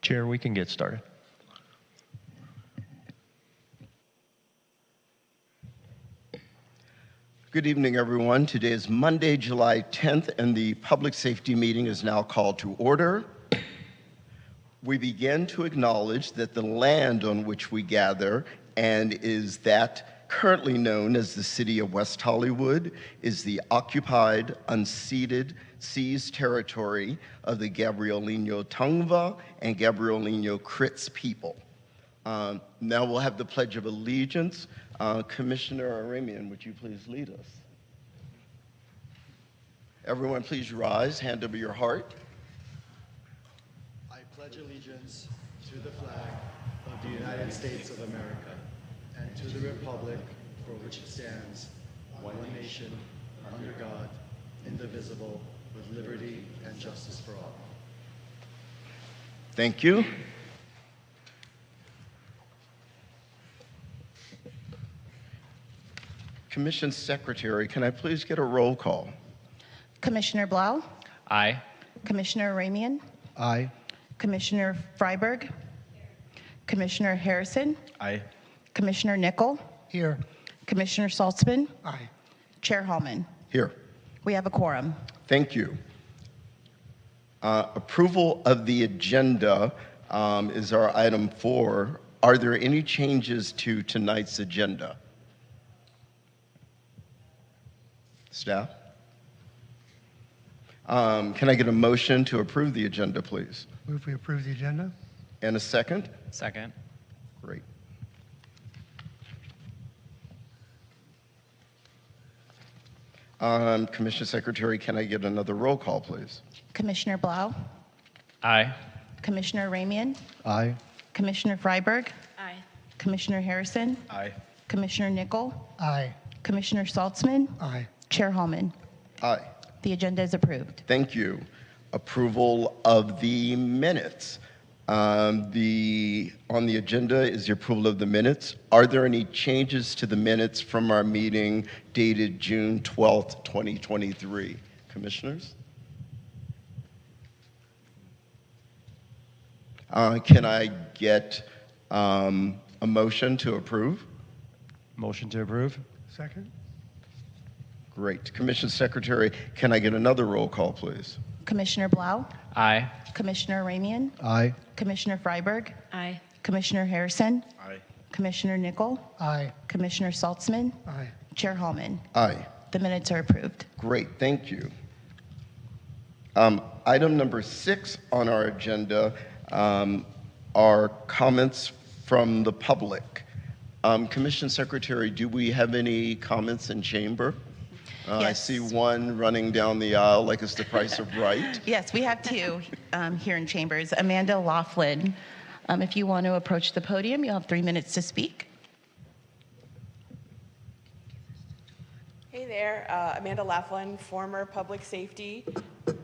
Chair, we can get started. Good evening, everyone. Today is Monday, July 10th, and the public safety meeting is now called to order. We begin to acknowledge that the land on which we gather and is that currently known as the city of West Hollywood is the occupied, unceded, seized territory of the Gabrielino Tongva and Gabrielino Kritz people. Now we'll have the Pledge of Allegiance. Commissioner Aramian, would you please lead us? Everyone please rise, hand over your heart. I pledge allegiance to the flag of the United States of America and to the republic for which it stands, one nation, under God, indivisible, with liberty and justice for all. Thank you. Commission Secretary, can I please get a roll call? Commissioner Blau? Aye. Commissioner Ramian? Aye. Commissioner Freiberg? Commissioner Harrison? Aye. Commissioner Nickel? Here. Commissioner Saltzman? Aye. Chair Hallman? Here. We have a quorum. Thank you. Approval of the agenda is our item 4. Are there any changes to tonight's agenda? Staff? Can I get a motion to approve the agenda, please? Move we approve the agenda. And a second? Second. Great. Commissioner Secretary, can I get another roll call, please? Commissioner Blau? Aye. Commissioner Ramian? Aye. Commissioner Freiberg? Aye. Commissioner Harrison? Aye. Commissioner Nickel? Aye. Commissioner Saltzman? Aye. Chair Hallman? Aye. The agenda is approved. Thank you. Approval of the minutes. On the agenda is the approval of the minutes. Are there any changes to the minutes from our meeting dated June 12th, 2023? Commissioners? Can I get a motion to approve? Motion to approve? Second. Great. Commission Secretary, can I get another roll call, please? Commissioner Blau? Aye. Commissioner Ramian? Aye. Commissioner Freiberg? Aye. Commissioner Harrison? Aye. Commissioner Nickel? Aye. Commissioner Saltzman? Aye. Chair Hallman? Aye. The minutes are approved. Great, thank you. Item number 6 on our agenda are comments from the public. Commission Secretary, do we have any comments in chamber? I Yes. see one running down the aisle like it's the price of right. Yes, we have two here in chambers. Amanda Laughlin, if you want to approach the podium, you'll have 3 minutes to speak. Hey there, Amanda Laughlin, former public safety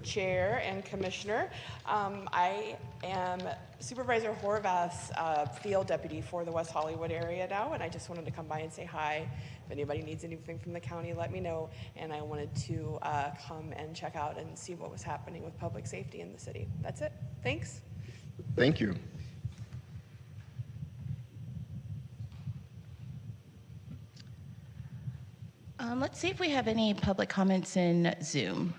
chair and commissioner. I am Supervisor Horvath's field deputy for the West Hollywood area now, and I just wanted to come by and say hi. If anybody needs anything from the county, let me know. And I wanted to come and check out and see what was happening with public safety in the city. That's it. Thanks. Thank you. Let's see if we have any public comments in Zoom.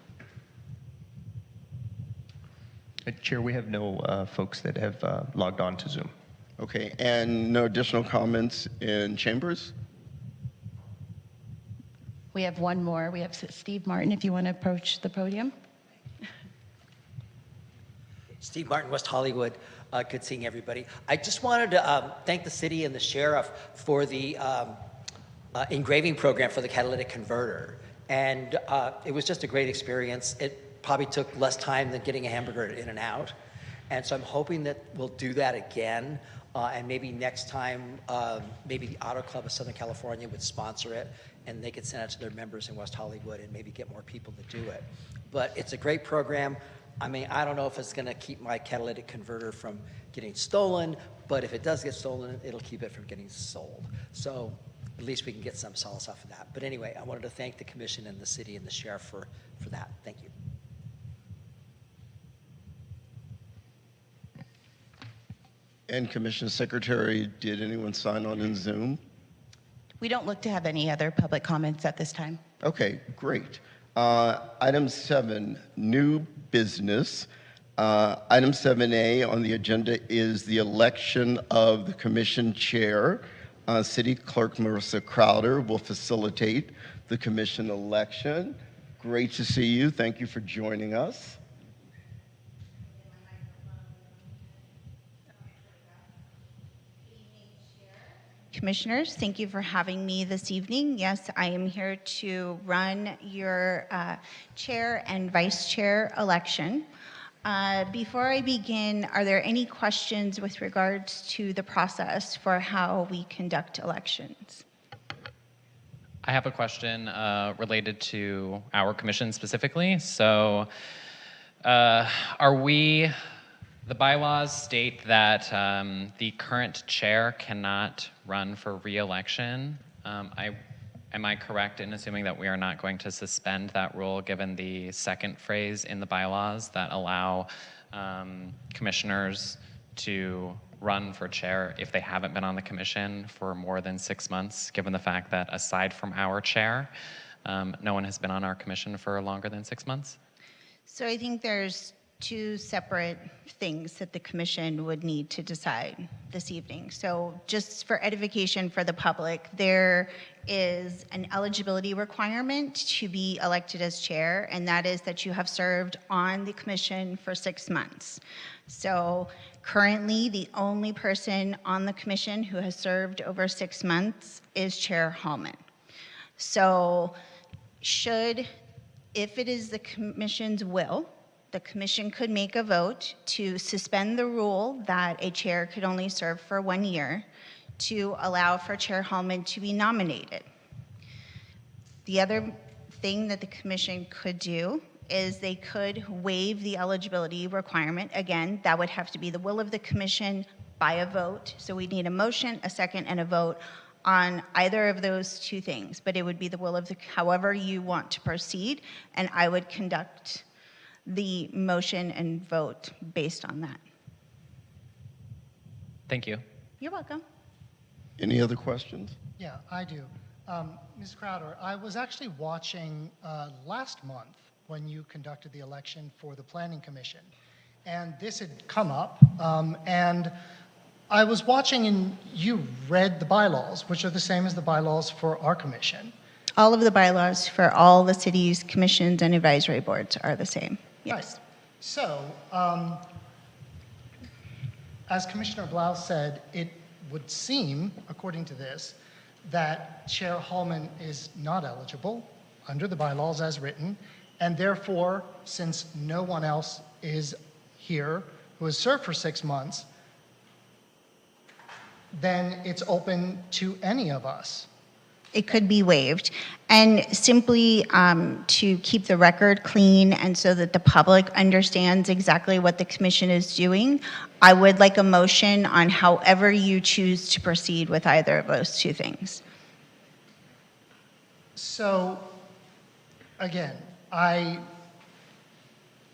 Chair, we have no folks that have logged on to Zoom. Okay, and no additional comments in chambers? We have one more. We have Steve Martin, if you want to approach the podium. Steve Martin, West Hollywood. Good seeing everybody. I just wanted to thank the city and the sheriff for the engraving program for the catalytic converter. And it was just a great experience. It probably took less time than getting a hamburger in and out. And so I'm hoping that we'll do that again. And maybe next time, maybe the Auto Club of Southern California would sponsor it, and they could send it to their members in West Hollywood and maybe get more people to do it. But it's a great program. I mean, I don't know if it's going to keep my catalytic converter from getting stolen, but if it does get stolen, it'll keep it from getting sold. So at least we can get some solace off of that. But anyway, I wanted to thank the commission and the city and the sheriff for that. Thank you. And Commissioner Secretary, did anyone sign on in Zoom? We don't look to have any other public comments at this time. Okay, great. Item 7, new business. Item 7A on the agenda is the election of the commission chair. City Clerk Marissa Crowder will facilitate the commission election. Great to see you. Thank you for joining us. Commissioners, thank you for having me this evening. Yes, I am here to run your chair and vice chair election. Before I begin, are there any questions with regards to the process for how we conduct elections? I have a question related to our commission specifically. So the bylaws state that the current chair cannot run for re-election. Am I correct in assuming that we are not going to suspend that rule given the second phrase in the bylaws that allow commissioners to run for chair if they haven't been on the commission for more than 6 months, given the fact that aside from our chair, no one has been on our commission for longer than 6 months? So I think there's two separate things that the commission would need to decide this evening. So just for edification for the public, there is an eligibility requirement to be elected as chair, and that is that you have served on the commission for 6 months. So currently, the only person on the commission who has served over 6 months is Chair Hallman. So if it is the commission's will, the commission could make a vote to suspend the rule that a chair could only serve for 1 year to allow for Chair Hallman to be nominated. The other thing that the commission could do is they could waive the eligibility requirement. Again, that would have to be the will of the commission by a vote. So we need a motion, a second, and a vote on either of those two things. But it would be the will of however you want to proceed, and I would conduct the motion and vote based on that. Thank you. You're welcome. Any other questions? Yeah, I do. Ms. Crowder, I was actually watching last month when you conducted the election for the Planning Commission, and this had come up, and I was watching and you read the bylaws, which are the same as the bylaws for our commission. All of the bylaws for all the cities, commissions, and advisory boards are the same. Yes. Right. So, as Commissioner Blau said, it would seem, according to this, that Chair Hallman is not eligible under the bylaws as written, and therefore, since no one else is here who has served for 6 months, then it's open to any of us. It could be waived. And simply to keep the record clean and so that the public understands exactly what the commission is doing, I would like a motion on however you choose to proceed with either of those two things. So, again,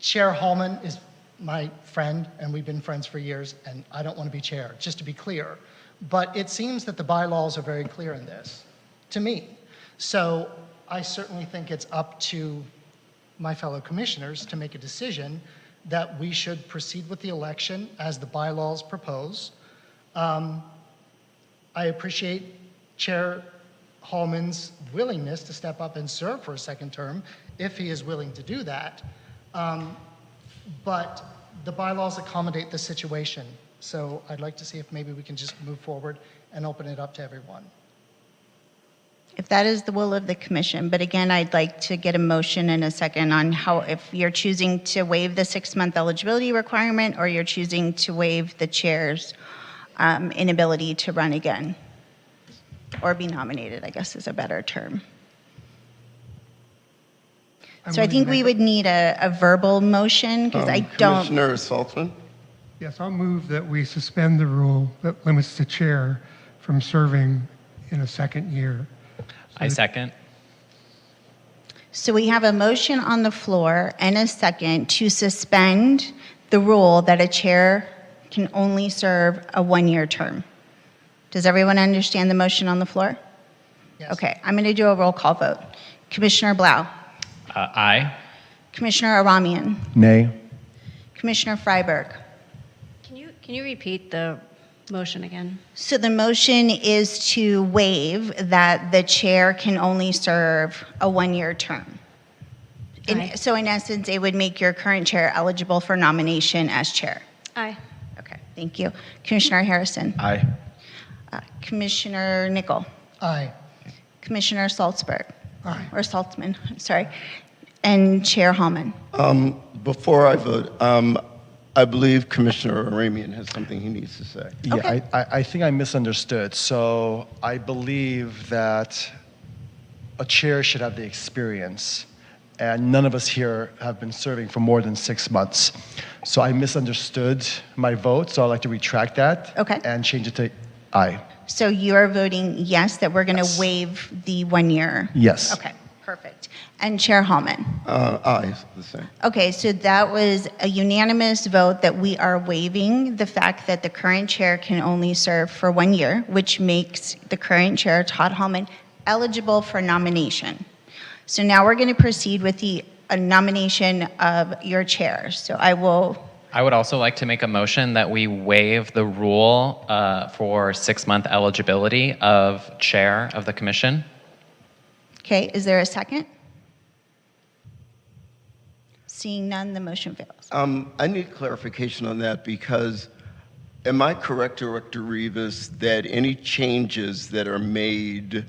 Chair Hallman is my friend, and we've been friends for years, and I don't want to be chair, just to be clear. But it seems that the bylaws are very clear in this, to me. So I certainly think it's up to my fellow commissioners to make a decision that we should proceed with the election as the bylaws propose. I appreciate Chair Hallman's willingness to step up and serve for a second term, if he is willing to do that. But the bylaws accommodate the situation. So I'd like to see if maybe we can just move forward and open it up to everyone. If that is the will of the commission, but again, I'd like to get a motion in a second on how, if you're choosing to waive the 6-month eligibility requirement or you're choosing to waive the chair's inability to run again or be nominated, I guess is a better term. So I think we would need a verbal motion because I don't. Commissioner Saltzman? Yes, I'll move that we suspend the rule that limits the chair from serving in a second year. I second. So we have a motion on the floor and a second to suspend the rule that a chair can only serve a one-year term. Does everyone understand the motion on the floor? Yes. Okay, I'm going to do a roll call vote. Commissioner Blau, Aye. Commissioner Aramian, Nay. Commissioner Freiberg. Can you repeat the motion again? So the motion is to waive that the chair can only serve a one-year term. Aye. So in essence, it would make your current chair eligible for nomination as chair. Aye. Okay, thank you. Commissioner Harrison. Aye. Commissioner Nickel. Aye. Commissioner Salzberg. Aye. Or Saltzman, sorry. And Chair Hallman. Before I vote, I believe Commissioner Aramian has something he needs to say. Yeah, Okay. I think I misunderstood. So I believe that a chair should have the experience, and none of us here have been serving for more than 6 months. So I misunderstood my vote, so I'd like to retract that. Okay. And change it to aye. So you are voting yes, that we're going to Yes. waive the 1 year? Yes. Okay, perfect. And Chair Hallman? Aye, the same. Okay, so that was a unanimous vote that we are waiving the fact that the current chair can only serve for 1 year, which makes the current chair, Todd Hallman, eligible for nomination. So now we're going to proceed with the nomination of your chair. So I would also like to make a motion that we waive the rule for 6-month eligibility of chair of the commission. Okay, is there a second? Seeing none, the motion fails. I need clarification on that because am I correct, Director Rivas, that any changes that are made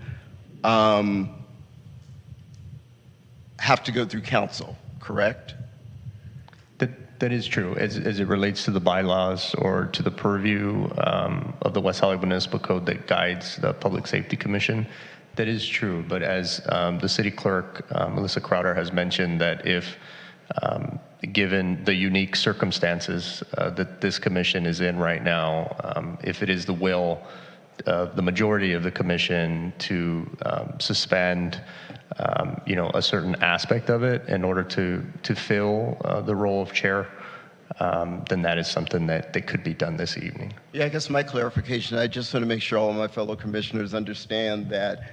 have to go through council, correct? That is true. As it relates to the bylaws or to the purview of the West Hollywood Municipal Code that guides the Public Safety Commission, that is true. But as the city clerk, Melissa Crowder, has mentioned, that if given the unique circumstances that this commission is in right now, if it is the will of the majority of the commission to suspend a certain aspect of it in order to fill the role of chair, then that is something that could be done this evening. Yeah, I guess my clarification, I just want to make sure all of my fellow commissioners understand that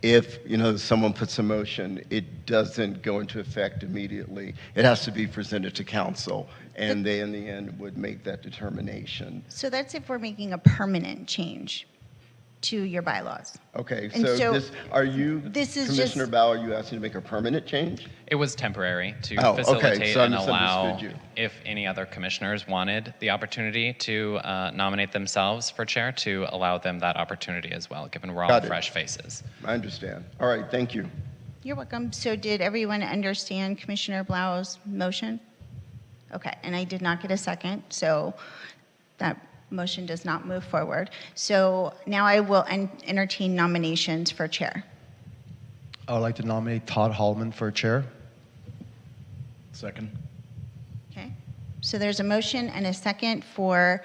if, someone puts a motion, it doesn't go into effect immediately. It has to be presented to council, and they, in the end, would make that determination. So that's if we're making a permanent change to your bylaws. Okay, And so this is Commissioner just- Bauer, are you asking to make a permanent change? It was temporary to Oh, okay, facilitate so I and allow, misunderstood you. if any other commissioners wanted the opportunity to nominate themselves for chair, to allow them that opportunity as well, given we're all Got it. fresh faces. I understand. All right, thank you. You're welcome. So did everyone understand Commissioner Blau's motion? Okay, and I did not get a second, so that motion does not move forward. So now I will entertain nominations for chair. I would like to nominate Todd Hallman for chair. Second. Okay, so there's a motion and a second for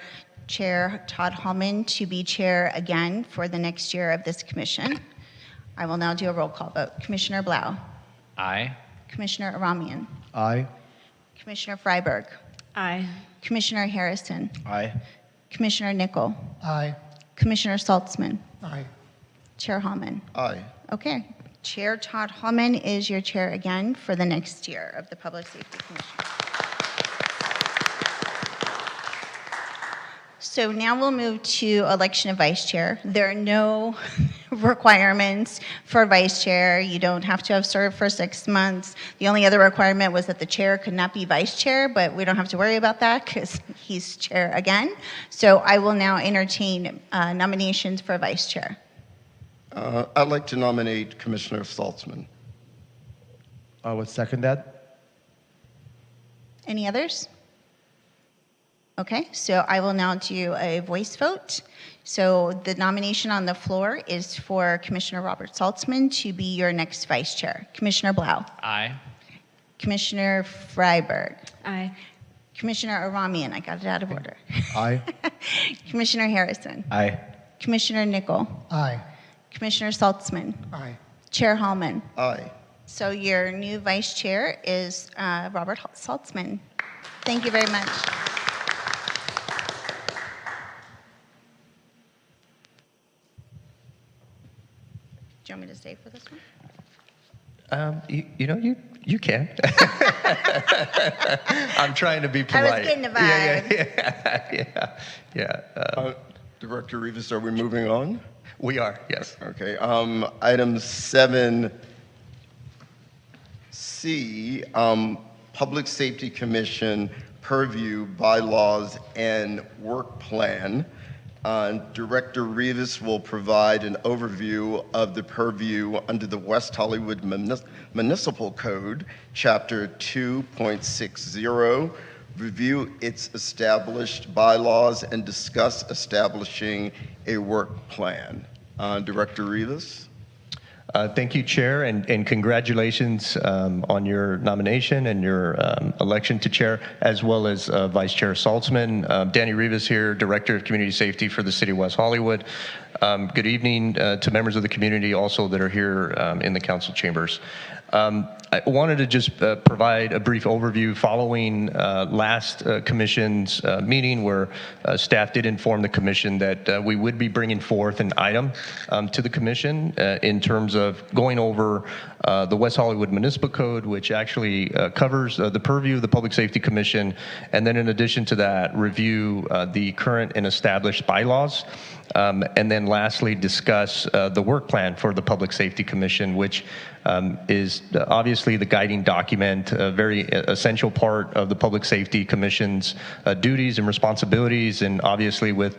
Chair Todd Hallman to be chair again for the next year of this commission. I will now do a roll call vote. Commissioner Blau, Aye. Commissioner Aramian, Aye. Commissioner Freiberg, Aye. Commissioner Harrison, Aye. Commissioner Nickel, Aye. Commissioner Saltzman, Aye. Chair Hallman. Aye. Okay, Chair Todd Hallman is your chair again for the next year of the Public Safety Commission. So now we'll move to election of vice chair. There are no requirements for vice chair. You don't have to have served for 6 months. The only other requirement was that the chair could not be vice chair, but we don't have to worry about that because he's chair again. So I will now entertain nominations for vice chair. I'd like to nominate Commissioner Saltzman. I would second that. Any others? Okay, so I will now do a voice vote. So the nomination on the floor is for Commissioner Robert Saltzman to be your next vice chair. Commissioner Blau, Aye. Commissioner Freiberg, Aye. Commissioner Aramian, I got it out of order. Aye. Commissioner Harrison, Aye. Commissioner Nickel, Aye. Commissioner Saltzman, Aye. Chair Hallman. Aye. So your new vice chair is Robert Saltzman. Thank you very much. you want me to stay for this one? You can. I'm trying to be polite. I was getting the vibe. Yeah. Director Rivas, are we moving on? We are, yes. Okay. Item 7C, Public Safety Commission purview, bylaws, and work plan. Director Rivas will provide an overview of the purview under the West Hollywood Municipal Code, Chapter 2.60, review its established bylaws, and discuss establishing a work plan. Director Rivas. Thank you, Chair, and congratulations on your nomination and your election to Chair, as well as Vice Chair Saltzman. Danny Rivas here, Director of Community Safety for the City of West Hollywood. Good evening to members of the community also that are here in the council chambers. I wanted to just provide a brief overview following last commission's meeting where staff did inform the commission that we would be bringing forth an item to the commission in terms of going over the West Hollywood Municipal Code, which actually covers the purview of the Public Safety Commission, and then in addition to that, review the current and established bylaws. And then lastly, discuss the work plan for the Public Safety Commission, which is obviously the guiding document, a very essential part of the Public Safety Commission's duties and responsibilities. And obviously with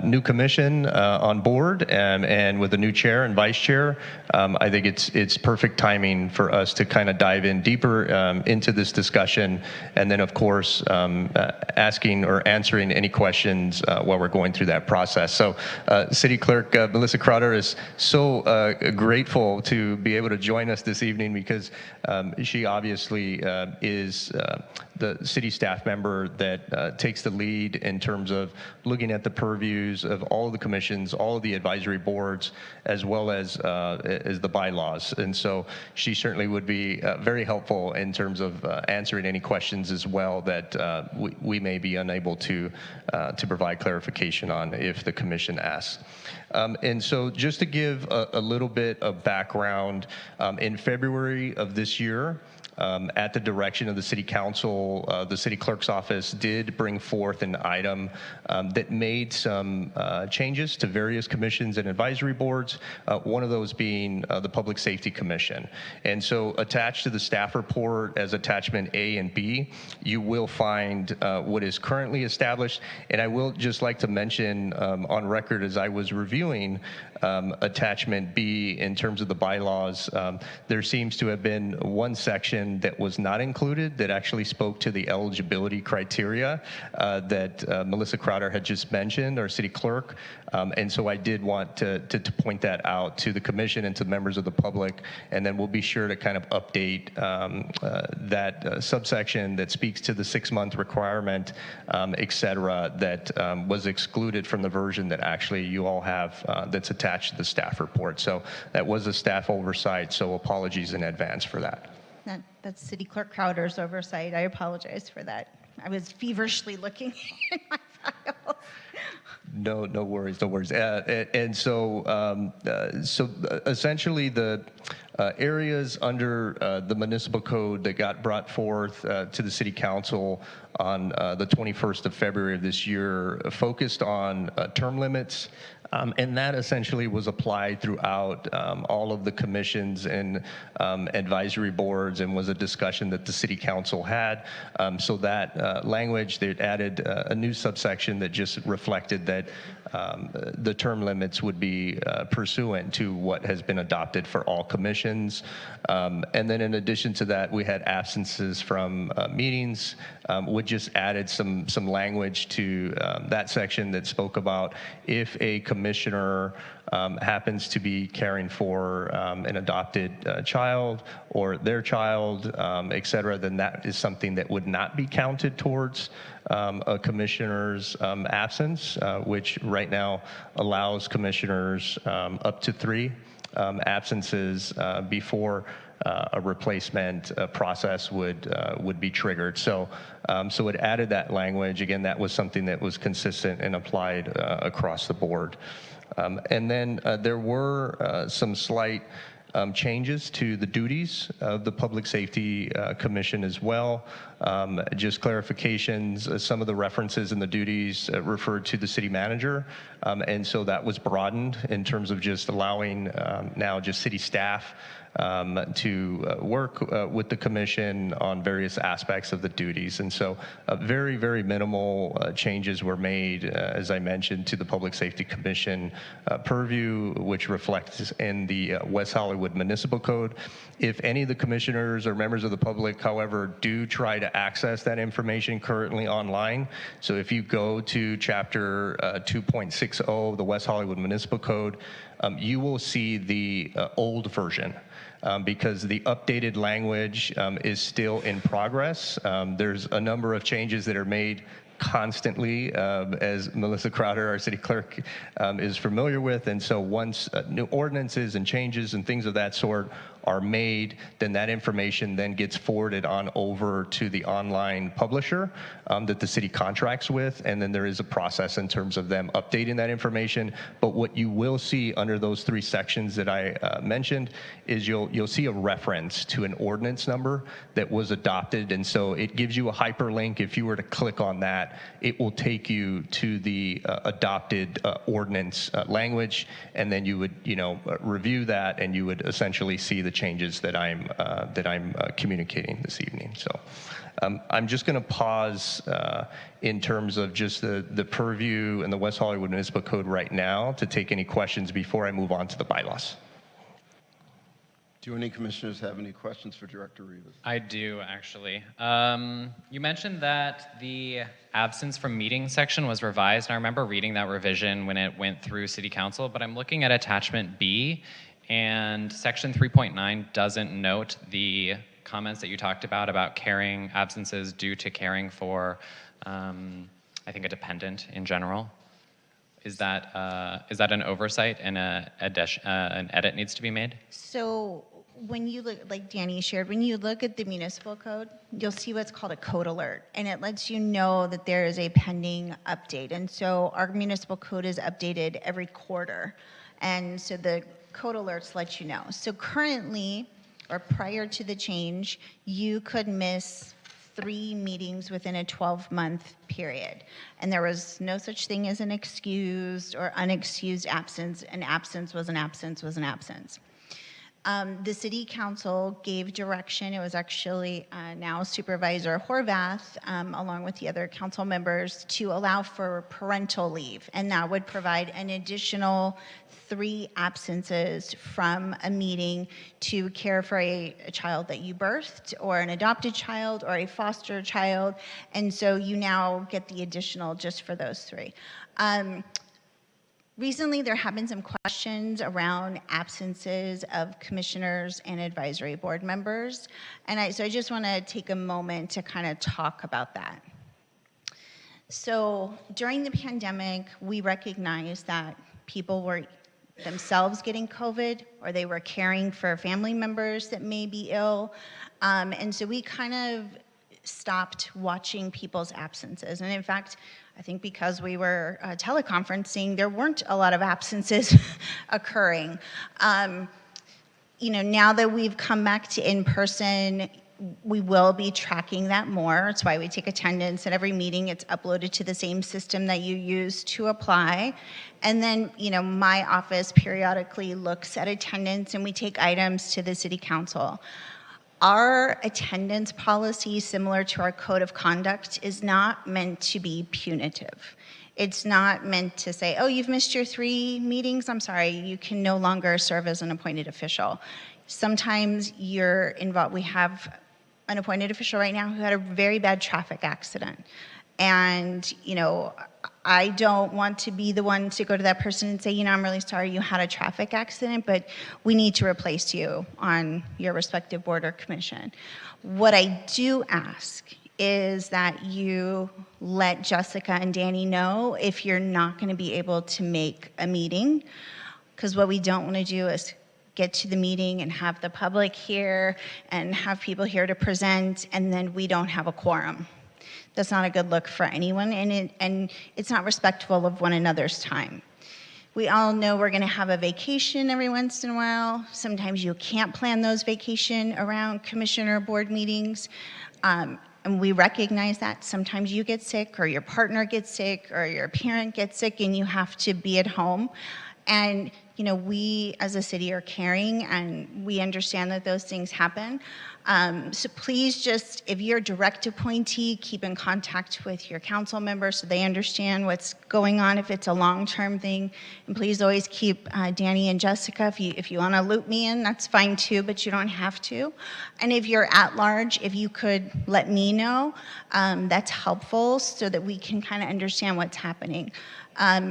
new commission on board and with a new chair and vice chair, I think it's perfect timing for us to kind of dive in deeper into this discussion. And then of course, asking or answering any questions while we're going through that process. So City Clerk Melissa Crowder is so grateful to be able to join us this evening because she obviously is the city staff member that takes the lead in terms of looking at the purviews of all of the commissions, all of the advisory boards, as well as the bylaws. And so she certainly would be very helpful in terms of answering any questions as well that we may be unable to provide clarification on if the commission asks. And so just to give a little bit of background, in February of this year, at the direction of the City Council, the City Clerk's Office did bring forth an item that made some changes to various commissions and advisory boards, one of those being the Public Safety Commission. And so attached to the staff report as attachment A and B, you will find what is currently established. And I will just like to mention on record as I was reviewing attachment B in terms of the bylaws, there seems to have been one section that was not included that actually spoke to the eligibility criteria that Melissa Crowder had just mentioned, our city clerk. And so I did want to point that out to the commission and to members of the public, and then we'll be sure to kind of update that subsection that speaks to the 6-month requirement, et cetera, that was excluded from the version that actually you all have that's attached to the staff report. So that was a staff oversight, so apologies in advance for that. That's City Clerk Crowder's oversight. I apologize for that. I was feverishly looking in my files. No worries, no worries. And so, essentially the areas under the municipal code that got brought forth to the City Council on the 21st of February of this year focused on term limits. And that essentially was applied throughout all of the commissions and advisory boards, and was a discussion that the City Council had. So that language, they added a new subsection that just reflected that the term limits would be pursuant to what has been adopted for all commissions. And then in addition to that, we had absences from meetings, which just added some language to that section that spoke about if a commissioner happens to be caring for an adopted child or their child, et cetera, then that is something that would not be counted towards a commissioner's absence, which right now allows commissioners up to 3 absences before a replacement process would be triggered. So it added that language. Again, that was something that was consistent and applied across the board. And then there were some slight changes to the duties of the Public Safety Commission as well. Just clarifications, some of the references in the duties referred to the city manager, and so that was broadened in terms of just allowing now just city staff to work with the commission on various aspects of the duties. And so very, very minimal changes were made, as I mentioned, to the Public Safety Commission purview, which reflects in the West Hollywood Municipal Code. If any of the commissioners or members of the public, however, do try to access that information currently online, so if you go to chapter 2.60 of the West Hollywood Municipal Code, you will see the old version. Because the updated language is still in progress. There's a number of changes that are made constantly, as Melissa Crowder, our city clerk, is familiar with. And so once new ordinances and changes and things of that sort are made, then that information then gets forwarded on over to the online publisher that the city contracts with, and then there is a process in terms of them updating that information. But what you will see under those three sections that I mentioned is you'll see a reference to an ordinance number that was adopted, and so it gives you a hyperlink. If you were to click on that, it will take you to the adopted ordinance language, and then you would review that, and you would essentially see the changes that I'm communicating this evening. So I'm just going to pause in terms of just the purview and the West Hollywood Municipal Code right now to take any questions before I move on to the bylaws. Do any commissioners have any questions for Director Rivas? I do, actually. You mentioned that the absence from meeting section was revised, and I remember reading that revision when it went through City Council, but I'm looking at attachment B, and section 3.9 doesn't note the comments that you talked about caring absences due to caring for, I think, a dependent in general. Is that an oversight and an edit needs to be made? So when you look, like Danny shared, when you look at the municipal code, you'll see what's called a code alert, and it lets you know that there is a pending update. And so our municipal code is updated every quarter, and so the code alerts let you know. So currently, or prior to the change, you could miss 3 meetings within a 12-month period. And there was no such thing as an excused or unexcused absence. An absence was an absence was an absence. The city council gave direction. It was actually now Supervisor Horvath, along with the other council members, to allow for parental leave. And that would provide an additional 3 absences from a meeting to care for a child that you birthed, or an adopted child, or a foster child. And so you now get the additional just for those 3. Recently, there have been some questions around absences of commissioners and advisory board members, and so I just want to take a moment to kind of talk about that. So during the pandemic, we recognized that people were themselves getting COVID, or they were caring for family members that may be ill, and so we kind of stopped watching people's absences. And in fact, I think because we were teleconferencing, there weren't a lot of absences occurring. Now that we've come back to in-person, we will be tracking that more. That's why we take attendance at every meeting. It's uploaded to the same system that you use to apply. And then, my office periodically looks at attendance, and we take items to the city council. Our attendance policy, similar to our code of conduct, is not meant to be punitive. It's not meant to say, oh, you've missed your 3 meetings, I'm sorry, you can no longer serve as an appointed official. Sometimes you're involved. We have an appointed official right now who had a very bad traffic accident. And, I don't want to be the one to go to that person and say, I'm really sorry you had a traffic accident, but we need to replace you on your respective board or commission. What I do ask is that you let Jessica and Danny know if you're not going to be able to make a meeting, because what we don't want to do is get to the meeting and have the public here and have people here to present, and then we don't have a quorum. That's not a good look for anyone, and it's not respectful of one another's time. We all know we're going to have a vacation every once in a while. Sometimes you can't plan those vacation around commissioner board meetings. And we recognize that. Sometimes you get sick, or your partner gets sick, or your parent gets sick, and you have to be at home. And we as a city are caring, and we understand that those things happen. So please just, if you're a direct appointee, keep in contact with your council members so they understand what's going on if it's a long-term thing. And please always keep Danny and Jessica, if you want to loop me in, that's fine too, but you don't have to. And if you're at large, if you could let me know, that's helpful so that we can kind of understand what's happening.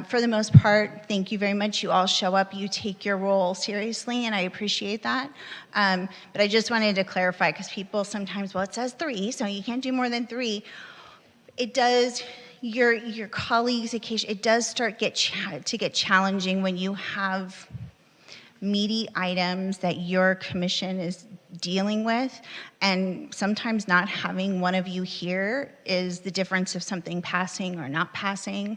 For the most part, thank you very much. You all show up, you take your role seriously, and I appreciate that. But I just wanted to clarify, because people sometimes, well, it says 3, so you can't do more than 3. It does, your colleagues, occasionally, it does start to get challenging when you have meaty items that your commission is dealing with, and sometimes not having one of you here is the difference of something passing or not passing.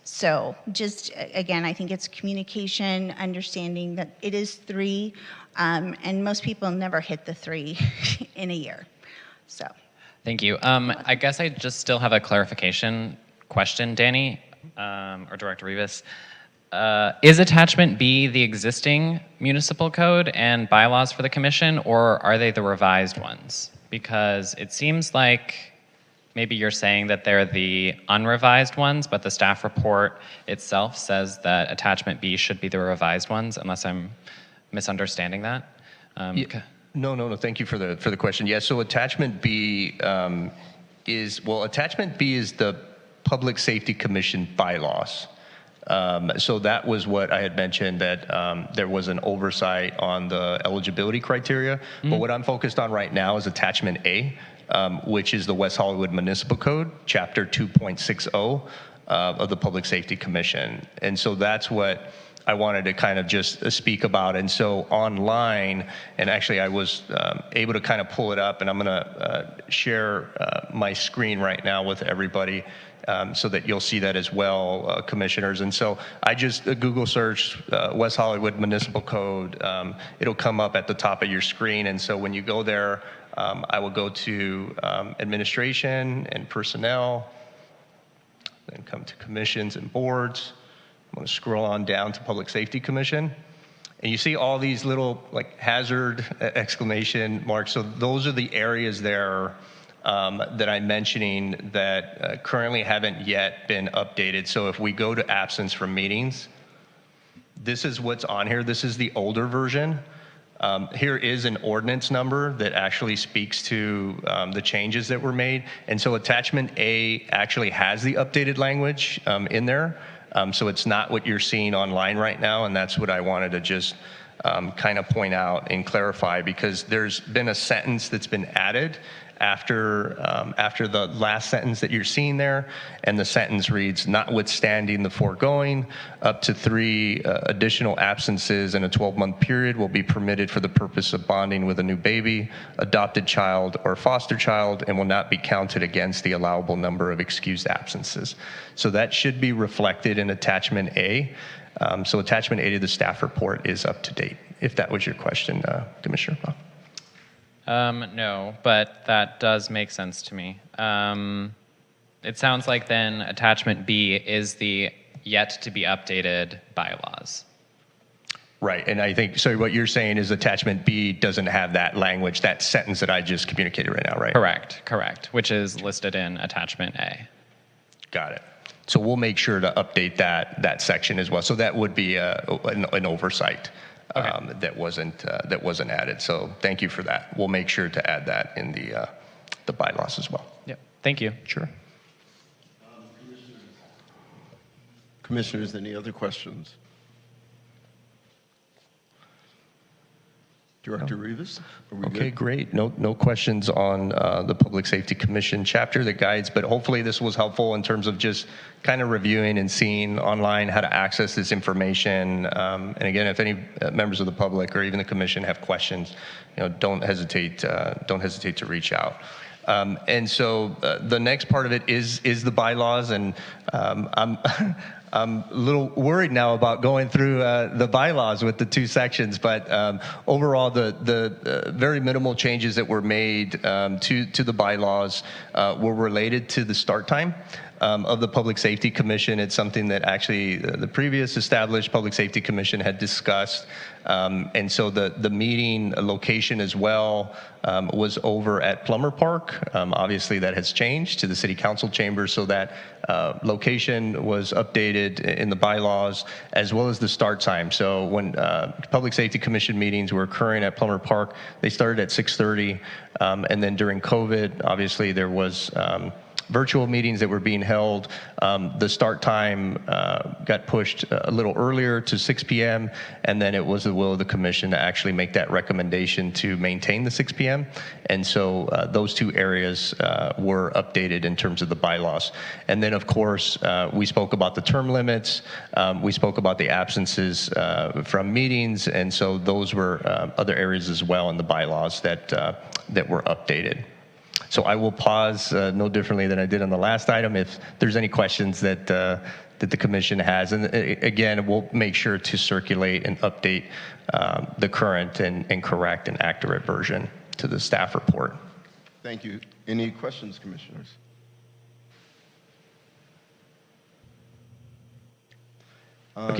So just, again, I think it's communication, understanding that it is 3, and most people never hit the 3 in a year, so. Thank you. I guess I just still have a clarification question, Danny, or Director Rivas. Is attachment B the existing municipal code and bylaws for the commission, or are they the revised ones? Because it seems like maybe you're saying that they're the unrevised ones, but the staff report itself says that attachment B should be the revised ones, unless I'm misunderstanding that. No. Thank you for the question. Yeah. So attachment B attachment B is the Public Safety Commission bylaws. So that was what I had mentioned, that there was an oversight on the eligibility criteria. But what I'm focused on right now is attachment A, which is the West Hollywood Municipal Code, Chapter 2.60 of the Public Safety Commission. And so that's what I wanted to kind of just speak about. And so online, and actually I was able to kind of pull it up, and I'm going to share my screen right now with everybody. So that you'll see that as well, commissioners. And so I just Google search West Hollywood Municipal Code. It'll come up at the top of your screen. And so when you go there, I will go to administration and personnel, then come to commissions and boards. I'm going to scroll on down to Public Safety Commission. And you see all these little like hazard exclamation marks. So those are the areas there that I'm mentioning that currently haven't yet been updated. So if we go to absence from meetings, this is what's on here. This is the older version. Here is an ordinance number that actually speaks to the changes that were made. And so attachment A actually has the updated language in there. So it's not what you're seeing online right now. And that's what I wanted to just kind of point out and clarify, because there's been a sentence that's been added after the last sentence that you're seeing there, and the sentence reads, notwithstanding the foregoing, up to 3 additional absences in a 12-month period will be permitted for the purpose of bonding with a new baby, adopted child, or foster child, and will not be counted against the allowable number of excused absences. So that should be reflected in attachment A. So attachment A to the staff report is up to date, if that was your question, Commissioner Bob. No, but that does make sense to me. It sounds like then attachment B is the yet to be updated bylaws. Right, and I think, so what you're saying is attachment B doesn't have that language, that sentence that I just communicated right now, right? Correct, which is listed in attachment A. Got it. So we'll make sure to update that section as well. So that would be an oversight. Okay. That wasn't added. So thank you for that. We'll make sure to add that in the bylaws as well. Yep. Thank you. Sure. Commissioners, any other questions? Director Rivas, are we Okay, good? great. No questions on the Public Safety Commission chapter that guides, but hopefully this was helpful in terms of just kind of reviewing and seeing online how to access this information. And again, if any members of the public or even the commission have questions, don't hesitate to reach out. And so the next part of it is the bylaws, and I'm a little worried now about going through the bylaws with the two sections, but overall, the very minimal changes that were made to the bylaws were related to the start time of the Public Safety Commission. It's something that actually the previous established Public Safety Commission had discussed. And so the meeting location as well was over at Plummer Park. Obviously that has changed to the City Council chamber, so that location was updated in the bylaws, as well as the start time. So when Public Safety Commission meetings were occurring at Plummer Park, they started at 6:30, and then during COVID, obviously there was virtual meetings that were being held. The start time got pushed a little earlier to 6 p.m., and then it was the will of the commission to actually make that recommendation to maintain the 6 p.m. And so those two areas were updated in terms of the bylaws. And then, of course, we spoke about the term limits. We spoke about the absences from meetings, and so those were other areas as well in the bylaws that were updated. So I will pause no differently than I did on the last item if there's any questions that the commission has. And again, we'll make sure to circulate and update the current and correct and accurate version to the staff report. Thank you. Any questions, commissioners?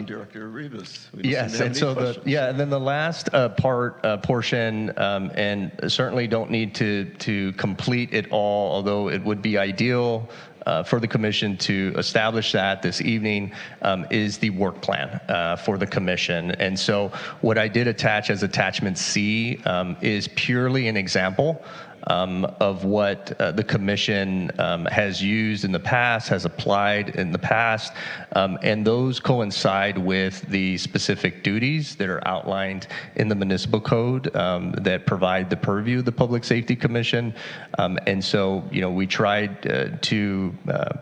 Director Rivas. Yes, and so and then the last portion, and certainly don't need to complete it all, although it would be ideal for the commission to establish that this evening, is the work plan for the commission. And so what I did attach as attachment C is purely an example of what the commission has used in the past, has applied in the past, and those coincide with the specific duties that are outlined in the municipal code that provide the purview of the Public Safety Commission. And so, we tried to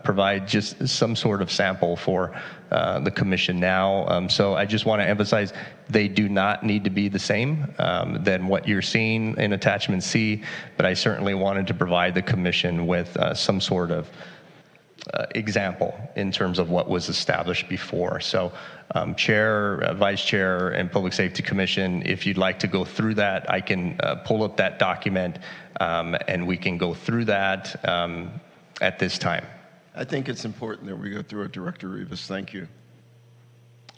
provide just some sort of sample for the commission now. So I just want to emphasize they do not need to be the same than what you're seeing in attachment C, but I certainly wanted to provide the commission with some sort of example in terms of what was established before. So Chair, Vice Chair, and Public Safety Commission, if you'd like to go through that, I can pull up that document and we can go through that at this time. I think it's important that we go through it, Director Rivas. Thank you.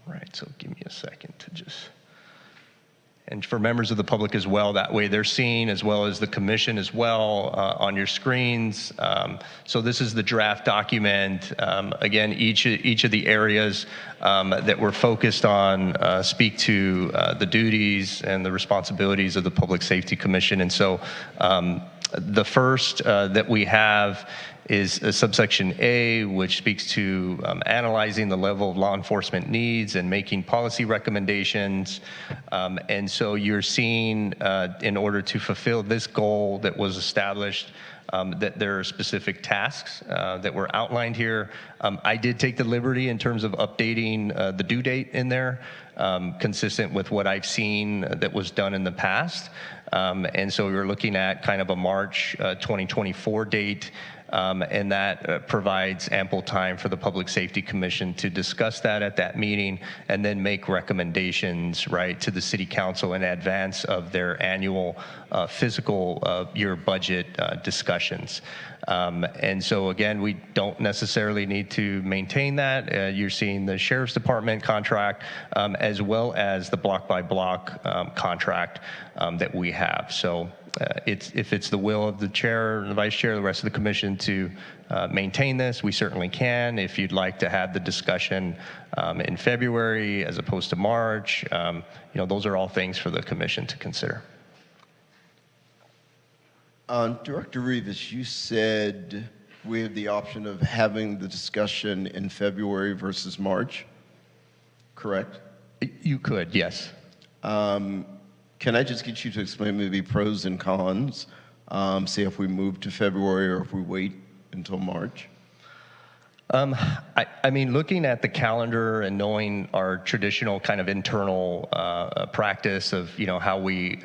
All right, so give me a second to just, and for members of the public as well, that way they're seeing, as well as the commission as well, on your screens. So this is the draft document. Again, each of the areas that we're focused on speak to the duties and the responsibilities of the Public Safety Commission. And so the first that we have is subsection A, which speaks to analyzing the level of law enforcement needs and making policy recommendations. And so you're seeing, in order to fulfill this goal that was established, that there are specific tasks that were outlined here. I did take the liberty in terms of updating the due date in there, consistent with what I've seen that was done in the past. And so we were looking at kind of a March 2024 date. And that provides ample time for the Public Safety Commission to discuss that at that meeting and then make recommendations, right, to the City Council in advance of their annual fiscal year budget discussions. And so again, we don't necessarily need to maintain that. You're seeing the Sheriff's Department contract as well as the block-by-block contract that we have. So if it's the will of the chair and the vice chair, the rest of the commission to maintain this, we certainly can. If you'd like to have the discussion in February as opposed to March, those are all things for the commission to consider. Director Rivas, you said we have the option of having the discussion in February versus March, correct? You could, yes. Can I just get you to explain maybe pros and cons? See if we move to February or if we wait until March? I mean, looking at the calendar and knowing our traditional kind of internal practice of, you know, how we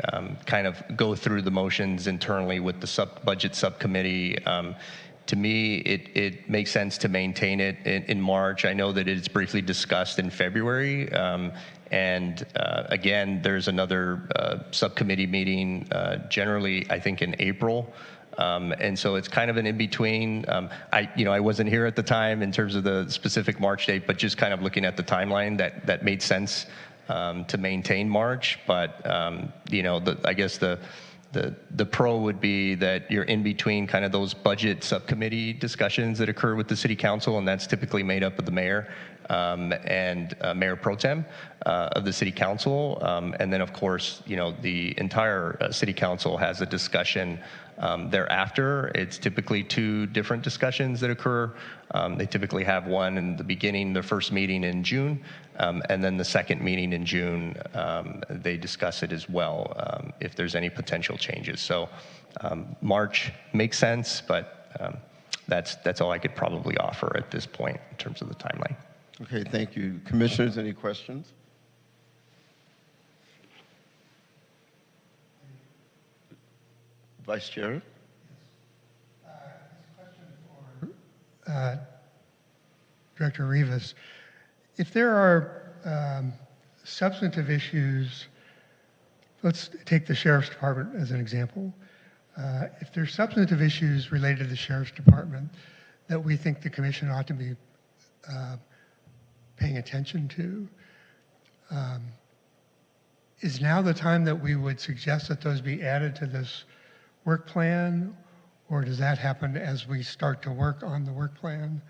kind of go through the motions internally with the budget subcommittee, to me, it makes sense to maintain it in March. I know that it's briefly discussed in February. And again, there's another subcommittee meeting generally, I think, in April. And so it's kind of an in-between. I wasn't here at the time in terms of the specific March date, but just kind of looking at the timeline, that made sense to maintain March. But I guess the pro would be that you're in between kind of those budget subcommittee discussions that occur with the city council, and that's typically made up of the mayor and mayor pro tem of the city council. And then, of course, the entire city council has a discussion thereafter. It's typically two different discussions that occur. They typically have one in the beginning, the first meeting in June, and then the second meeting in June, they discuss it as well if there's any potential changes. So March makes sense, but that's all I could probably offer at this point in terms of the timeline. Okay, thank you. Commissioners, any questions? Vice Chair? Director Rivas, if there are substantive issues, let's take the Sheriff's Department as an example. If there's substantive issues related to the Sheriff's Department that we think the Commission ought to be paying attention to, is now the time that we would suggest that those be added to this work plan, or does that happen as we start to work on the work plan?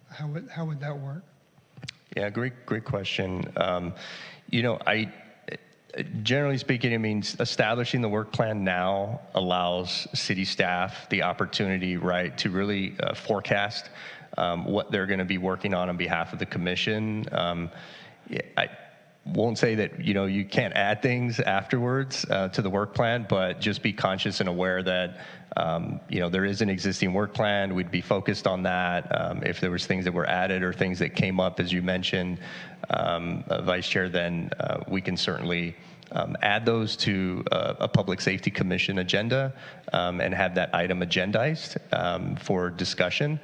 How would that work? Yeah, great question. Generally speaking, it means establishing the work plan now allows city staff the opportunity, right, to really forecast what they're going to be working on behalf of the commission. I won't say that you can't add things afterwards to the work plan, but just be conscious and aware that there is an existing work plan. We'd be focused on that. If there was things that were added or things that came up, as you mentioned, Vice Chair, then we can certainly add those to a Public Safety Commission agenda and have that item agendized for discussion.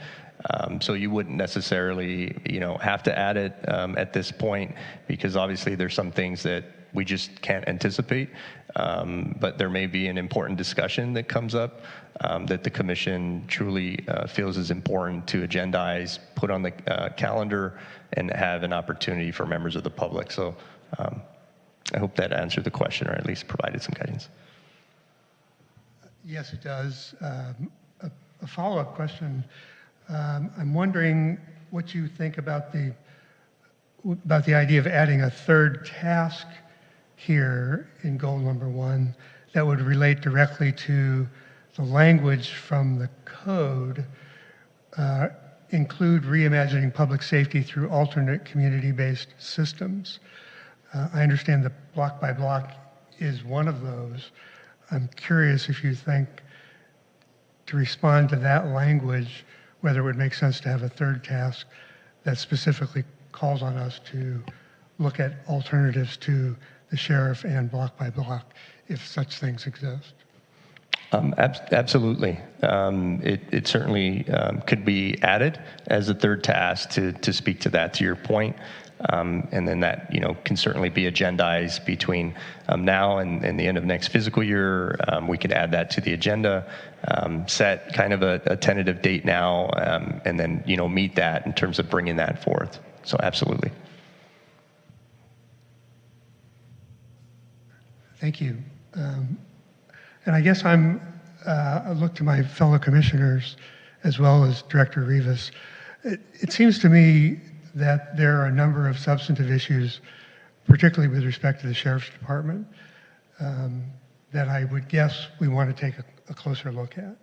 So you wouldn't necessarily, have to add it at this point, because obviously there's some things that we just can't anticipate. But there may be an important discussion that comes up that the commission truly feels is important to agendize, put on the calendar, and have an opportunity for members of the public. So I hope that answered the question, or at least provided some guidance. Yes, it does. A follow-up question. I'm wondering what you think about the idea of adding a third task here in goal number 1 that would relate directly to the language from the code, include reimagining public safety through alternate community-based systems. I understand that block by block is one of those. I'm curious if you think, to respond to that language, whether it would make sense to have a third task that specifically calls on us to look at alternatives to the sheriff and block by block, if such things exist. Absolutely. It certainly could be added as a third task to speak to that, to your point. And then that, can certainly be agendized between now and the end of next fiscal year. We could add that to the agenda, set kind of a tentative date now, and then, meet that in terms of bringing that forth. So absolutely. Thank you. And I guess I look to my fellow commissioners as well as Director Rivas. It seems to me that there are a number of substantive issues, particularly with respect to the Sheriff's Department, that I would guess we want to take a closer look at.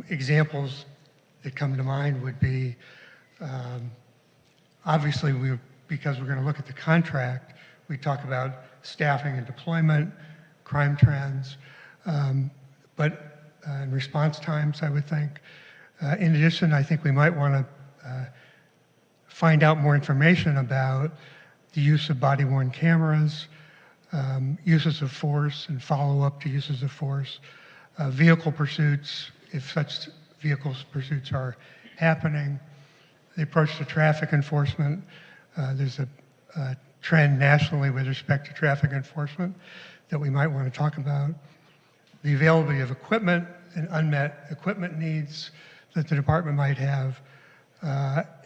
Examples that come to mind would be, obviously, because we're going to look at the contract, we talk about staffing and deployment, crime trends, but in response times, I would think. In addition, I think we might want to find out more information about the use of body-worn cameras, uses of force and follow-up to uses of force, vehicle pursuits, if such vehicle pursuits are happening, the approach to traffic enforcement. There's a trend nationally with respect to traffic enforcement that we might want to talk about. The availability of equipment and unmet equipment needs that the department might have.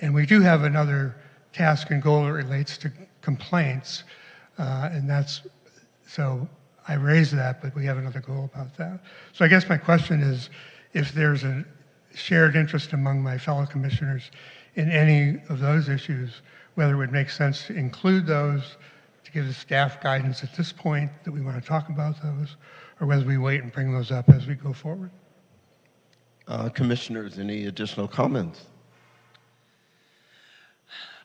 And we do have another task and goal that relates to complaints. And that's, so I raised that, but we have another goal about that. So I guess my question is, if there's a shared interest among my fellow commissioners in any of those issues, whether it would make sense to include those, to give the staff guidance at this point that we want to talk about those, or whether we wait and bring those up as we go forward. Commissioners, any additional comments?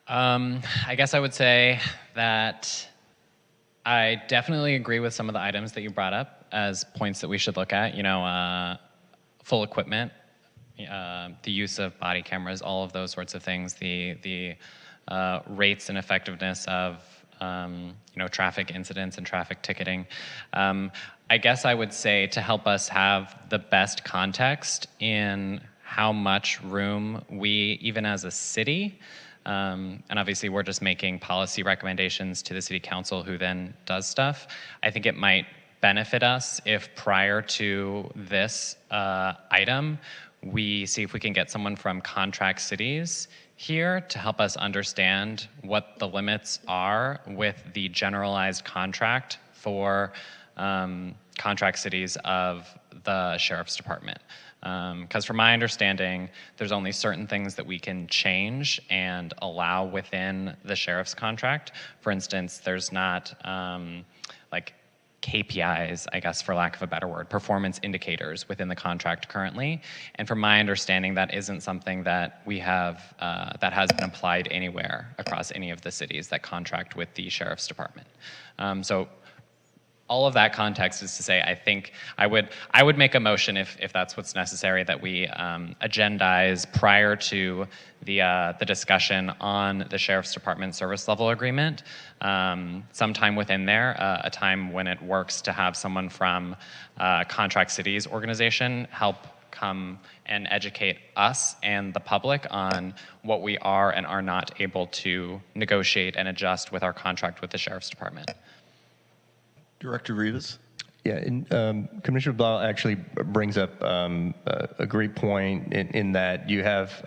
I guess I would say that I definitely agree with some of the items that you brought up as points that we should look at. You know, full equipment, the use of body cameras, all of those sorts of things, the rates and effectiveness of you know, traffic incidents and traffic ticketing. I guess I would say to help us have the best context in how much room we, even as a city, and obviously we're just making policy recommendations to the city council who then does stuff. I think it might benefit us if prior to this item, we see if we can get someone from contract cities here to help us understand what the limits are with the generalized contract for contract cities of the sheriff's department. Because from my understanding, there's only certain things that we can change and allow within the sheriff's contract. For instance, there's not like KPIs, I guess for lack of a better word, performance indicators within the contract currently. And from my understanding, that isn't something that we have, that has been applied anywhere across any of the cities that contract with the sheriff's department. So all of that context is to say, I think I would make a motion if that's what's necessary, that we agendize prior to the discussion on the sheriff's department service level agreement, sometime within there, a time when it works to have someone from contract cities organization help come and educate us and the public on what we are and are not able to negotiate and adjust with our contract with the sheriff's department. Director Rivas? Yeah, and Commissioner Blau actually brings up a great point in that you have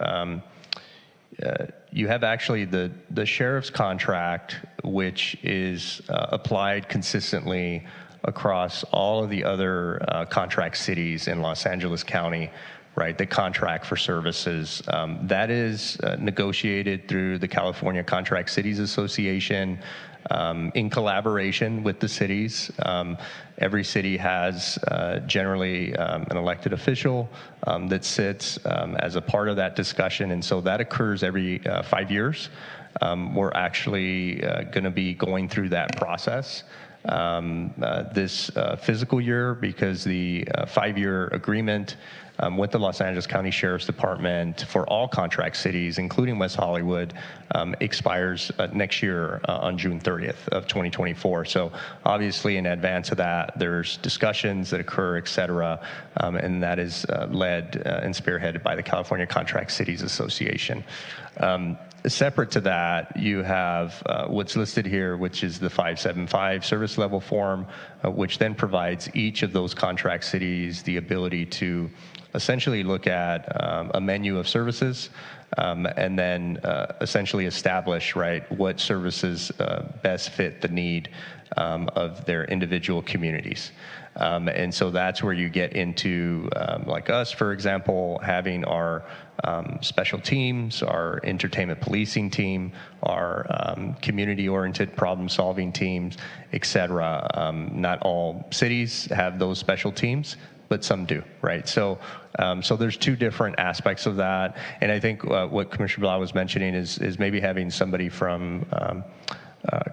actually the sheriff's contract, which is applied consistently across all of the other contract cities in Los Angeles County, right? The contract for services that is negotiated through the California Contract Cities Association. In collaboration with the cities. Every city has generally an elected official that sits as a part of that discussion, and so that occurs every 5 years. We're actually going to be going through that process this fiscal year because the 5-year agreement with the Los Angeles County Sheriff's Department for all contract cities, including West Hollywood, expires next year on June 30th of 2024. So obviously in advance of that, there's discussions that occur, et cetera, and that is led and spearheaded by the California Contract Cities Association. Separate to that, you have what's listed here, which is the 575 service level form, which then provides each of those contract cities the ability to essentially look at a menu of services and then essentially establish, right, what services best fit the need of their individual communities. And so that's where you get into, like us, for example, having our special teams, our entertainment policing team, our community-oriented problem-solving teams, et cetera. Not all cities have those special teams, but some do, right? So, so there's two different aspects of that, and I think what Commissioner Blau was mentioning is maybe having somebody from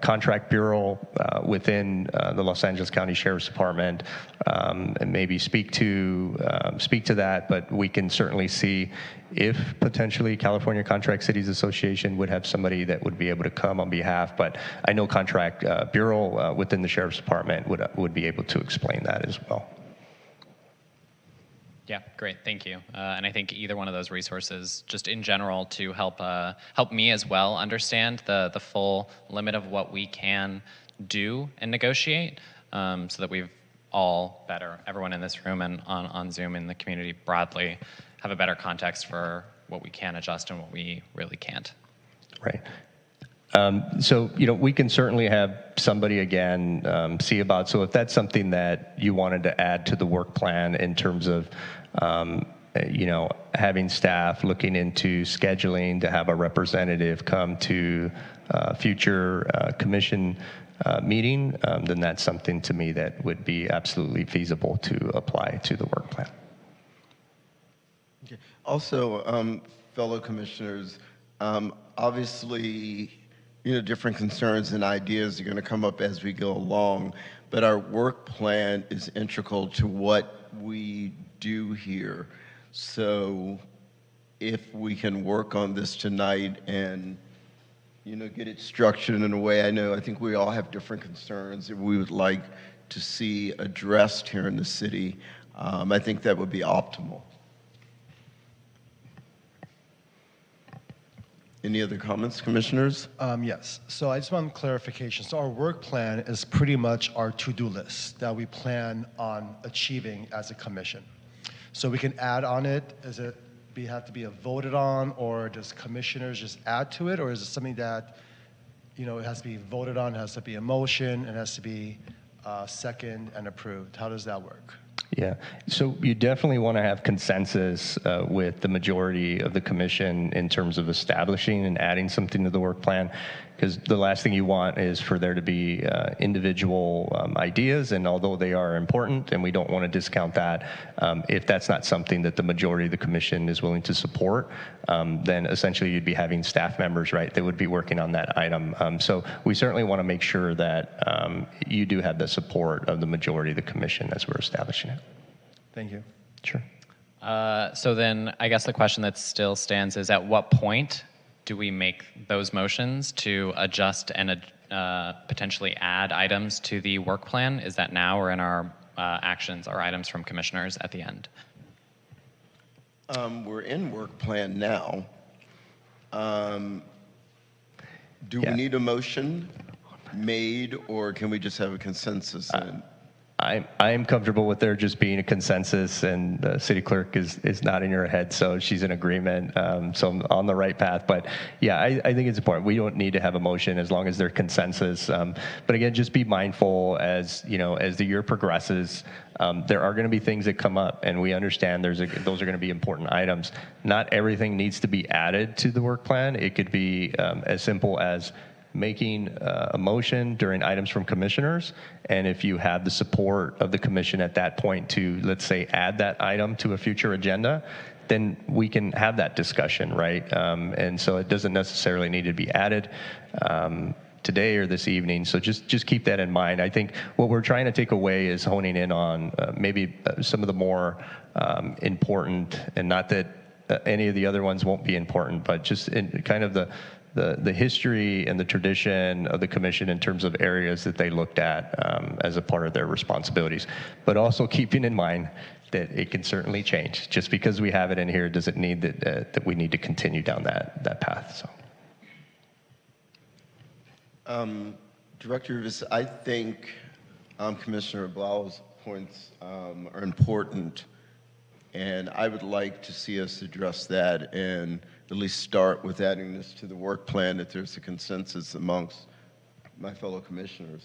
contract bureau within the Los Angeles County Sheriff's Department, and maybe speak to that. But we can certainly see if potentially California Contract Cities Association would have somebody that would be able to come on behalf. But I know contract bureau within the Sheriff's Department would be able to explain that as well. Yeah, great, thank you. And I think either one of those resources, just in general, to help me as well understand the full limit of what we can do and negotiate, so that we've all everyone in this room and on Zoom in the community broadly, have a better context for what we can adjust and what we really can't. Right. So, we can certainly have somebody again see about. So if that's something that you wanted to add to the work plan in terms of, having staff looking into scheduling to have a representative come to future commission meeting, then that's something to me that would be absolutely feasible to apply to the work plan. Okay. Also, fellow commissioners, obviously, different concerns and ideas are going to come up as we go along, but our work plan is integral to what we do here. So if we can work on this tonight and, get it structured in a way, I think we all have different concerns that we would like to see addressed here in the city. I think that would be optimal. Any other comments, commissioners? Yes. So I just want clarification. So our work plan is pretty much our to-do list that we plan on achieving as a commission. So we can add on it. Does it have to be voted on, or does commissioners just add to it, or is it something that it has to be voted on, it has to be a motion, it has to be second and approved? How does that work? Yeah, so you definitely want to have consensus with the majority of the commission in terms of establishing and adding something to the work plan, because the last thing you want is for there to be individual ideas, and although they are important and we don't want to discount that, if that's not something that the majority of the commission is willing to support, then essentially you'd be having staff members, right, that would be working on that item. So we certainly want to make sure that you do have the support of the majority of the commission as we're establishing it. Thank you. Sure. So then I guess the question that still stands is, at what point do we make those motions to adjust and potentially add items to the work plan? Is that now, or in our actions, our items from commissioners at the end? We're in work plan now. Do we need a motion made, or can we just have a consensus? I am comfortable with there just being a consensus, and the city clerk is nodding her head, so she's in agreement. So I'm on the right path. But yeah, I think it's important. We don't need to have a motion as long as there's consensus. But again, just be mindful as the year progresses. There are going to be things that come up, and we understand those are going to be important items. Not everything needs to be added to the work plan. It could be as simple as making a motion during items from commissioners, and if you have the support of the commission at that point to, let's say, add that item to a future agenda, then we can have that discussion, right? And so it doesn't necessarily need to be added today or this evening, so just keep that in mind. I think what we're trying to take away is honing in on maybe some of the more important, and not that any of the other ones won't be important, but just in kind of the history and the tradition of the commission in terms of areas that they looked at as a part of their responsibilities. But also keeping in mind that it can certainly change. Just because we have it in here doesn't mean that we need to continue down that path. So, Director Rivas, I think Commissioner Blau's points are important, and I would like to see us address that and at least start with adding this to the work plan if there's a consensus amongst my fellow commissioners.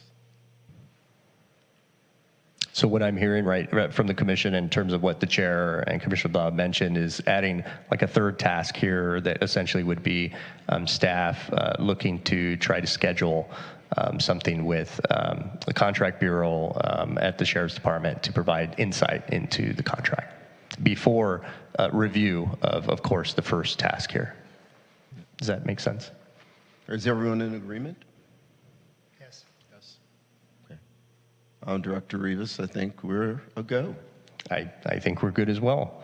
So what I'm hearing right from the commission in terms of what the chair and Commissioner Blau mentioned is adding like a third task here that essentially would be staff looking to try to schedule something with the contract bureau at the Sheriff's Department to provide insight into the contract before review of course, the first task here. Does that make sense? Is everyone in agreement? Director Rivas, I think we're a go. I think we're good as well.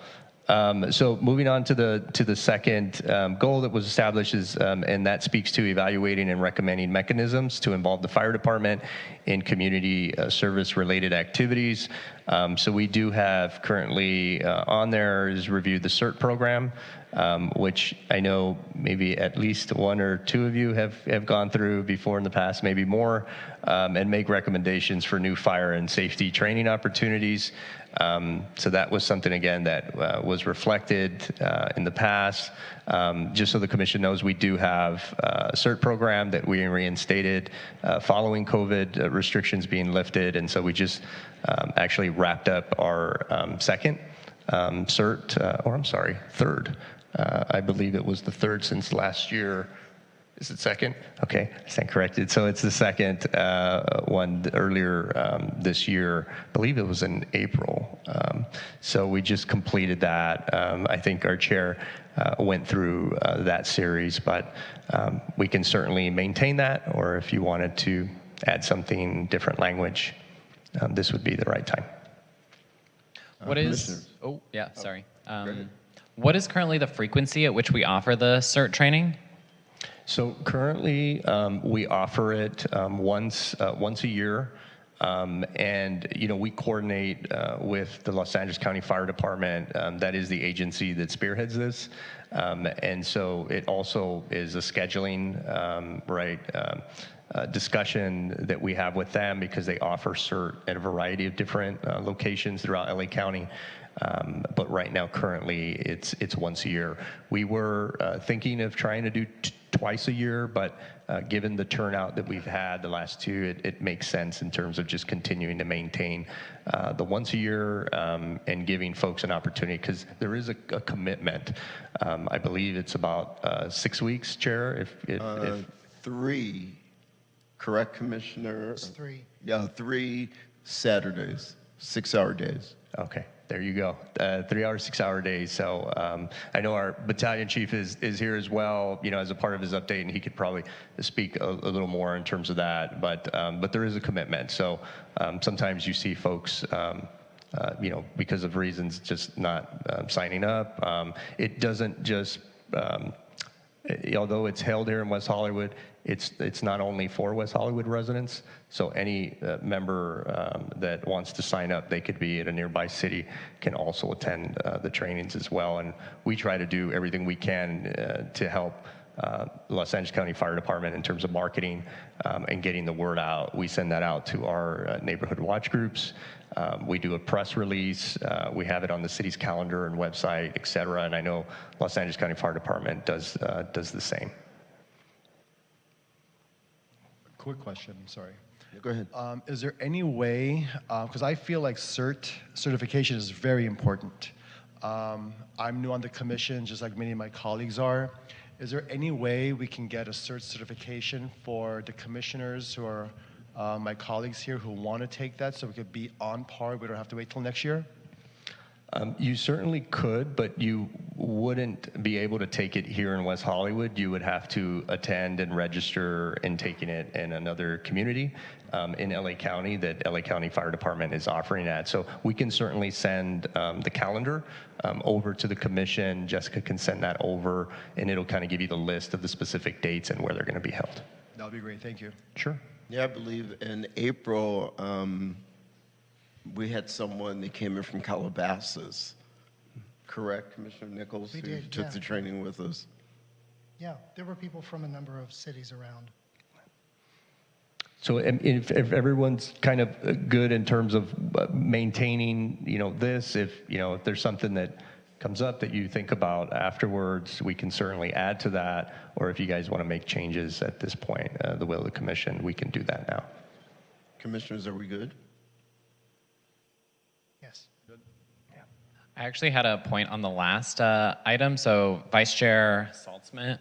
So moving on to the second goal that was established is, and that speaks to evaluating and recommending mechanisms to involve the fire department in community service-related activities. So we do have currently on there is reviewed the CERT program, which I know maybe at least one or two of you have gone through before in the past, maybe more, and make recommendations for new fire and safety training opportunities. So that was something, again, that was reflected in the past. Just so the commission knows, we do have a CERT program that we reinstated following COVID restrictions being lifted. And so we just actually wrapped up our second CERT, or I'm sorry, third. I believe it was the third since last year. Is it second? Okay, I stand corrected. So it's the second one earlier this year. I believe it was in April. So we just completed that. I think our chair went through that series, but we can certainly maintain that, or if you wanted to add something, different language, this would be the right time. What is, oh, yeah, sorry. What is currently the frequency at which we offer the CERT training? So currently, we offer it once a year, and we coordinate with the Los Angeles County Fire Department. That is the agency that spearheads this, and so it also is a scheduling discussion that we have with them, because they offer CERT at a variety of different locations throughout LA County. But right now, currently, it's once a year. We were thinking of trying to do twice a year, but given the turnout that we've had the last two, it makes sense in terms of just continuing to maintain the once a year and giving folks an opportunity, because there is a commitment. I believe it's about 6 weeks, Chair. If 3, correct, Commissioner? It's 3. Yeah, 3 Saturdays, 6-hour days. Okay. There you go. 3-hour, 6-hour days. So I know our battalion chief is here as well, as a part of his update, and he could probably speak a little more in terms of that. But there is a commitment. So sometimes you see folks, because of reasons, just not signing up. It doesn't just, although it's held here in West Hollywood, it's not only for West Hollywood residents. So any member that wants to sign up, they could be at a nearby city, can also attend the trainings as well. And we try to do everything we can to help Los Angeles County Fire Department in terms of marketing and getting the word out. We send that out to our neighborhood watch groups. We do a press release. We have it on the city's calendar and website, et cetera. And I know Los Angeles County Fire Department does the same. Quick question, sorry. Yeah, go ahead. Is there any way, because I feel like certification is very important. I'm new on the commission, just like many of my colleagues are. Is there any way we can get a CERT certification for the commissioners who are my colleagues here who want to take that, so we could be on par? We don't have to wait till next year? You certainly could, but you wouldn't be able to take it here in West Hollywood. You would have to attend and register in taking it in another community in LA County that LA County Fire Department is offering at. So we can certainly send the calendar over to the commission. Jessica can send that over, and it'll kind of give you the list of the specific dates and where they're going to be held. That would be great, thank you. Sure. Yeah, I believe in April, we had someone that came in from Calabasas. Correct, Commissioner Nichols? We who did, took yeah. the training with us. Yeah, there were people from a number of cities around. So if everyone's kind of good in terms of maintaining, this, if there's something that comes up that you think about afterwards, we can certainly add to that. Or if you guys want to make changes at this point, the will of the commission, we can do that now. Commissioners, are we good? Yes. I actually had a point on the last item. So Vice Chair Saltzman,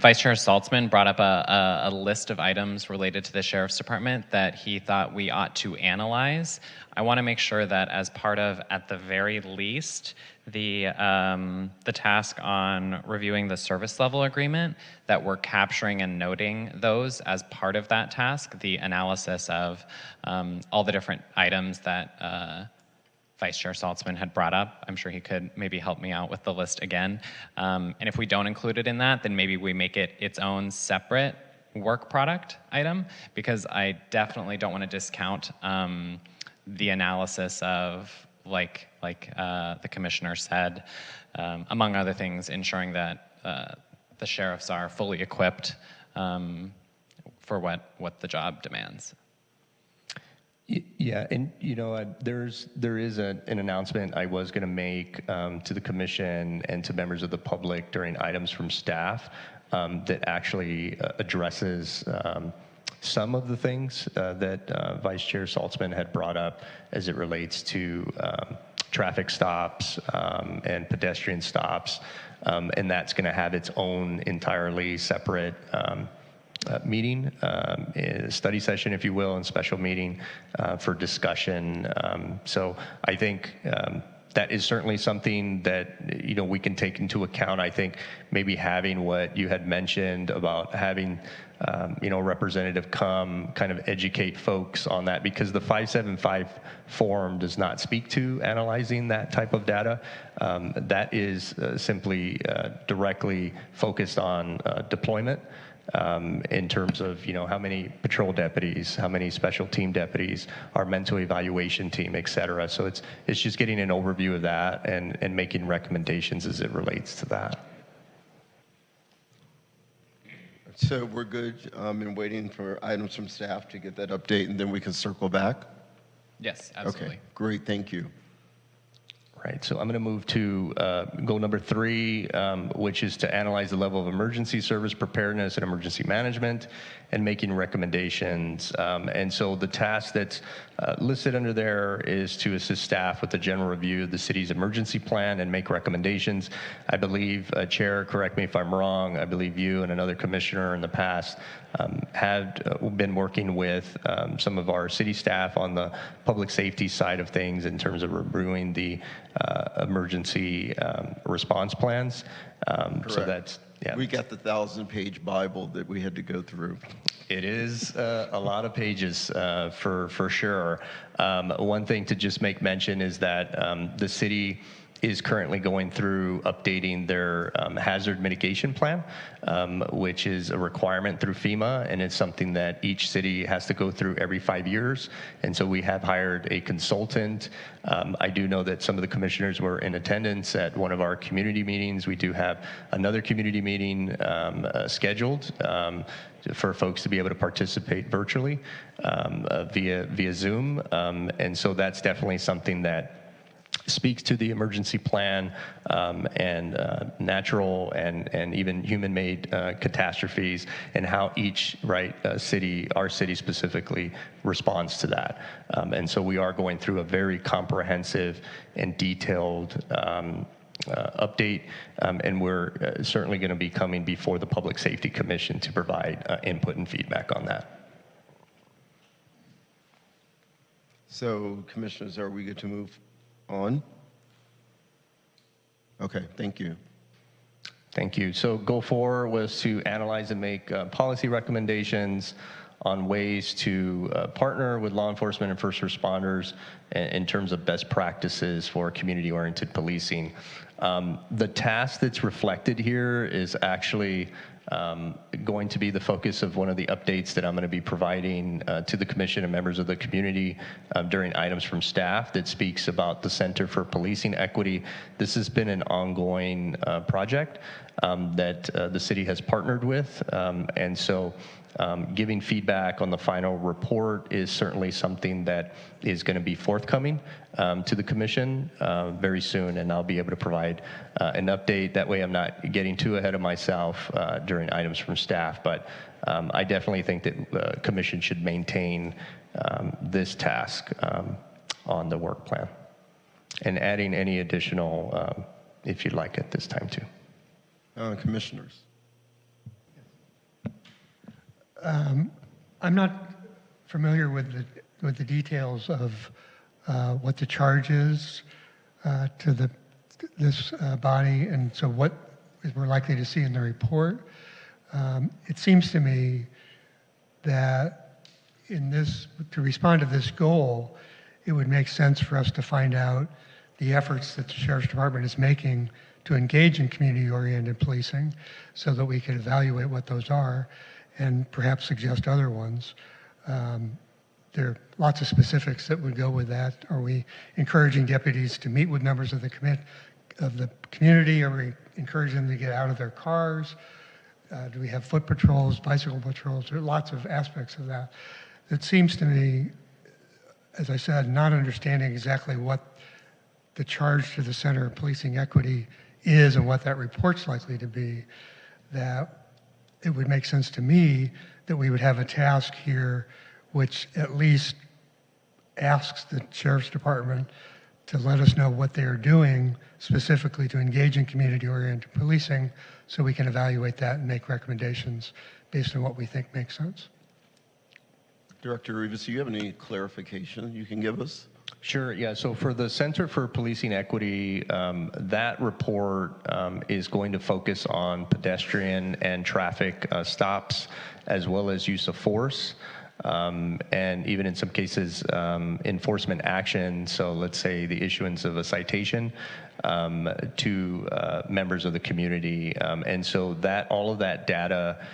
Vice Chair Saltzman brought up a list of items related to the Sheriff's Department that he thought we ought to analyze. I want to make sure that as part of, at the very least, the task on reviewing the service level agreement, that we're capturing and noting those as part of that task, the analysis of all the different items that Vice Chair Saltzman had brought up. I'm sure he could maybe help me out with the list again. And if we don't include it in that, then maybe we make it its own separate work product item, because I definitely don't want to discount the analysis of, like the commissioner said, among other things, ensuring that the sheriffs are fully equipped for what the job demands. Yeah, and there is an announcement I was going to make to the commission and to members of the public during items from staff that actually addresses some of the things that Vice Chair Saltzman had brought up as it relates to traffic stops and pedestrian stops, and that's going to have its own entirely separate meeting, study session, if you will, and special meeting for discussion. So I think that is certainly something that we can take into account. I think maybe having what you had mentioned about having representative come kind of educate folks on that, because the 575 form does not speak to analyzing that type of data. That is simply directly focused on deployment. In terms of how many patrol deputies, how many special team deputies, our mental evaluation team, et cetera. So it's just getting an overview of that and making recommendations as it relates to that. So we're good in waiting for items from staff to get that update, and then we can circle back? Yes, absolutely. Okay, great, thank you. Right, so I'm going to move to goal number 3, which is to analyze the level of emergency service preparedness and emergency management and making recommendations. And so the task that's listed under there is to assist staff with the general review of the city's emergency plan and make recommendations. I believe, Chair, correct me if I'm wrong, I believe you and another commissioner in the past had been working with some of our city staff on the public safety side of things in terms of reviewing the emergency response plans. So that's, yeah. We got the 1,000-page Bible that we had to go through. It is a lot of pages for sure. One thing to just make mention is that the city is currently going through updating their hazard mitigation plan, which is a requirement through FEMA, and it's something that each city has to go through every 5 years. And so we have hired a consultant. I do know that some of the commissioners were in attendance at one of our community meetings. We do have another community meeting scheduled for folks to be able to participate virtually via Zoom. And so that's definitely something that speaks to the emergency plan and natural and even human-made catastrophes and how each city, our city specifically, responds to that. And so we are going through a very comprehensive and detailed update, and we're certainly going to be coming before the Public Safety Commission to provide input and feedback on that. So, commissioners, are we good to move on? Okay, thank you. Thank you. So goal 4 was to analyze and make policy recommendations on ways to partner with law enforcement and first responders in terms of best practices for community-oriented policing. The task that's reflected here is actually going to be the focus of one of the updates that I'm going to be providing to the commission and members of the community during items from staff that speaks about the Center for Policing Equity. This has been an ongoing project that the city has partnered with, and so giving feedback on the final report is certainly something that is going to be forthcoming to the commission very soon, and I'll be able to provide an update. That way I'm not getting too ahead of myself during items from staff, but I definitely think that the commission should maintain this task on the work plan. and adding any additional, if you'd like, at this time too. Commissioners. I'm not familiar with the details of what the charge is to this body, and so what we're likely to see in the report. It seems to me that to respond to this goal, it would make sense for us to find out the efforts that the Sheriff's Department is making to engage in community-oriented policing so that we can evaluate what those are and perhaps suggest other ones. There are lots of specifics that would go with that. Are we encouraging deputies to meet with members of the community? Are we encouraging them to get out of their cars? Do we have foot patrols, bicycle patrols? There are lots of aspects of that. It seems to me, as I said, not understanding exactly what the charge to the Center of Policing Equity is and what that report's likely to be, that it would make sense to me that we would have a task here which at least asks the Sheriff's Department to let us know what they are doing specifically to engage in community-oriented policing so we can evaluate that and make recommendations based on what we think makes sense. Director Rivas, do you have any clarification you can give us? Sure, yeah. So for the Center for Policing Equity, that report is going to focus on pedestrian and traffic stops as well as use of force. And even in some cases, enforcement action. So let's say the issuance of a citation to members of the community. And so all of that data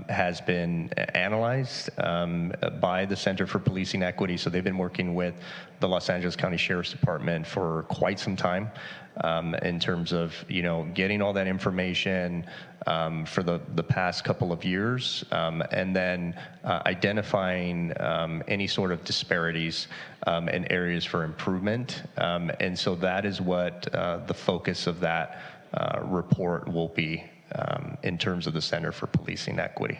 has been analyzed by the Center for Policing Equity. So they've been working with the Los Angeles County Sheriff's Department for quite some time in terms of getting all that information for the past couple of years, and then identifying any sort of disparities and areas for improvement. And so that is what the focus of that report will be. In terms of the Center for Policing Equity.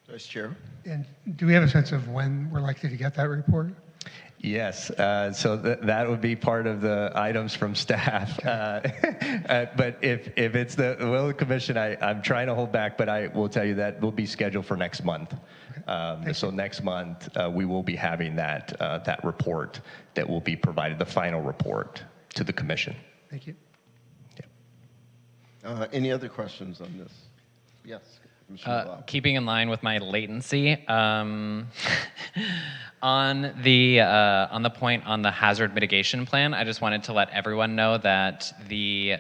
Vice Chair. And do we have a sense of when we're likely to get that report? Yes, so that would be part of the items from staff. But if it's the will of the commission, I'm trying to hold back, but I will tell you that will be scheduled for next month. So next month, we will be having that report that will be provided, the final report to the commission. Thank you. Any other questions on this? Yes. Keeping in line with my latency, on the point on the hazard mitigation plan, I just wanted to let everyone know that the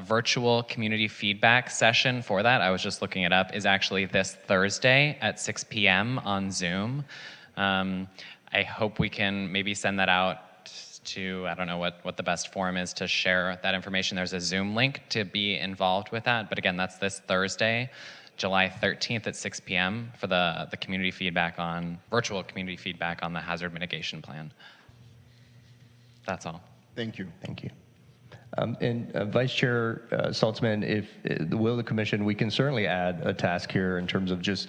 virtual community feedback session for that, I was just looking it up, is actually this Thursday at 6 p.m. on Zoom. I hope we can maybe send that out to, I don't know what the best forum is to share that information. There's a Zoom link to be involved with that. But again, that's this Thursday, July 13th at 6 p.m. for the community feedback virtual community feedback on the hazard mitigation plan. That's all. Thank you. Thank you. And Vice Chair Saltzman, if the will of the commission, we can certainly add a task here in terms of just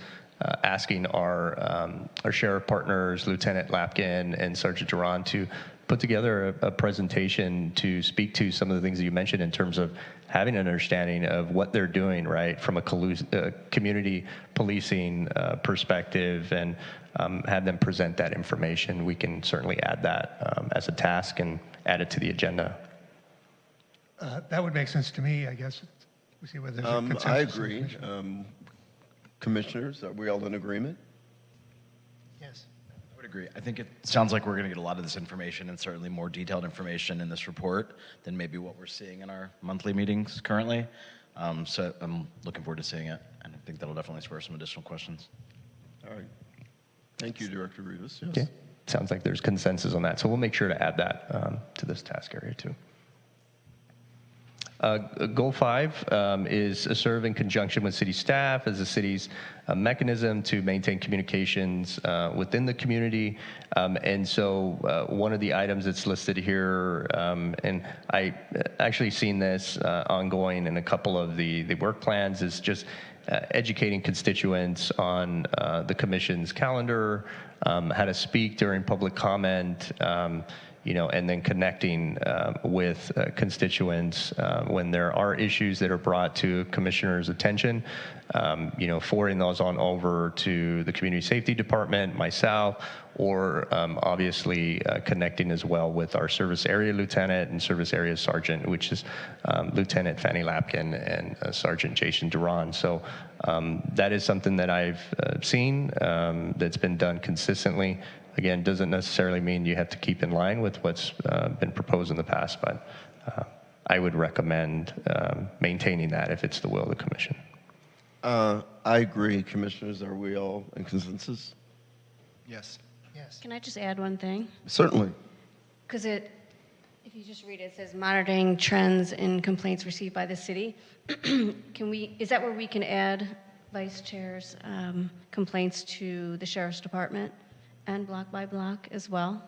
asking our sheriff partners, Lieutenant Lapkin and Sergeant Duran, to put together a presentation to speak to some of the things that you mentioned in terms of having an understanding of what they're doing, right, from a community policing perspective, and have them present that information. We can certainly add that as a task and add it to the agenda. That would make sense to me, I guess. We see whether there's a consensus. I agree. Commissioners, are we all in agreement? Yes. I would agree. I think it sounds like we're going to get a lot of this information and certainly more detailed information in this report than maybe what we're seeing in our monthly meetings currently. So I'm looking forward to seeing it, and I think that'll definitely spur some additional questions. All right. Thank you, Director Rivas. Yes. Okay. Sounds like there's consensus on that. So we'll make sure to add that to this task area too. Goal 5 is serve in conjunction with city staff as the city's mechanism to maintain communications within the community. And so one of the items that's listed here, and I actually seen this ongoing in a couple of the work plans, is just educating constituents on the commission's calendar, how to speak during public comment, and then connecting with constituents when there are issues that are brought to commissioners' attention, forwarding those on over to the Community Safety Department, myself, or obviously connecting as well with our service area lieutenant and service area sergeant, which is Lieutenant Fanny Lapkin and Sergeant Jason Duran. So that is something that I've seen that's been done consistently. Again, doesn't necessarily mean you have to keep in line with what's been proposed in the past, but I would recommend maintaining that if it's the will of the commission. I agree, commissioners. Are we all in consensus? Yes. Yes. Can I just add one thing? Certainly. Because if you just read it, it says monitoring trends in complaints received by the city. Is that where we can add vice chair's complaints to the sheriff's department and block by block as well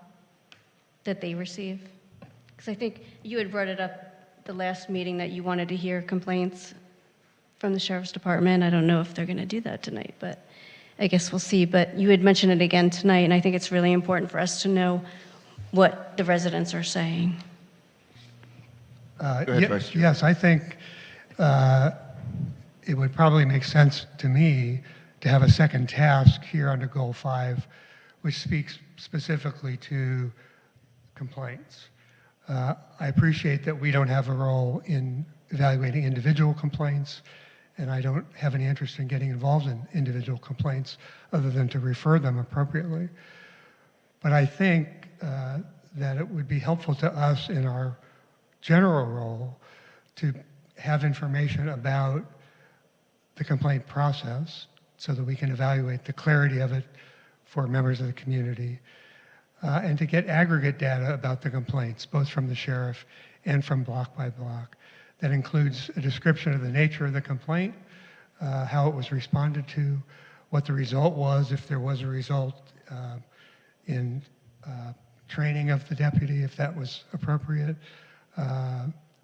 that they receive? Because I think you had brought it up the last meeting that you wanted to hear complaints from the sheriff's department. I don't know if they're going to do that tonight, but I guess we'll see. But you had mentioned it again tonight, and I think it's really important for us to know what the residents are saying. Yes, I think it would probably make sense to me to have a second task here under Goal 5, which speaks specifically to complaints. I appreciate that we don't have a role in evaluating individual complaints, and I don't have any interest in getting involved in individual complaints other than to refer them appropriately. But I think that it would be helpful to us in our general role to have information about the complaint process so that we can evaluate the clarity of it for members of the community, and to get aggregate data about the complaints, both from the sheriff and from block by block. That includes a description of the nature of the complaint, how it was responded to, what the result was, if there was a result in training of the deputy, if that was appropriate,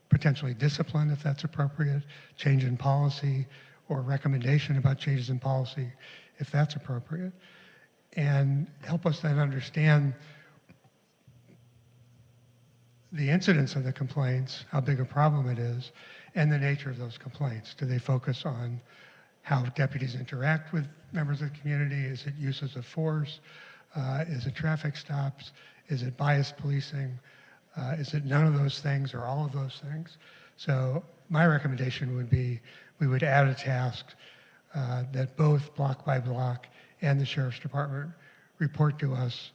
potentially discipline, if that's appropriate, change in policy, or recommendation about changes in policy, if that's appropriate, and help us then understand the incidence of the complaints, how big a problem it is, and the nature of those complaints. Do they focus on how deputies interact with members of the community? Is it uses of force? Is it traffic stops? Is it biased policing? Is it none of those things or all of those things? So my recommendation would be we would add a task that both block by block and the sheriff's department report to us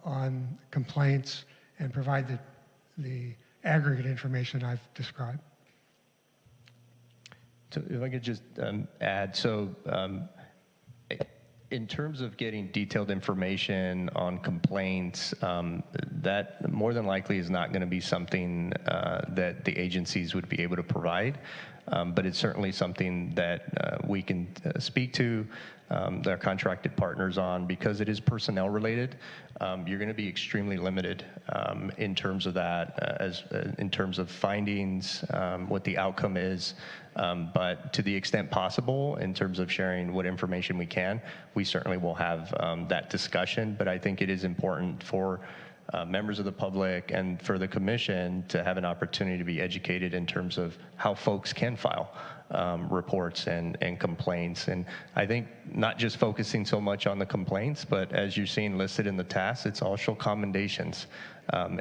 on complaints and provide the aggregate information I've described. So if I could just add, so in terms of getting detailed information on complaints, that more than likely is not going to be something that the agencies would be able to provide, but it's certainly something that we can speak to their contracted partners on, because it is personnel related. You're going to be extremely limited in terms of that, in terms of findings, what the outcome is. But to the extent possible, in terms of sharing what information we can, we certainly will have that discussion. But I think it is important for members of the public and for the commission to have an opportunity to be educated in terms of how folks can file reports and complaints. And I think not just focusing so much on the complaints, but as you're seeing listed in the tasks, it's also commendations.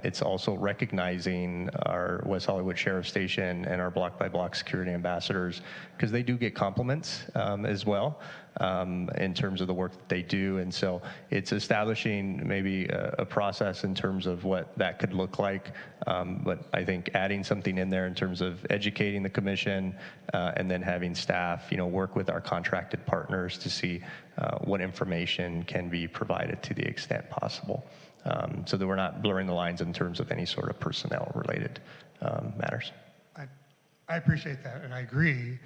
It's also recognizing our West Hollywood Sheriff Station and our block by block security ambassadors, because they do get compliments as well in terms of the work that they do. And so it's establishing maybe a process in terms of what that could look like. But I think adding something in there in terms of educating the commission and then having staff, work with our contracted partners to see what information can be provided to the extent possible. So that we're not blurring the lines in terms of any sort of personnel related matters. I appreciate that, and I agree,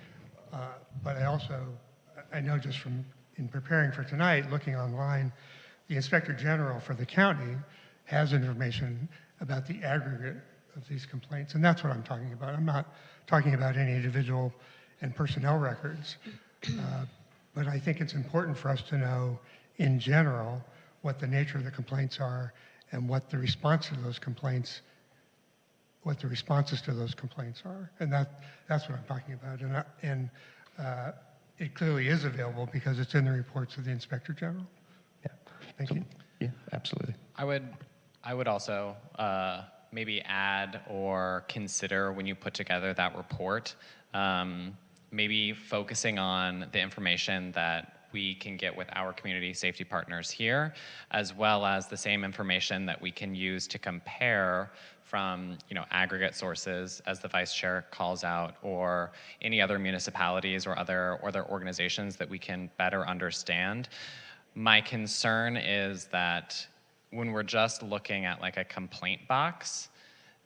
but I know just from in preparing for tonight, looking online, the Inspector General for the county has information about the aggregate of these complaints, and that's what I'm talking about. I'm not talking about any individual and personnel records, but I think it's important for us to know in general what the nature of the complaints are and what the response to those complaints, what the responses to those complaints are. And that's what I'm talking about. It clearly is available because it's in the reports of the Inspector General. Yeah. Thank you. Yeah, absolutely. I would also maybe add or consider when you put together that report, maybe focusing on the information that we can get with our community safety partners here, as well as the same information that we can use to compare from aggregate sources, as the vice chair calls out, or any other municipalities or other organizations that we can better understand. My concern is that when we're just looking at like a complaint box,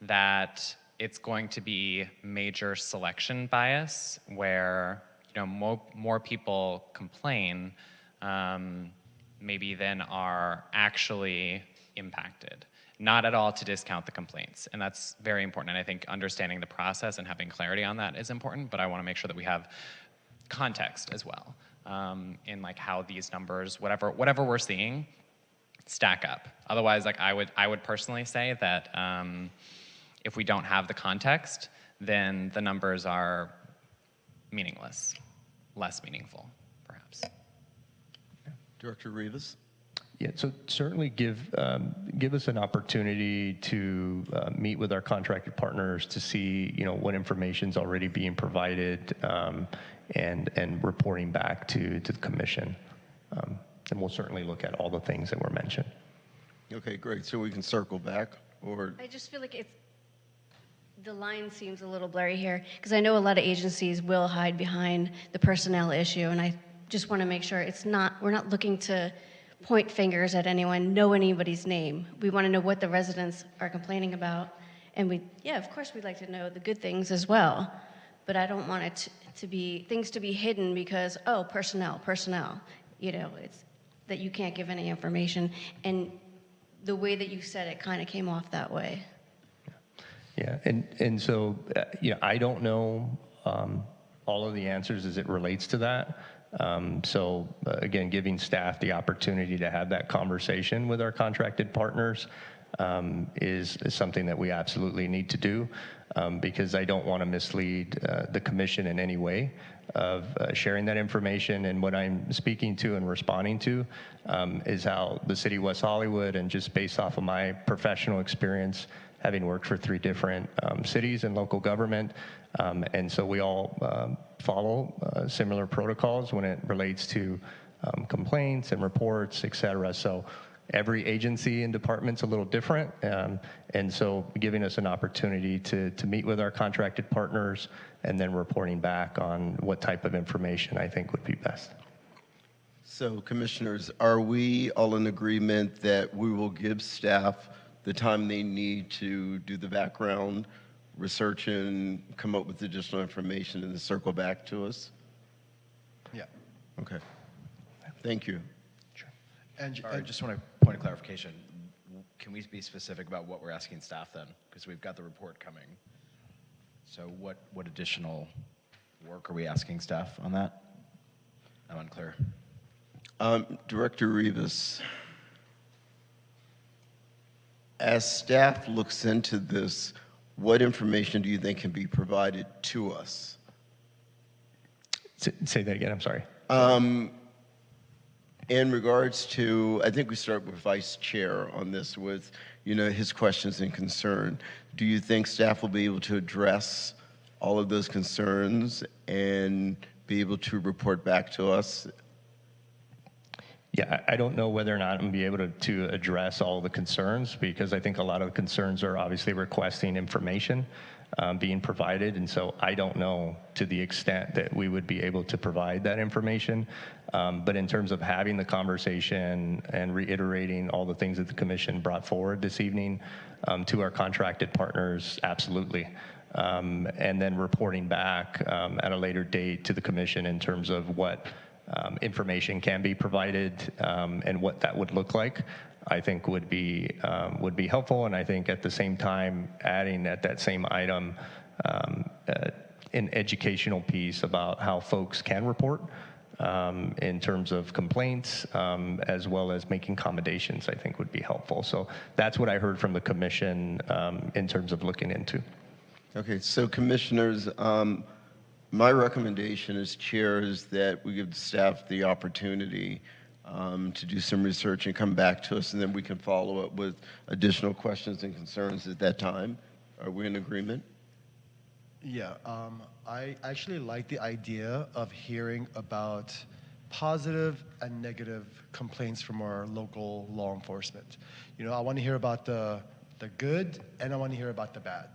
that it's going to be major selection bias where more people complain maybe than are actually impacted. Not at all to discount the complaints, and that's very important. And I think understanding the process and having clarity on that is important, but I want to make sure that we have context as well in like how these numbers, whatever we're seeing, stack up. Otherwise, like I would personally say that if we don't have the context, then the numbers are meaningless, less meaningful, perhaps. Director Rivas? Yeah, so certainly give us an opportunity to meet with our contracted partners to see what information's already being provided and reporting back to the commission. And we'll certainly look at all the things that were mentioned. Okay, great. So we can circle back, or I just feel like the line seems a little blurry here, because I know a lot of agencies will hide behind the personnel issue, and I just want to make sure we're not looking to point fingers at anyone, know anybody's name. We want to know what the residents are complaining about, and of course we'd like to know the good things as well, but I don't want it to be things to be hidden because, personnel, it's that you can't give any information, and the way that you said it kind of came off that way. Yeah, and so I don't know all of the answers as it relates to that. So again, giving staff the opportunity to have that conversation with our contracted partners is something that we absolutely need to do because I don't want to mislead the commission in any way of sharing that information. And what I'm speaking to and responding to is how the city of West Hollywood, and just based off of my professional experience, having worked for 3 different cities and local government, and so we all follow similar protocols when it relates to complaints and reports, et cetera. So every agency and department's a little different, and so giving us an opportunity to meet with our contracted partners and then reporting back on what type of information I think would be best. So, commissioners, are we all in agreement that we will give staff the time they need to do the background research and come up with additional information and then circle back to us? Yeah. Okay. Thank you. Sure. And I just want a point of clarification. Can we be specific about what we're asking staff then? Because we've got the report coming. So what additional work are we asking staff on that? I'm unclear. Director Rivas, as staff looks into this, what information do you think can be provided to us? Say that again, I'm sorry. In regards to, I think we start with Vice Chair on this with, his questions and concern. Do you think staff will be able to address all of those concerns and be able to report back to us? Yeah, I don't know whether or not I'm going to be able to address all the concerns, because I think a lot of the concerns are obviously requesting information being provided, and so I don't know to the extent that we would be able to provide that information. But in terms of having the conversation and reiterating all the things that the commission brought forward this evening to our contracted partners, absolutely. And then reporting back at a later date to the commission in terms of what information can be provided and what that would look like, I think would be helpful. And I think at the same time, adding at that same item an educational piece about how folks can report in terms of complaints, as well as making accommodations, I think would be helpful. So that's what I heard from the commission in terms of looking into. Okay, so commissioners, my recommendation as chair is that we give the staff the opportunity to do some research and come back to us, and then we can follow up with additional questions and concerns at that time. Are we in agreement? Yeah, I actually like the idea of hearing about positive and negative complaints from our local law enforcement. You know, I want to hear about the good, and I want to hear about the bad.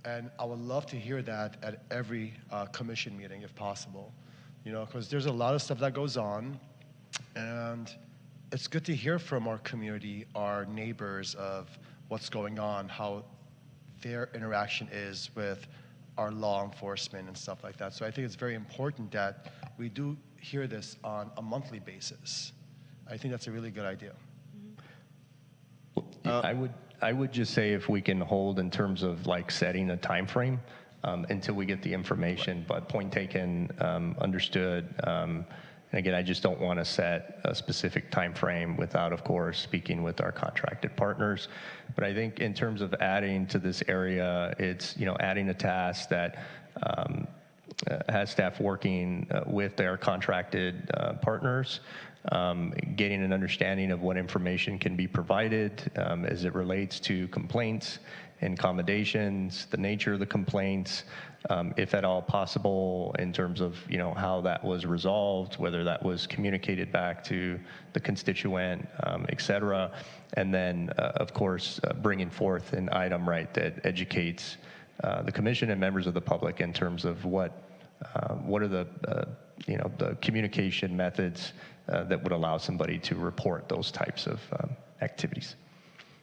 And I would love to hear that at every commission meeting if possible. You know, because there's a lot of stuff that goes on, and it's good to hear from our community, our neighbors, of what's going on, how their interaction is with our law enforcement and stuff like that. So I think it's very important that we do hear this on a monthly basis. I think that's a really good idea. I would just say if we can hold in terms of like setting a time frame until we get the information, but point taken, understood. And again, I just don't want to set a specific time frame without, of course, speaking with our contracted partners. But I think in terms of adding to this area, it's, you know, adding a task that has staff working with their contracted partners, getting an understanding of what information can be provided as it relates to complaints and accommodations, the nature of the complaints, if at all possible, in terms of, you know, how that was resolved, whether that was communicated back to the constituent, et cetera. And then, of course, bringing forth an item, right, that educates the commission and members of the public in terms of what are the, you know, the communication methods that would allow somebody to report those types of activities.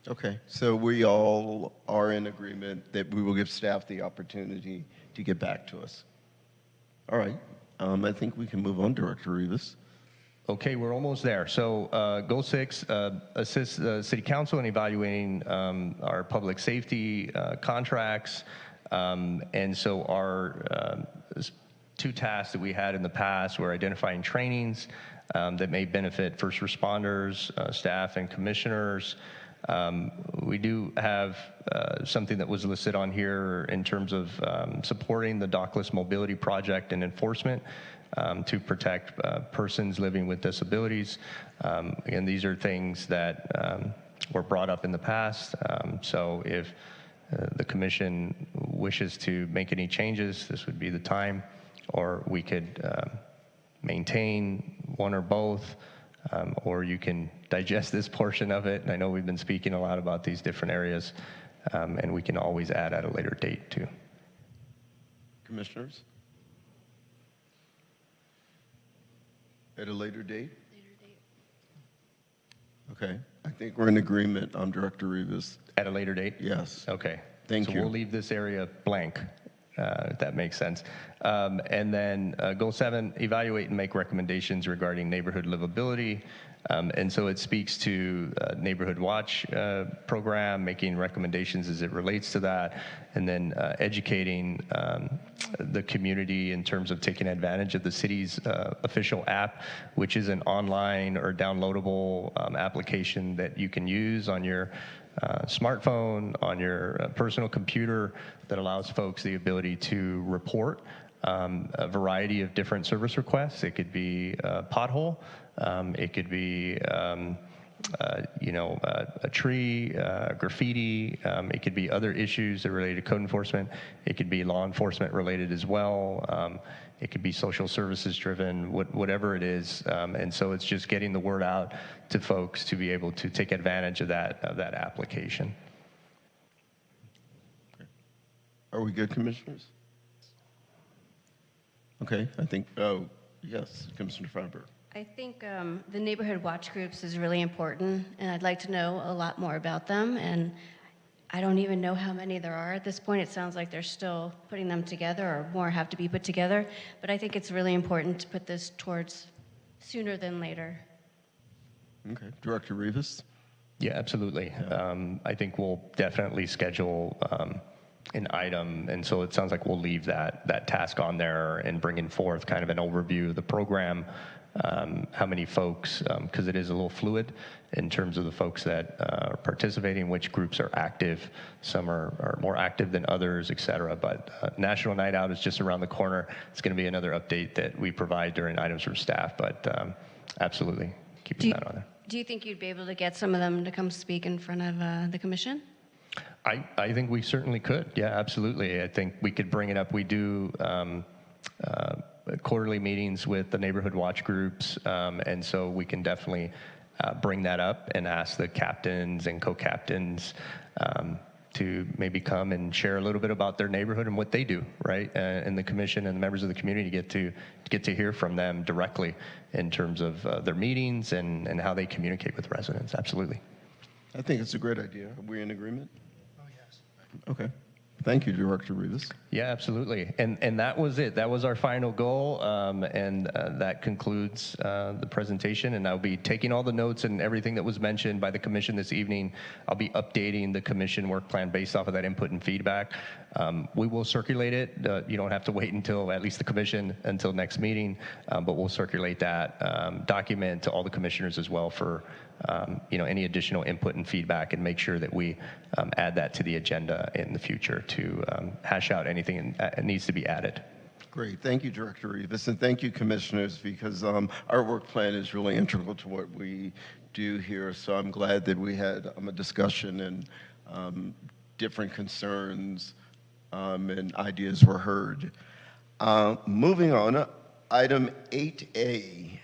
Okay, so we all are in agreement that we will give staff the opportunity to get back to us. All right, I think we can move on, Director Rivas. Okay, we're almost there. So goal 6, assist the City Council in evaluating our public safety contracts. And so our 2 tasks that we had in the past were identifying trainings that may benefit first responders, staff, and commissioners. We do have something that was listed on here in terms of supporting the dockless mobility project and enforcement to protect persons living with disabilities. Again, these are things that were brought up in the past. So if the commission wishes to make any changes, this would be the time, or we could maintain one or both. Or you can digest this portion of it. And I know we've been speaking a lot about these different areas, and we can always add at a later date too. Commissioners? At a later date? Later date. Okay, I think we're in agreement. I'm Director Rivas. At a later date? Yes. Okay. Thank you. So we'll leave this area blank, if that makes sense. And then goal 7, evaluate and make recommendations regarding neighborhood livability. And so it speaks to Neighborhood Watch program, making recommendations as it relates to that, and then educating the community in terms of taking advantage of the city's official app, which is an online or downloadable application that you can use on your smartphone, on your personal computer, that allows folks the ability to report a variety of different service requests. It could be a pothole, it could be you know, a tree, graffiti, it could be other issues that are related to code enforcement, it could be law enforcement related as well, it could be social services driven, whatever it is. And so it's just getting the word out to folks to be able to take advantage of that application. Are we good, commissioners? Okay, I think, oh, yes, Commissioner Feinberg. I think the neighborhood watch groups is really important, and I'd like to know a lot more about them. And I don't even know how many there are at this point. It sounds like they're still putting them together, or more have to be put together. But I think it's really important to put this towards sooner than later. Okay, Director Rivas? Yeah, absolutely. I think we'll definitely schedule an item, and so it sounds like we'll leave that task on there and bringing forth kind of an overview of the program, how many folks, because it is a little fluid in terms of the folks that are participating, which groups are active. Some are more active than others, et cetera. But National Night Out is just around the corner. It's going to be another update that we provide during items from staff, but absolutely keeping that on there. Do you think you'd be able to get some of them to come speak in front of the commission? I think we certainly could. Yeah, absolutely. I think we could bring it up. We do quarterly meetings with the neighborhood watch groups, and so we can definitely bring that up and ask the captains and co-captains to maybe come and share a little bit about their neighborhood and what they do, right? And the commission and the members of the community get to hear from them directly in terms of their meetings and how they communicate with residents. Absolutely. I think it's a great idea. Are we in agreement? Oh, yes. Okay. Thank you, Director Rivas. Yeah, absolutely. And that was it. That was our final goal. And that concludes the presentation. And I'll be taking all the notes and everything that was mentioned by the commission this evening. I'll be updating the commission work plan based off of that input and feedback. We will circulate it. You don't have to wait until at least the commission until next meeting, but we'll circulate that document to all the commissioners as well for any additional input and feedback, and make sure that we add that to the agenda in the future to hash out anything that needs to be added. Great. Thank you, Director Rivas, and thank you, commissioners, because our work plan is really integral to what we do here. So I'm glad that we had a discussion and different concerns and ideas were heard. Moving on, item 8A,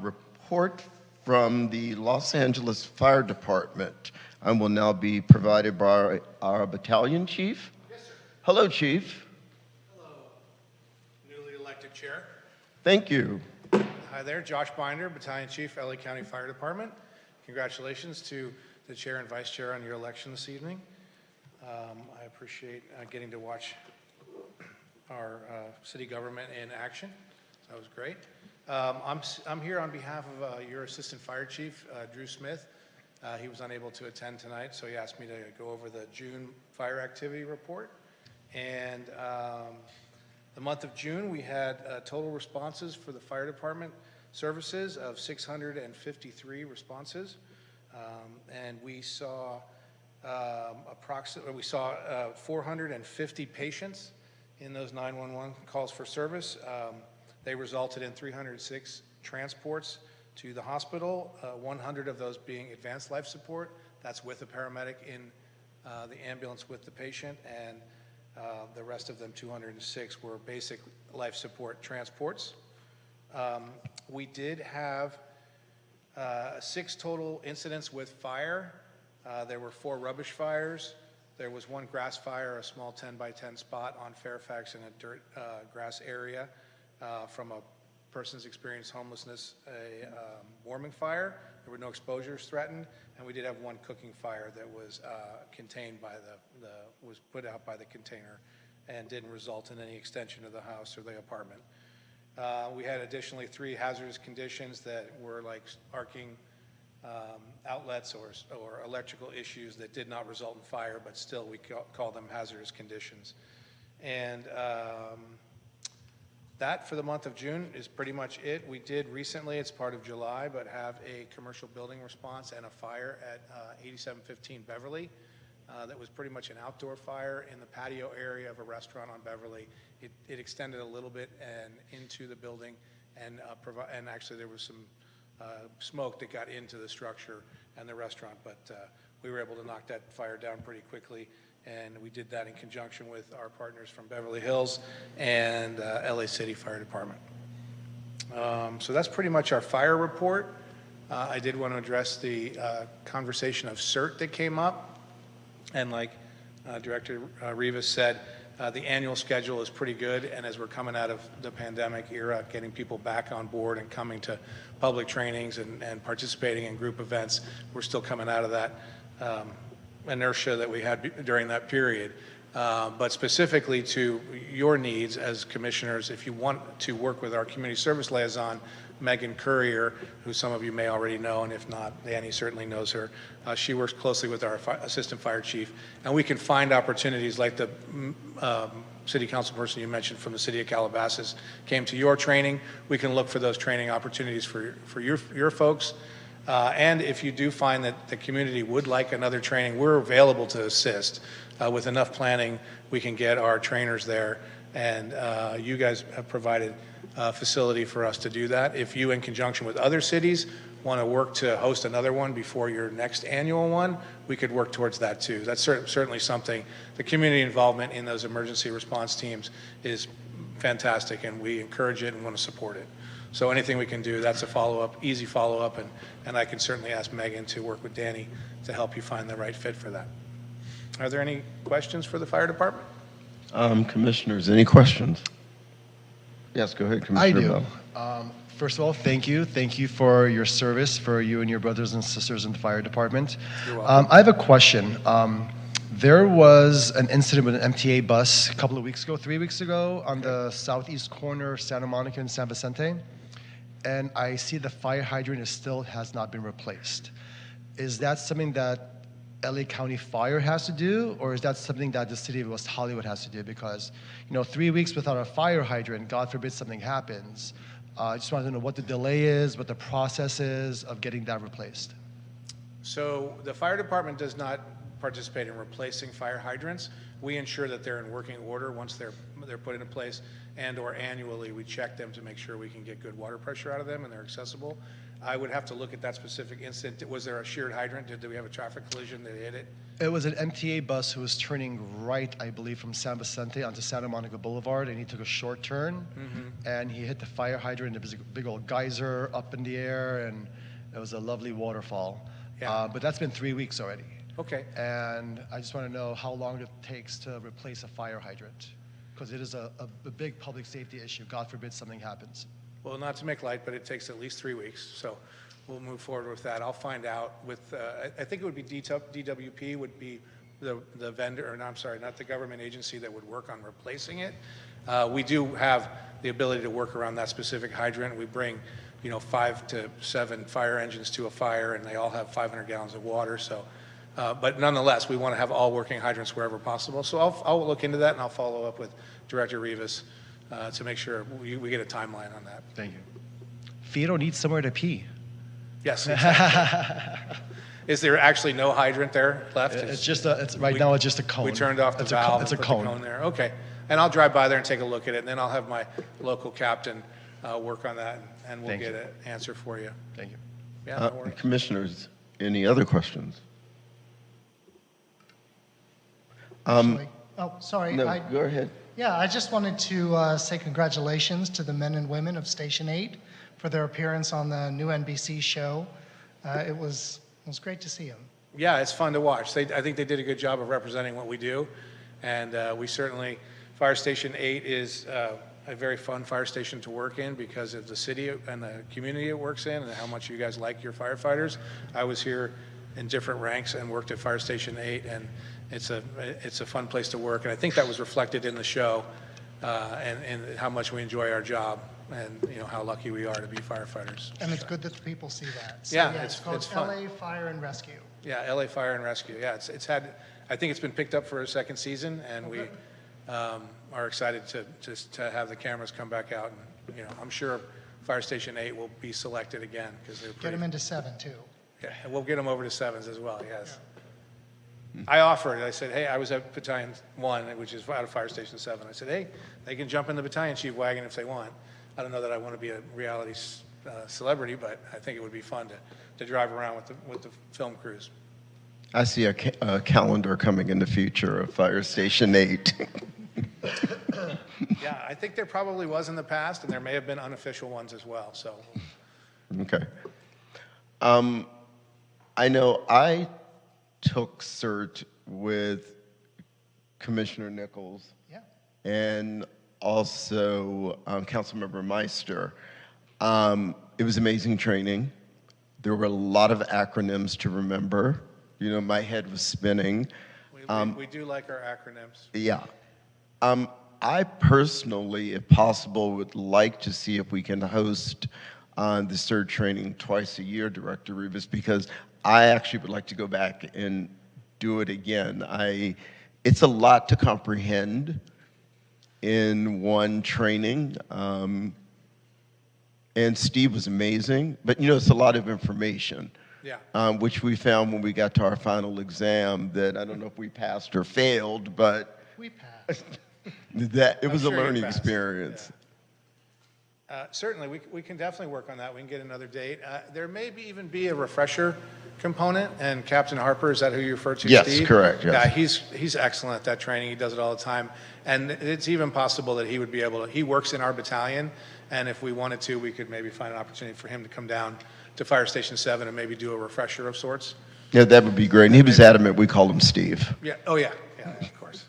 report from the Los Angeles Fire Department will now be provided by our battalion chief. Yes, sir. Hello, Chief. Hello, newly elected chair. Thank you. Hi there, Josh Binder, Battalion Chief, LA County Fire Department. Congratulations to the chair and vice chair on your election this evening. I appreciate getting to watch our city government in action. That was great. I'm here on behalf of your Assistant Fire Chief, Drew Smith. He was unable to attend tonight, so he asked me to go over the June fire activity report. And the month of June, we had total responses for the fire department services of 653 responses. And we saw 450 patients in those 911 calls for service. They resulted in 306 transports to the hospital, 100 of those being advanced life support. That's with a paramedic in the ambulance with the patient, and the rest of them, 206, were basic life support transports. We did have 6 total incidents with fire. There were 4 rubbish fires. There was 1 grass fire, a small 10 by 10 spot on Fairfax in a dirt grass area. From a person's experienced homelessness, a warming fire. There were no exposures threatened, and we did have 1 cooking fire that was contained by was put out by the container and didn't result in any extension of the house or the apartment. We had additionally 3 hazardous conditions that were like arcing outlets or electrical issues that did not result in fire, but still we call them hazardous conditions. And that for the month of June is pretty much it. We did recently, it's part of July, but have a commercial building response and a fire at 8715 Beverly. That was pretty much an outdoor fire in the patio area of a restaurant on Beverly. It extended a little bit and into the building, and actually there was some smoke that got into the structure and the restaurant, but we were able to knock that fire down pretty quickly. And we did that in conjunction with our partners from Beverly Hills and LA City Fire Department. So that's pretty much our fire report. I did want to address the conversation of CERT that came up. And like Director Rivas said, the annual schedule is pretty good. And as we're coming out of the pandemic era, getting people back on board and coming to public trainings and participating in group events, we're still coming out of that inertia that we had during that period. But specifically to your needs as commissioners, if you want to work with our community service liaison, Megan Courier, who some of you may already know, and if not, Danny certainly knows her. She works closely with our assistant fire chief, and we can find opportunities like the city council person you mentioned from the city of Calabasas came to your training. We can look for those training opportunities for your folks. And if you do find that the community would like another training, we're available to assist. With enough planning, we can get our trainers there, and you guys have provided a facility for us to do that. If you, in conjunction with other cities, want to work to host another one before your next annual one, we could work towards that too. That's certainly something. The community involvement in those emergency response teams is fantastic, and we encourage it and want to support it. So anything we can do, that's a follow-up, easy follow-up, and I can certainly ask Megan to work with Danny to help you find the right fit for that. Are there any questions for the fire department? Commissioners, any questions? Yes, go ahead, Commissioner I do. Bell. First of all, thank you. Thank you for your service, for you and your brothers and sisters in the fire department. You're welcome. I have a question. There was an incident with an MTA bus a couple of weeks ago, 3 weeks ago, on the southeast corner of Santa Monica and San Vicente, and I see the fire hydrant still has not been replaced. Is that something that LA County Fire has to do, or is that something that the city of West Hollywood has to do? Because, 3 weeks without a fire hydrant, God forbid something happens. I just wanted to know what the delay is, what the process is of getting that replaced. So the fire department does not participate in replacing fire hydrants. We ensure that they're in working order once they're put into place, and/or annually we check them to make sure we can get good water pressure out of them and they're accessible. I would have to look at that specific incident. Was there a shared hydrant? Did we have a traffic collision? Did they hit it? It was an MTA bus who was turning right, I believe, from San Vicente onto Santa Monica Boulevard, and he took a short turn, and he hit the fire hydrant. There was a big old geyser up in the air, and it was a lovely waterfall. Yeah. But that's been 3 weeks already. Okay. And I just want to know how long it takes to replace a fire hydrant, because it is a big public safety issue. God forbid something happens. Well, not to make light, but it takes at least 3 weeks. So we'll move forward with that. I'll find out with, I think it would be DWP would be the vendor, or no, I'm sorry, not the government agency that would work on replacing it. We do have the ability to work around that specific hydrant. We bring, 5 to 7 fire engines to a fire, and they all have 500 gallons of water. So, but nonetheless, we want to have all working hydrants wherever possible. So I'll look into that, and I'll follow up with Director Rivas to make sure we get a timeline on that. Thank you. Fido needs somewhere to pee. Yes, exactly. Is there actually no hydrant there left? It's just now it's just a cone. We turned off the valve. It's a and put cone. the cone there. Okay, and I'll drive by there and take a look at it, and then I'll have my local captain work on that, and we'll get an answer for you. Thank you. Yeah, no worries. Commissioners, any other questions? Actually, sorry. No, go ahead. Yeah, I just wanted to say congratulations to the men and women of Station 8 for their appearance on the new NBC show. It was great to see them. Yeah, it's fun to watch. I think they did a good job of representing what we do, and we certainly, Fire Station 8 is a very fun fire station to work in because of the city and the community it works in and how much you guys like your firefighters. I was here in different ranks and worked at Fire Station 8, and it's a fun place to work, and I think that was reflected in the show and how much we enjoy our job and how lucky we are to be firefighters. And it's good that the people see that. So, Yeah, it's called fun. LA Fire and Rescue. Yeah, LA Fire and Rescue. Yeah, it's had, I think it's been picked up for a second season, and we are excited to have the cameras come back out, and I'm sure Fire Station 8 will be selected again because they're pretty. Get them into 7 too. Yeah, and we'll get them over to 7s as well. Yes. Yeah. I offered. I said, hey, I was at Battalion 1, which is out of Fire Station 7. I said, hey, they can jump in the battalion chief wagon if they want. I don't know that I want to be a reality celebrity, but I think it would be fun to drive around with the film crews. I see a calendar coming in the future of Fire Station 8. Yeah, I think there probably was in the past, and there may have been unofficial ones as well. So. Okay. I know I took CERT with Commissioner Nichols. Yeah. And also Councilmember Meister. It was amazing training. There were a lot of acronyms to remember. My head was spinning. We do like our acronyms. Yeah. I personally, if possible, would like to see if we can host the CERT training twice a year, Director Rivas, because I actually would like to go back and do it again. It's a lot to comprehend in one training. And Steve was amazing, but it's a lot of information. Yeah. Which we found when we got to our final exam that I don't know if we passed or failed, but We passed. that it was I'm a sure you learning passed. experience. Certainly, we can definitely work on that. We can get another date. There may even be a refresher component, and Captain Harper, is that who you refer to, Yes, Steve? correct, yes. Yeah, he's excellent at that training. He does it all the time. And it's even possible that he would be able to, he works in our battalion, and if we wanted to, we could maybe find an opportunity for him to come down to Fire Station 7 and maybe do a refresher of sorts. Yeah, that would be great. And he was adamant we call him Steve. Yeah, oh yeah, of course.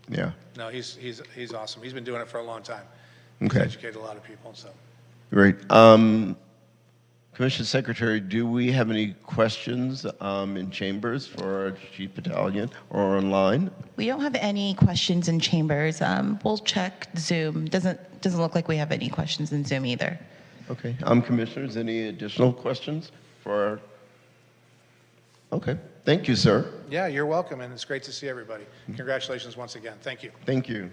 Yeah. No, he's awesome. He's been doing it for a long time. Okay. He's educated a lot of people, so. Great. Commission Secretary, do we have any questions in chambers for our Chief Battalion or online? We don't have any questions in chambers. We'll check Zoom. Doesn't look like we have any questions in Zoom either. Okay. Commissioners, any additional questions for our... Okay. Thank you, sir. Yeah, you're welcome, and it's great to see everybody. Congratulations once again. Thank you. Thank you.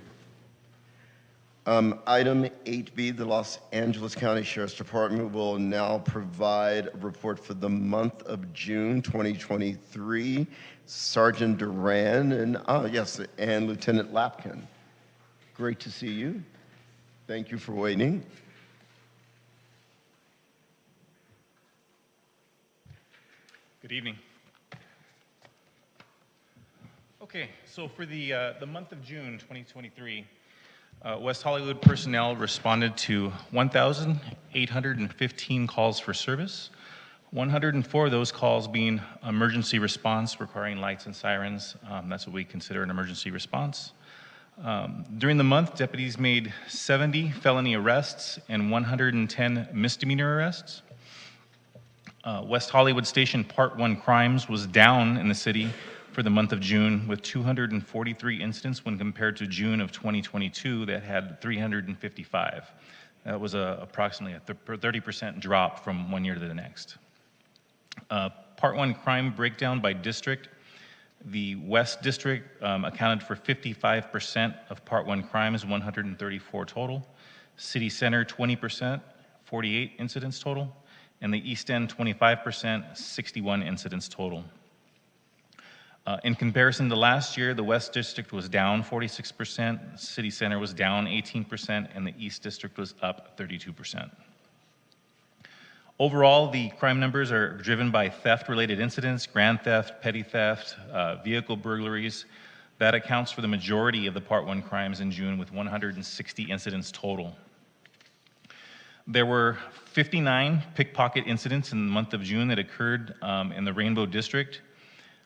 Item 8B, the Los Angeles County Sheriff's Department will now provide a report for the month of June 2023. Sergeant Duran and Lieutenant Lapkin. Great to see you. Thank you for waiting. Good evening. Okay, so for the month of June 2023, West Hollywood personnel responded to 1,815 calls for service, 104 of those calls being emergency response requiring lights and sirens. That's what we consider an emergency response. During the month, deputies made 70 felony arrests and 110 misdemeanor arrests. West Hollywood Station Part 1 crimes was down in the city for the month of June with 243 incidents when compared to June of 2022 that had 355. That was approximately a 30% drop from one year to the next. Part 1 crime breakdown by district. The West District accounted for 55% of Part 1 crimes, 134 total. City Center, 20%, 48 incidents total. And the East End, 25%, 61 incidents total. In comparison to last year, the West District was down 46%, City Center was down 18%, and the East District was up 32%. Overall, the crime numbers are driven by theft-related incidents, grand theft, petty theft, vehicle burglaries. That accounts for the majority of the Part 1 crimes in June with 160 incidents total. There were 59 pickpocket incidents in the month of June that occurred in the Rainbow District.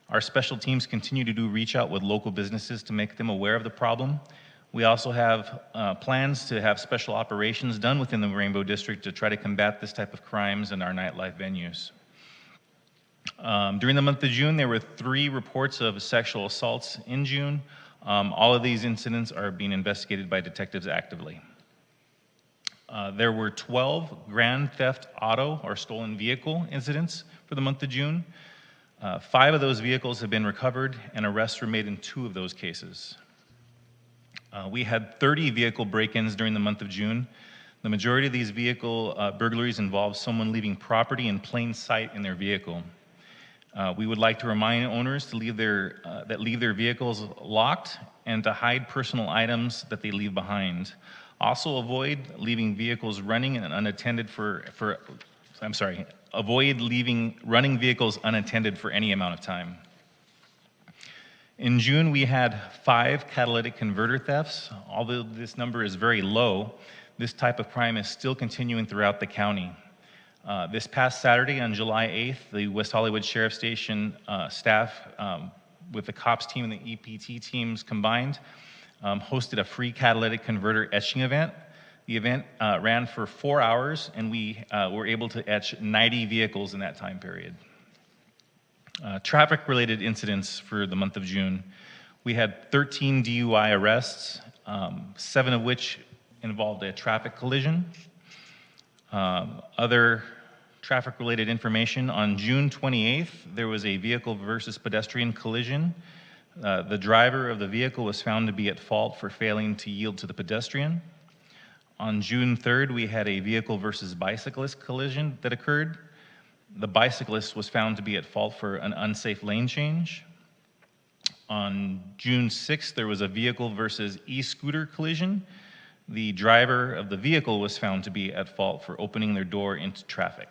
Our special teams continue to do reach out with local businesses to make them aware of the problem. We also have plans to have special operations done within the Rainbow District to try to combat this type of crimes in our nightlife venues. During the month of June, there were 3 reports of sexual assaults in June. All of these incidents are being investigated by detectives actively. There were 12 grand theft auto or stolen vehicle incidents for the month of June. 5 of those vehicles have been recovered and arrests were made in 2 of those cases. We had 30 vehicle break-ins during the month of June. The majority of these vehicle burglaries involve someone leaving property in plain sight in their vehicle. We would like to remind owners to leave their vehicles locked and to hide personal items that they leave behind. Also avoid leaving vehicles running and unattended avoid leaving running vehicles unattended for any amount of time. In June, we had 5 catalytic converter thefts. Although this number is very low, this type of crime is still continuing throughout the county. This past Saturday on July 8th, the West Hollywood Sheriff Station staff with the COPS team and the EPT teams combined hosted a free catalytic converter etching event. The event ran for 4 hours, and we were able to etch 90 vehicles in that time period. Traffic-related incidents for the month of June. We had 13 DUI arrests, 7 of which involved a traffic collision. Other traffic-related information, on June 28th, there was a vehicle versus pedestrian collision. The driver of the vehicle was found to be at fault for failing to yield to the pedestrian. On June 3rd, we had a vehicle versus bicyclist collision that occurred. The bicyclist was found to be at fault for an unsafe lane change. On June 6th, there was a vehicle versus e-scooter collision. The driver of the vehicle was found to be at fault for opening their door into traffic.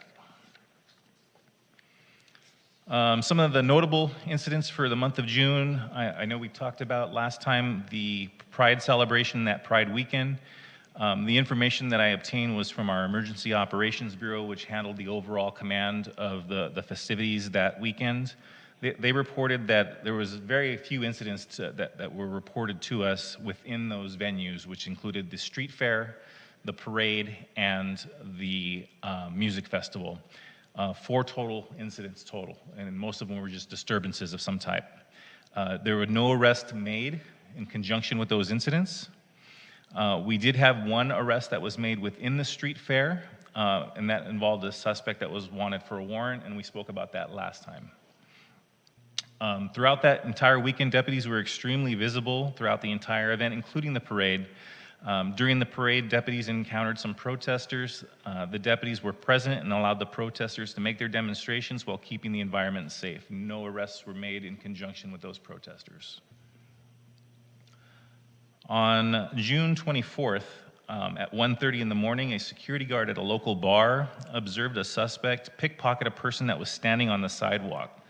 Some of the notable incidents for the month of June, I know we talked about last time the Pride celebration, that Pride weekend. The information that I obtained was from our Emergency Operations Bureau, which handled the overall command of the festivities that weekend. They reported that there was very few incidents that were reported to us within those venues, which included the street fair, the parade, and the music festival. 4 total incidents total, and most of them were just disturbances of some type. There were no arrests made in conjunction with those incidents. We did have 1 arrest that was made within the street fair, and that involved a suspect that was wanted for a warrant, and we spoke about that last time. Throughout that entire weekend, deputies were extremely visible throughout the entire event, including the parade. During the parade, deputies encountered some protesters. The deputies were present and allowed the protesters to make their demonstrations while keeping the environment safe. No arrests were made in conjunction with those protesters. On June 24th, at 1:30 in the morning, a security guard at a local bar observed a suspect pickpocket a person that was standing on the sidewalk.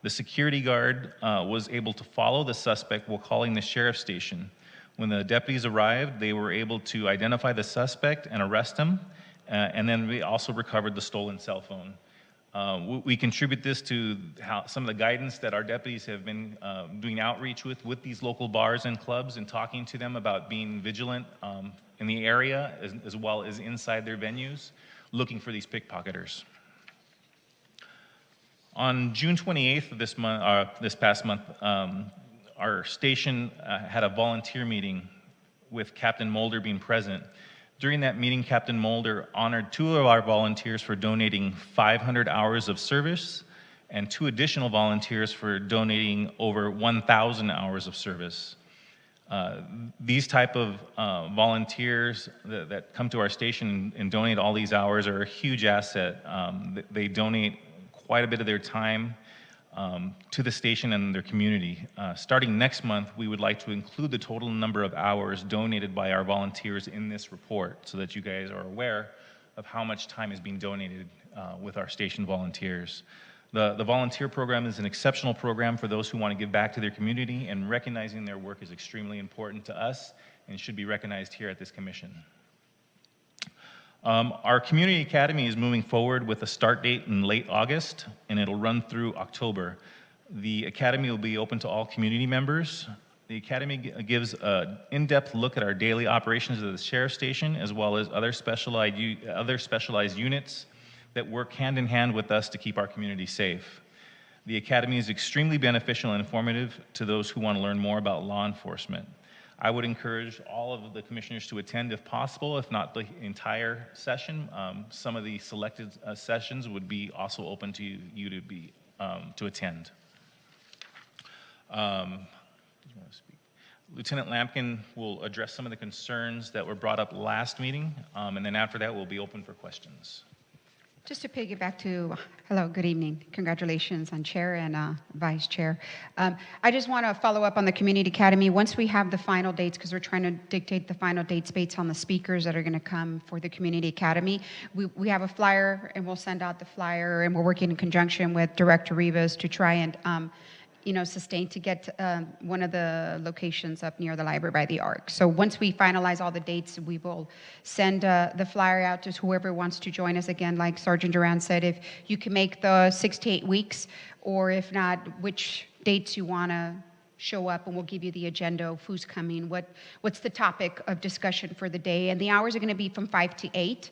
The security guard was able to follow the suspect while calling the sheriff's station. When the deputies arrived, they were able to identify the suspect and arrest him, and then we also recovered the stolen cell phone. We contribute this to some of the guidance that our deputies have been doing outreach with these local bars and clubs and talking to them about being vigilant in the area as well as inside their venues, looking for these pickpocketers. On June 28th of this past month, our station had a volunteer meeting with Captain Mulder being present. During that meeting, Captain Mulder honored 2 of our volunteers for donating 500 hours of service and 2 additional volunteers for donating over 1,000 hours of service. These type of volunteers that come to our station and donate all these hours are a huge asset. They donate quite a bit of their time to the station and their community. Starting next month, we would like to include the total number of hours donated by our volunteers in this report so that you guys are aware of how much time is being donated with our station volunteers. The volunteer program is an exceptional program for those who want to give back to their community, and recognizing their work is extremely important to us and should be recognized here at this commission. Our community academy is moving forward with a start date in late August, and it'll run through October. The academy will be open to all community members. The academy gives an in-depth look at our daily operations of the sheriff's station, as well as other specialized units that work hand in hand with us to keep our community safe. The academy is extremely beneficial and informative to those who want to learn more about law enforcement. I would encourage all of the commissioners to attend if possible, if not the entire session. Some of the selected sessions would be also open to you to attend. Lieutenant Lampkin will address some of the concerns that were brought up last meeting, and then after that we'll be open for questions. Just to piggyback to, hello, good evening. Congratulations on Chair and Vice Chair. I just want to follow up on the Community Academy. Once we have the final dates, because we're trying to dictate the final dates based on the speakers that are going to come for the Community Academy, we have a flyer and we'll send out the flyer, and we're working in conjunction with Director Rivas to try and sustain to get one of the locations up near the library by the Arc. So once we finalize all the dates, we will send the flyer out to whoever wants to join us. Again, like Sergeant Duran said, if you can make the 6 to 8 weeks, or if not, which dates you want to show up, and we'll give you the agenda of who's coming, what's the topic of discussion for the day. And the hours are going to be from 5 to 8.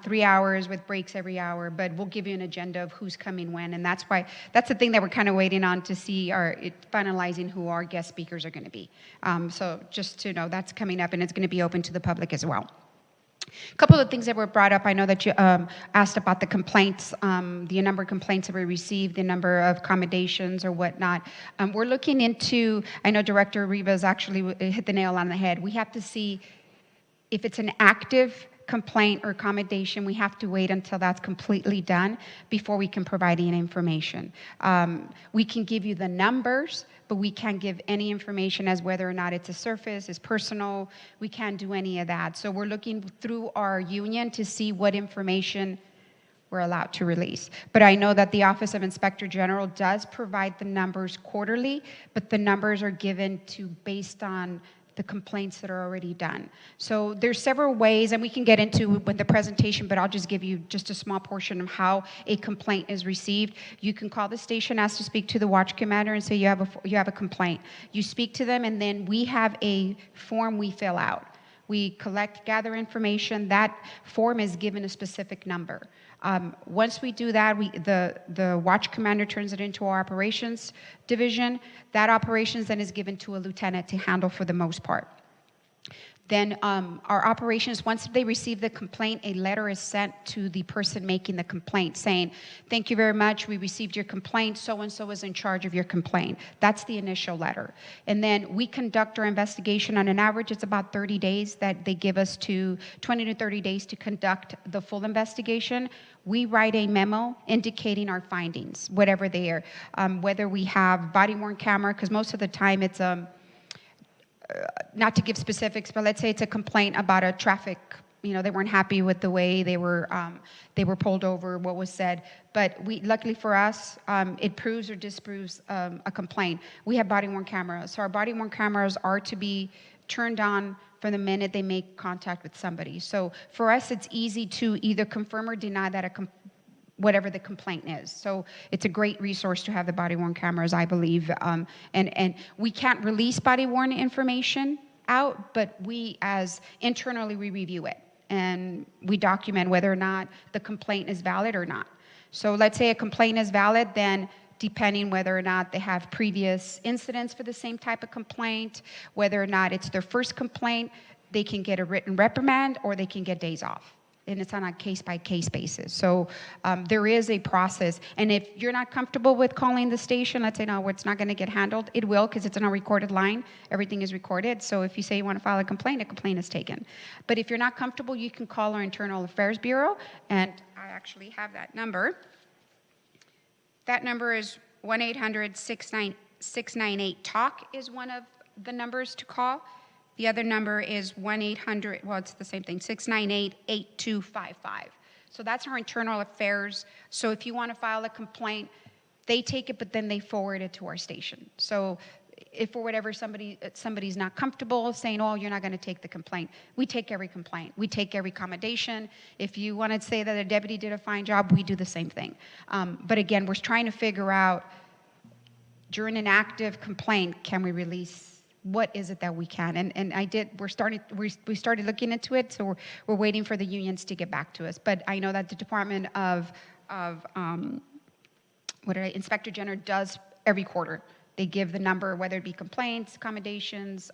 3 hours with breaks every hour, but we'll give you an agenda of who's coming when, and that's the thing that we're kind of waiting on to see, finalizing who our guest speakers are going to be. So just to know, that's coming up, and it's going to be open to the public as well. A couple of things that were brought up. I know that you asked about the complaints, the number of complaints that we received, the number of accommodations or whatnot. We're looking into, I know Director Rivas actually hit the nail on the head. We have to see if it's an active complaint or accommodation. We have to wait until that's completely done before we can provide any information. We can give you the numbers, but we can't give any information as whether or not it's a surface, it's personal. We can't do any of that. So we're looking through our union to see what information we're allowed to release. But I know that the Office of Inspector General does provide the numbers quarterly, but the numbers are given based on the complaints that are already done. So there's several ways, and we can get into with the presentation, but I'll just give you just a small portion of how a complaint is received. You can call the station, ask to speak to the watch commander, and say you have a complaint. You speak to them, and then we have a form we fill out. We gather information. That form is given a specific number. Once we do that, the watch commander turns it into our operations division. That operations then is given to a lieutenant to handle for the most part. Then our operations, once they receive the complaint, a letter is sent to the person making the complaint saying, thank you very much, we received your complaint, so-and-so is in charge of your complaint. That's the initial letter. And then we conduct our investigation. On an average, it's about 30 days that they give us 20 to 30 days to conduct the full investigation. We write a memo indicating our findings, whatever they are, whether we have body-worn camera, because most of the time it's not to give specifics, but let's say it's a complaint about a traffic, they weren't happy with the way they were pulled over, what was said. But luckily for us, it proves or disproves a complaint. We have body-worn cameras. So our body-worn cameras are to be turned on from the minute they make contact with somebody. So for us, it's easy to either confirm or deny that whatever the complaint is. So it's a great resource to have the body-worn cameras, I believe. And we can't release body-worn information out, but internally we review it. And we document whether or not the complaint is valid or not. So let's say a complaint is valid, then depending whether or not they have previous incidents for the same type of complaint, whether or not it's their first complaint, they can get a written reprimand or they can get days off. And it's on a case-by-case basis. So there is a process. And if you're not comfortable with calling the station, let's say, no, it's not going to get handled. It will, because it's on a recorded line. Everything is recorded. So if you say you want to file a complaint is taken. But if you're not comfortable, you can call our Internal Affairs Bureau. And I actually have that number. That number is 1-800-698-TALK is one of the numbers to call. The other number is 1-800, well, it's the same thing, 698-8255. So that's our internal affairs. So if you want to file a complaint, they take it, but then they forward it to our station. So if for whatever somebody's not comfortable saying, oh, you're not going to take the complaint, we take every complaint. We take every accommodation. If you want to say that a deputy did a fine job, we do the same thing. But again, we're trying to figure out, during an active complaint, can we release? What is it that we can? And we started looking into it, so we're waiting for the unions to get back to us. But I know that the Department of Inspector General does every quarter. They give the number, whether it be complaints, accommodations,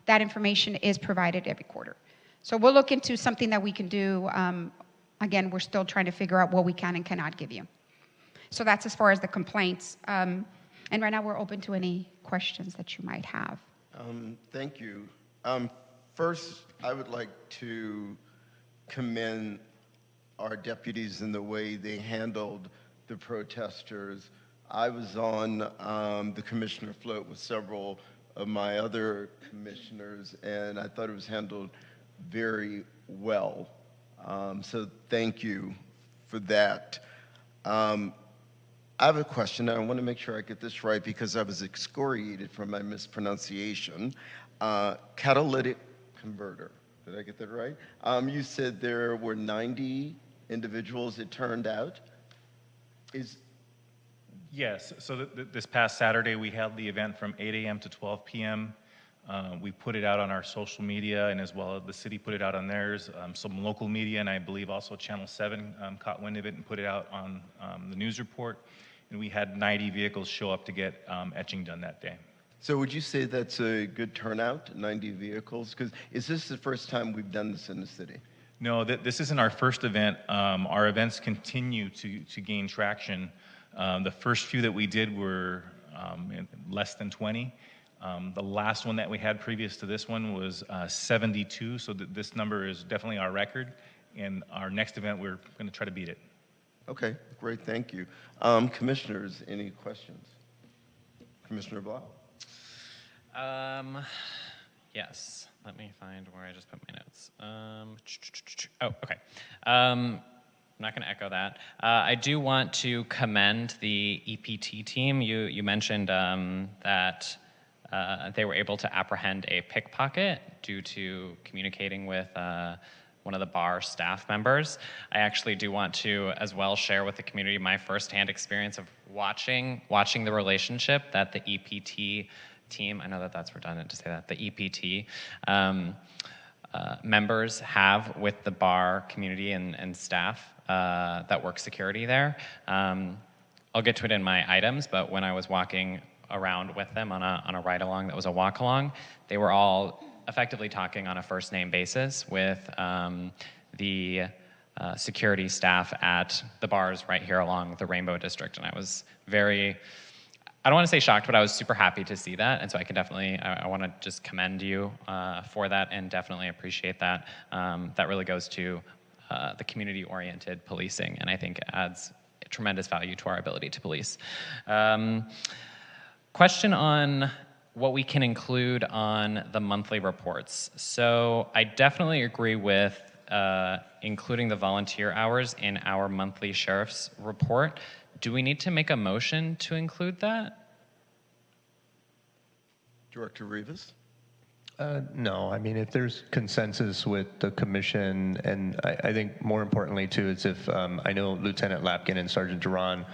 that information is provided every quarter. So we'll look into something that we can do. Again, we're still trying to figure out what we can and cannot give you. So that's as far as the complaints. And right now we're open to any questions that you might have. Thank you. First, I would like to commend our deputies in the way they handled the protesters. I was on the commissioner float with several of my other commissioners, and I thought it was handled very well. So thank you for that. I have a question, and I want to make sure I get this right because I was excoriated from my mispronunciation. Catalytic converter, did I get that right? You said there were 90 individuals it turned out. Yes, so this past Saturday we held the event from 8 a.m. to 12 p.m. We put it out on our social media, and as well the city put it out on theirs. Some local media, and I believe also Channel 7 caught wind of it and put it out on the news report. And we had 90 vehicles show up to get etching done that day. So would you say that's a good turnout, 90 vehicles? Because is this the first time we've done this in the city? No, this isn't our first event. Our events continue to gain traction. The first few that we did were less than 20. The last one that we had previous to this one was 72, so this number is definitely our record. And our next event, we're going to try to beat it. Okay, great, thank you. Commissioners, any questions? Commissioner Blau? Yes, let me find where I just put my notes. Oh, okay. I'm not going to echo that. I do want to commend the EPT team. You mentioned that they were able to apprehend a pickpocket due to communicating with one of the bar staff members. I actually do want to as well share with the community my firsthand experience of watching the relationship that the EPT team, I know that that's redundant to say that, the EPT members have with the bar community and staff that work security there. I'll get to it in my items, but when I was walking around with them on a ride-along that was a walk-along, they were all effectively talking on a first-name basis with the security staff at the bars right here along the Rainbow District, and I was very, I don't want to say shocked, but I was super happy to see that, and so I can definitely, I want to just commend you for that and definitely appreciate that. That really goes to the community-oriented policing, and I think adds tremendous value to our ability to police. Question on what we can include on the monthly reports. So I definitely agree with including the volunteer hours in our monthly sheriff's report. Do we need to make a motion to include that? Director Rivas? No, I mean, if there's consensus with the commission, and I think more importantly too, is if I know Lieutenant Lapkin and Sergeant Duran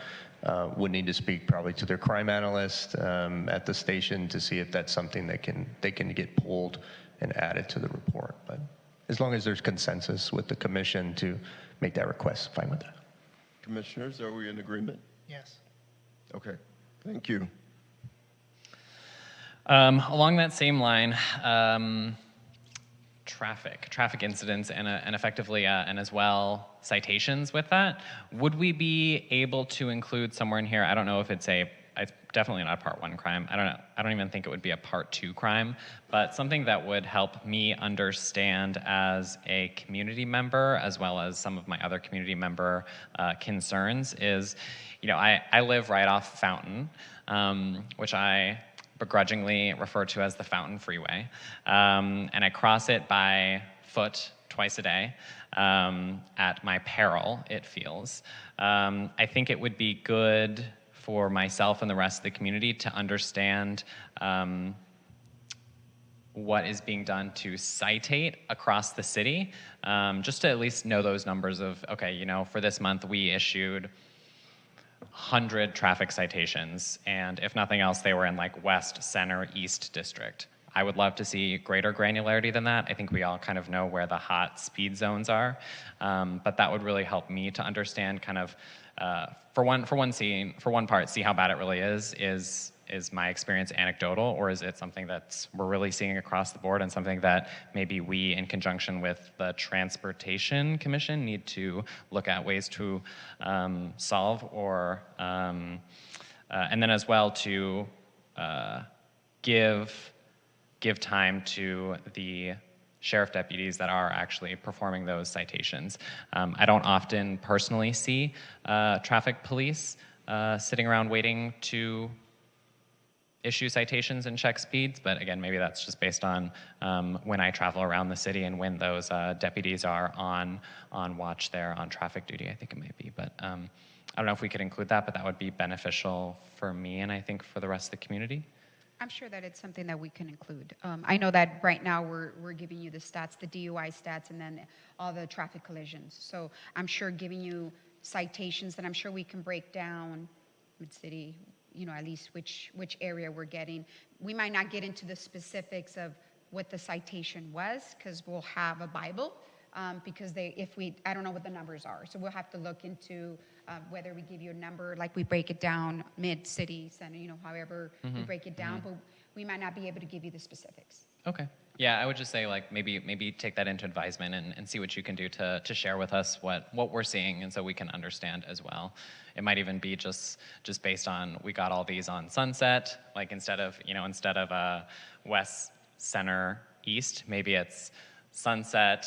would need to speak probably to their crime analyst at the station to see if that's something that they can get pulled and added to the report. But as long as there's consensus with the commission to make that request, fine with that. Commissioners, are we in agreement? Yes. Okay, thank you. Along that same line, traffic incidents and effectively, and as well citations with that. Would we be able to include somewhere in here, I don't know if it's definitely not a part 1 crime. I don't even think it would be a part 2 crime, but something that would help me understand as a community member, as well as some of my other community member concerns is, I live right off Fountain, which I begrudgingly refer to as the Fountain Freeway, and I cross it by foot twice a day, at my peril, it feels. I think it would be good for myself and the rest of the community to understand what is being done to citate across the city, just to at least know those numbers of, okay, for this month we issued 100 traffic citations, and if nothing else, they were in like West, Center, East District. I would love to see greater granularity than that. I think we all kind of know where the hot speed zones are, but that would really help me to understand kind of, for one part, see how bad it really is my experience anecdotal, or is it something that we're really seeing across the board and something that maybe we, in conjunction with the Transportation Commission, need to look at ways to solve, or, and then as well to give time to the sheriff deputies that are actually performing those citations. I don't often personally see traffic police sitting around waiting to issue citations and check speeds, but again, maybe that's just based on when I travel around the city and when those deputies are on watch there on traffic duty, I think it might be. But I don't know if we could include that, but that would be beneficial for me and I think for the rest of the community. I'm sure that it's something that we can include. I know that right now we're giving you the stats, the DUI stats, and then all the traffic collisions. So I'm sure giving you citations that I'm sure we can break down mid-city, at least which area we're getting. We might not get into the specifics of what the citation was, because we'll have a Bible, because I don't know what the numbers are. So we'll have to look into whether we give you a number, like we break it down mid-city, center, however we break it down, but we might not be able to give you the specifics. Okay. Yeah, I would just say like maybe take that into advisement and see what you can do to share with us what we're seeing, and so we can understand as well. It might even be just based on, we got all these on Sunset, like instead of west, center, east, maybe it's Sunset,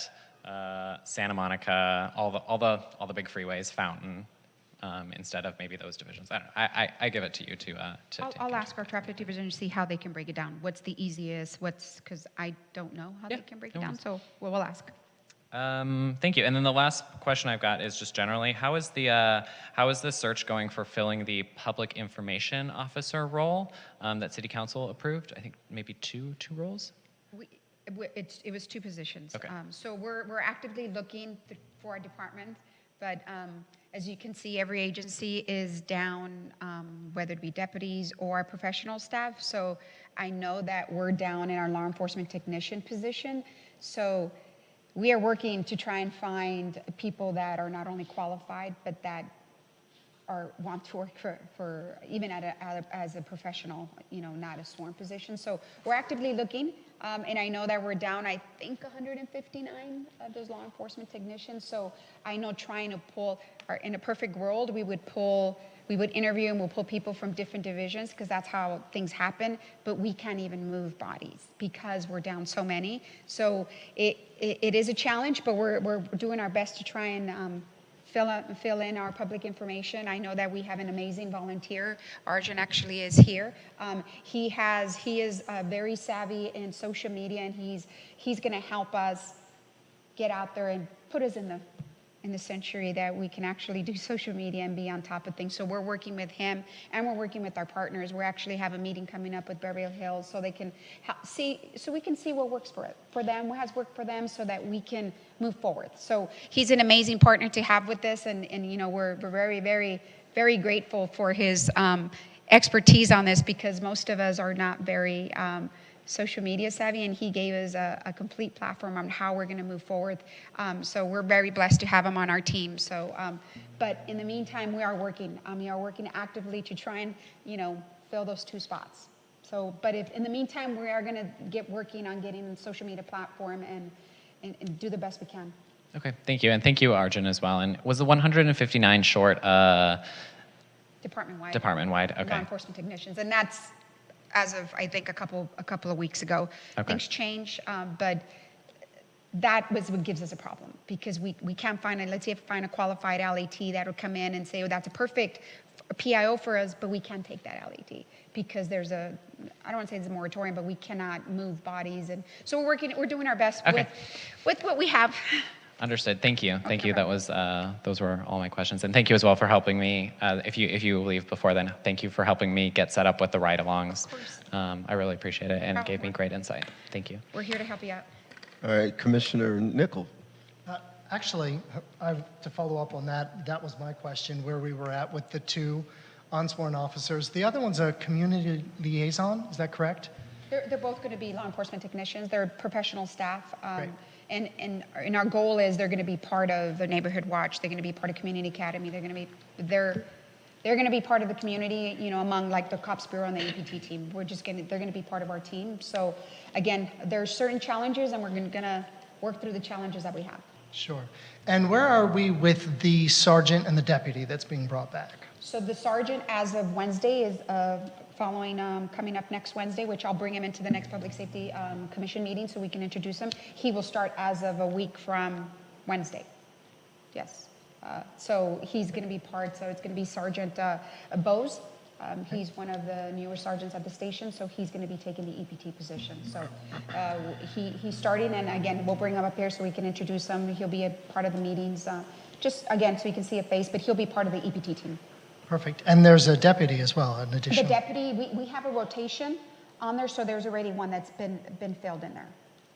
Santa Monica, all the big freeways, Fountain, instead of maybe those divisions. I don't know. I give it to you to I'll ask our traffic division to see how they can break it down. What's the easiest? Because I don't know how they can break it down. So we'll ask. Thank you. And then the last question I've got is just generally, how is the search going for filling the public information officer role that City Council approved? I think maybe two roles. It was 2 positions. Okay. So we're actively looking for a department, but as you can see, every agency is down, whether it be deputies or professional staff. So I know that we're down in our law enforcement technician position. So we are working to try and find people that are not only qualified, but that want to work for even as a professional, not a sworn position. So we're actively looking, and I know that we're down, I think, 159 of those law enforcement technicians. So I know trying to pull, in a perfect world, we would interview and we'll pull people from different divisions, because that's how things happen, but we can't even move bodies because we're down so many. So it is a challenge, but we're doing our best to try and fill in our public information. I know that we have an amazing volunteer. Arjun actually is here. He is very savvy in social media, and he's going to help us get out there and put us in the century that we can actually do social media and be on top of things. So we're working with him, and we're working with our partners. We actually have a meeting coming up with Beverly Hills, so they can we can see what works for them, what has worked for them, so that we can move forward. So he's an amazing partner to have with this, and we're very, very, very grateful for his expertise on this, because most of us are not very social media savvy, and he gave us a complete platform on how we're going to move forward. So we're very blessed to have him on our team. So, but in the meantime, we are working. We are working actively to try and fill those 2 spots. So, but if in the meantime, we are going to get working on getting the social media platform and do the best we can. Okay, thank you, and thank you, Arjun, as well. And was the 159 short? Department-wide. Department-wide. Okay. Law enforcement technicians, and that's as of, I think, a couple of weeks ago. Okay. Things change, but that was what gives us a problem, because we can't find let's say if we find a qualified LAT that would come in and say, oh, that's a perfect PIO for us, but we can't take that LAT because there's I don't want to say it's a moratorium, but we cannot move bodies. And so we're doing our best with what we have. Understood. Thank you. Thank you. That was those were all my questions, and thank you as well for helping me. If you leave before then, thank you for helping me get set up with the ride-alongs. I really appreciate it, and it gave me great insight. Thank you. We're here to help you out. All right, Commissioner Nickel. Actually, to follow up on that, that was my question, where we were at with the 2 unsworn officers. The other one's a community liaison, is that correct? They're both going to be law enforcement technicians. They're professional staff. And our goal is they're going to be part of the neighborhood watch. They're going to be part of community academy. They're going to be part of the community, among like the cops bureau and the EPT team. They're going to be part of our team. So again, there's certain challenges, and we're going to work through the challenges that we have. Sure. And where are we with the sergeant and the deputy that's being brought back? So the sergeant, as of Wednesday, is coming up next Wednesday, which I'll bring him into the next Public Safety Commission meeting so we can introduce him. He will start as of a week from Wednesday. Yes. So he's going to be part, so it's going to be Sergeant Bose. He's one of the newer sergeants at the station, so he's going to be taking the EPT position. So he's starting, and again, we'll bring him up here so we can introduce him. He'll be a part of the meetings, just again, so you can see a face, but he'll be part of the EPT team. Perfect. And there's a deputy as well, an additional. The deputy, we have a rotation on there, so there's already one that's been filled in there.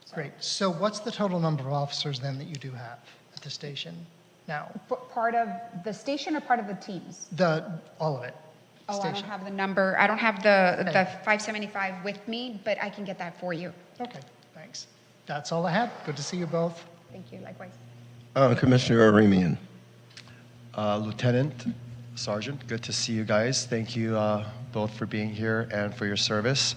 So. Great. So what's the total number of officers then that you do have at the station now? Part of the station or part of the teams? All of it. Oh, I station? don't have the number. I don't have the 575 with me, but I can get that for you. Okay, thanks. That's all I have. Good to see you both. Thank you, likewise. Commissioner Aremian. Lieutenant, Sergeant, good to see you guys. Thank you both for being here and for your service.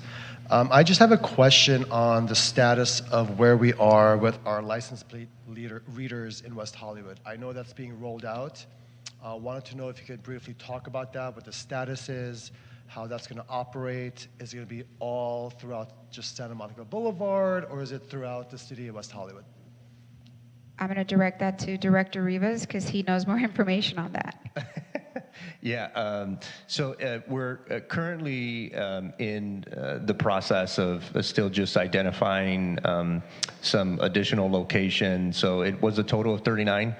I just have a question on the status of where we are with our license plate readers in West Hollywood. I know that's being rolled out. Wanted to know if you could briefly talk about that, what the status is, how that's going to operate. Is it going to be all throughout just Santa Monica Boulevard, or is it throughout the city of West Hollywood? I'm going to direct that to Director Rivas because he knows more information on that. Yeah, so we're currently in the process of still just identifying some additional locations. So it was a total of 39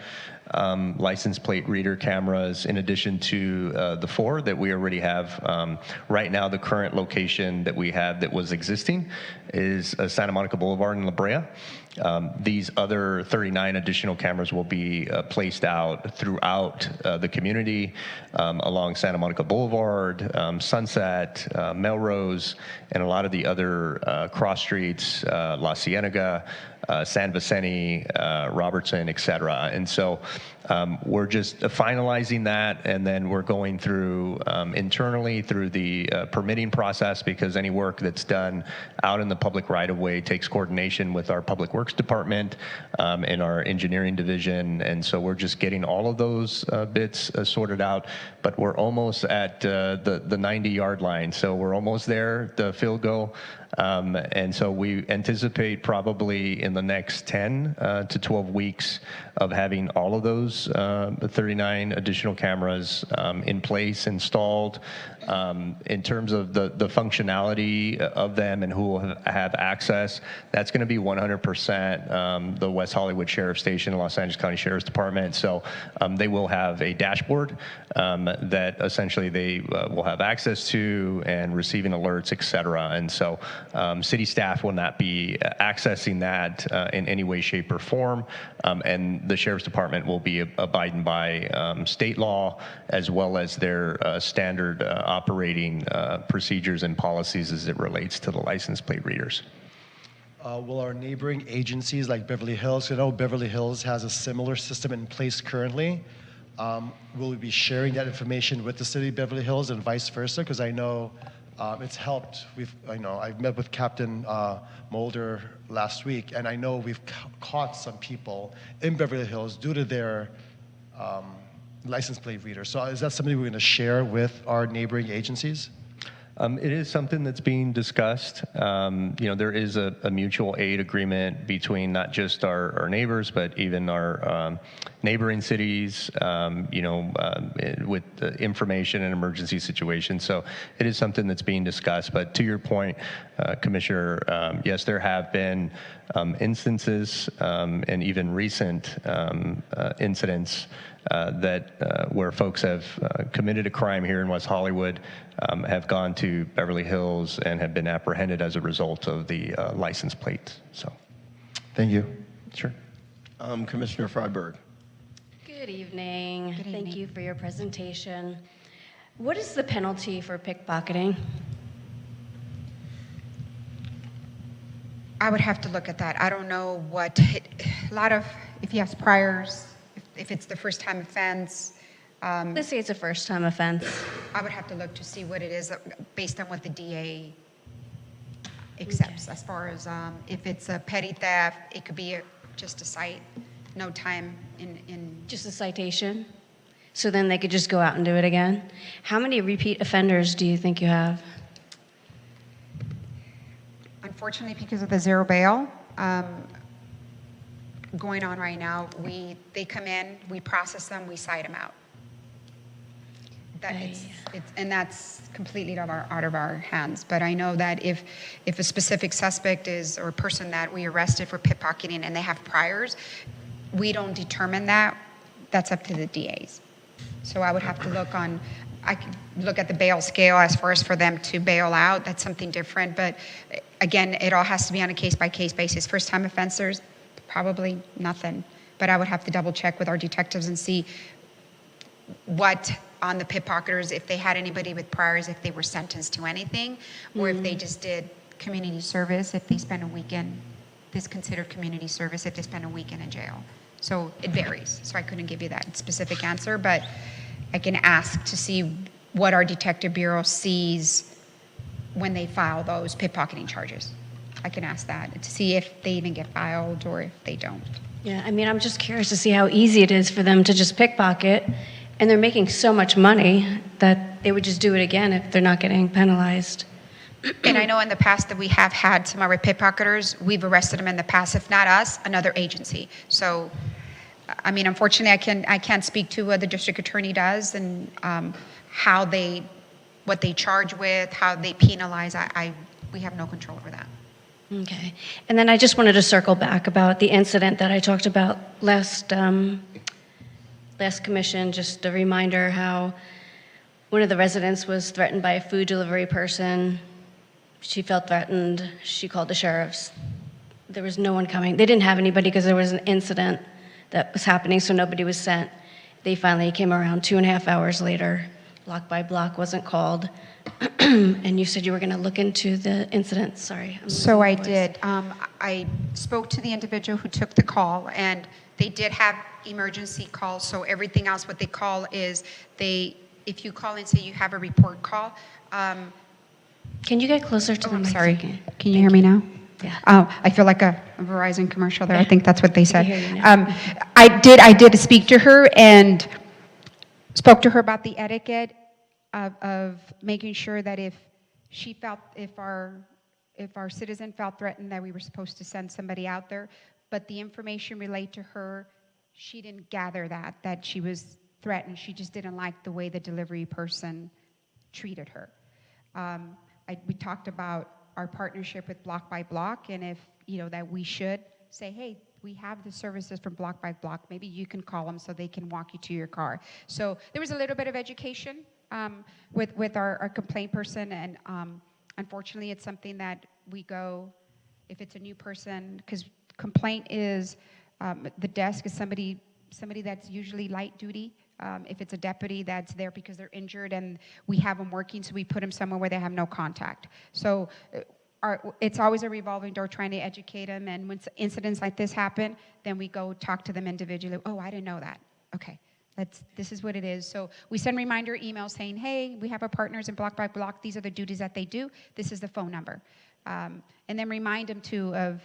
license plate reader cameras in addition to the 4 that we already have. Right now, the current location that we have that was existing is Santa Monica Boulevard in La Brea. These other 39 additional cameras will be placed out throughout the community along Santa Monica Boulevard, Sunset, Melrose, and a lot of the other cross streets, La Cienega, San Vicente, Robertson, et cetera. And so we're just finalizing that, and then we're going through internally through the permitting process, because any work that's done out in the public right-of-way takes coordination with our Public Works Department and our engineering division. And so we're just getting all of those bits sorted out, but we're almost at the 90-yard line. So we're almost there, the field goal. And so we anticipate probably in the next 10 to 12 weeks of having all of those 39 additional cameras in place, installed. In terms of the functionality of them and who will have access, that's going to be 100% the West Hollywood Sheriff Station and Los Angeles County Sheriff's Department. So they will have a dashboard that essentially they will have access to and receiving alerts, et cetera. And so city staff will not be accessing that in any way, shape, or form. And the Sheriff's Department will be abiding by state law as well as their standard operating procedures and policies as it relates to the license plate readers. Will our neighboring agencies like Beverly Hills, I know Beverly Hills has a similar system in place currently. Will we be sharing that information with the city of Beverly Hills and vice versa? Because I know it's helped. I've met with Captain Mulder last week, and I know we've caught some people in Beverly Hills due to their license plate reader. So is that something we're going to share with our neighboring agencies? It is something that's being discussed. There is a mutual aid agreement between not just our neighbors, but even our neighboring cities, with information and emergency situations. So it is something that's being discussed. But to your point, Commissioner, yes, there have been instances and even recent incidents where folks have committed a crime here in West Hollywood, have gone to Beverly Hills and have been apprehended as a result of the license plate. So, thank you. Sure. Commissioner Freiberg. Good evening. Thank you for your presentation. What is the penalty for pickpocketing? I would have to look at that. I don't know if he has priors, if it's the first time offense. Let's say it's a first time offense. I would have to look to see what it is based on what the DA accepts. As far as if it's a petty theft, it could be just a cite, no time in. Just a citation? So then they could just go out and do it again? How many repeat offenders do you think you have? Unfortunately, because of the zero bail going on right now, they come in, we process them, we cite them out. And that's completely out of our hands. But I know that if a specific suspect or a person that we arrested for pickpocketing and they have priors, we don't determine that. That's up to the DAs. So I would have to I could look at the bail scale as far as for them to bail out. That's something different. But again, it all has to be on a case-by-case basis. First-time offenders, probably nothing. But I would have to double check with our detectives and see what on the pickpocketers, if they had anybody with priors, if they were sentenced to anything, or if they just did community service, if they spend a weekend, this considered community service if they spend a weekend in jail. So it varies. So I couldn't give you that specific answer, but I can ask to see what our detective bureau sees when they file those pickpocketing charges. I can ask that to see if they even get filed or if they don't. Yeah, I mean, I'm just curious to see how easy it is for them to just pickpocket, and they're making so much money that they would just do it again if they're not getting penalized. And I know in the past that we have had some of our pickpocketers, we've arrested them in the past, if not us, another agency. So, I mean, unfortunately, I can't speak to what the district attorney does and what they charge with, how they penalize. We have no control over that. Okay. And then I just wanted to circle back about the incident that I talked about last commission, just a reminder how one of the residents was threatened by a food delivery person. She felt threatened. She called the sheriffs. There was no one coming. They didn't have anybody because there was an incident that was happening, so nobody was sent. They finally came around 2.5 hours later. Block by block wasn't called. And you said you were going to look into the incident. Sorry. So I did. I spoke to the individual who took the call, and they did have emergency calls. So everything else, what they call is if you call and say you have a report call. Can you get closer to the mic? Sorry. Second? Can you hear me now? Yeah. Oh, I feel like a Verizon commercial there. Yeah. I think that's what they said. hear you now. I did speak to her and spoke to her about the etiquette of making sure that if our citizen felt threatened, that we were supposed to send somebody out there. But the information relayed to her, she didn't gather that she was threatened. She just didn't like the way the delivery person treated her. We talked about our partnership with Block by Block, and if, that we should say, hey, we have the services from Block by Block. Maybe you can call them so they can walk you to your car. So there was a little bit of education with our complaint person, and unfortunately, it's something that we go, if it's a new person, because complaint is, the desk is somebody that's usually light duty. If it's a deputy that's there because they're injured and we have them working, so we put them somewhere where they have no contact. So it's always a revolving door trying to educate them, and when incidents like this happen, then we go talk to them individually. Oh, I didn't know that. Okay, this is what it is. So we send reminder emails saying, hey, we have our partners in Block by Block. These are the duties that they do. This is the phone number. And then remind them too of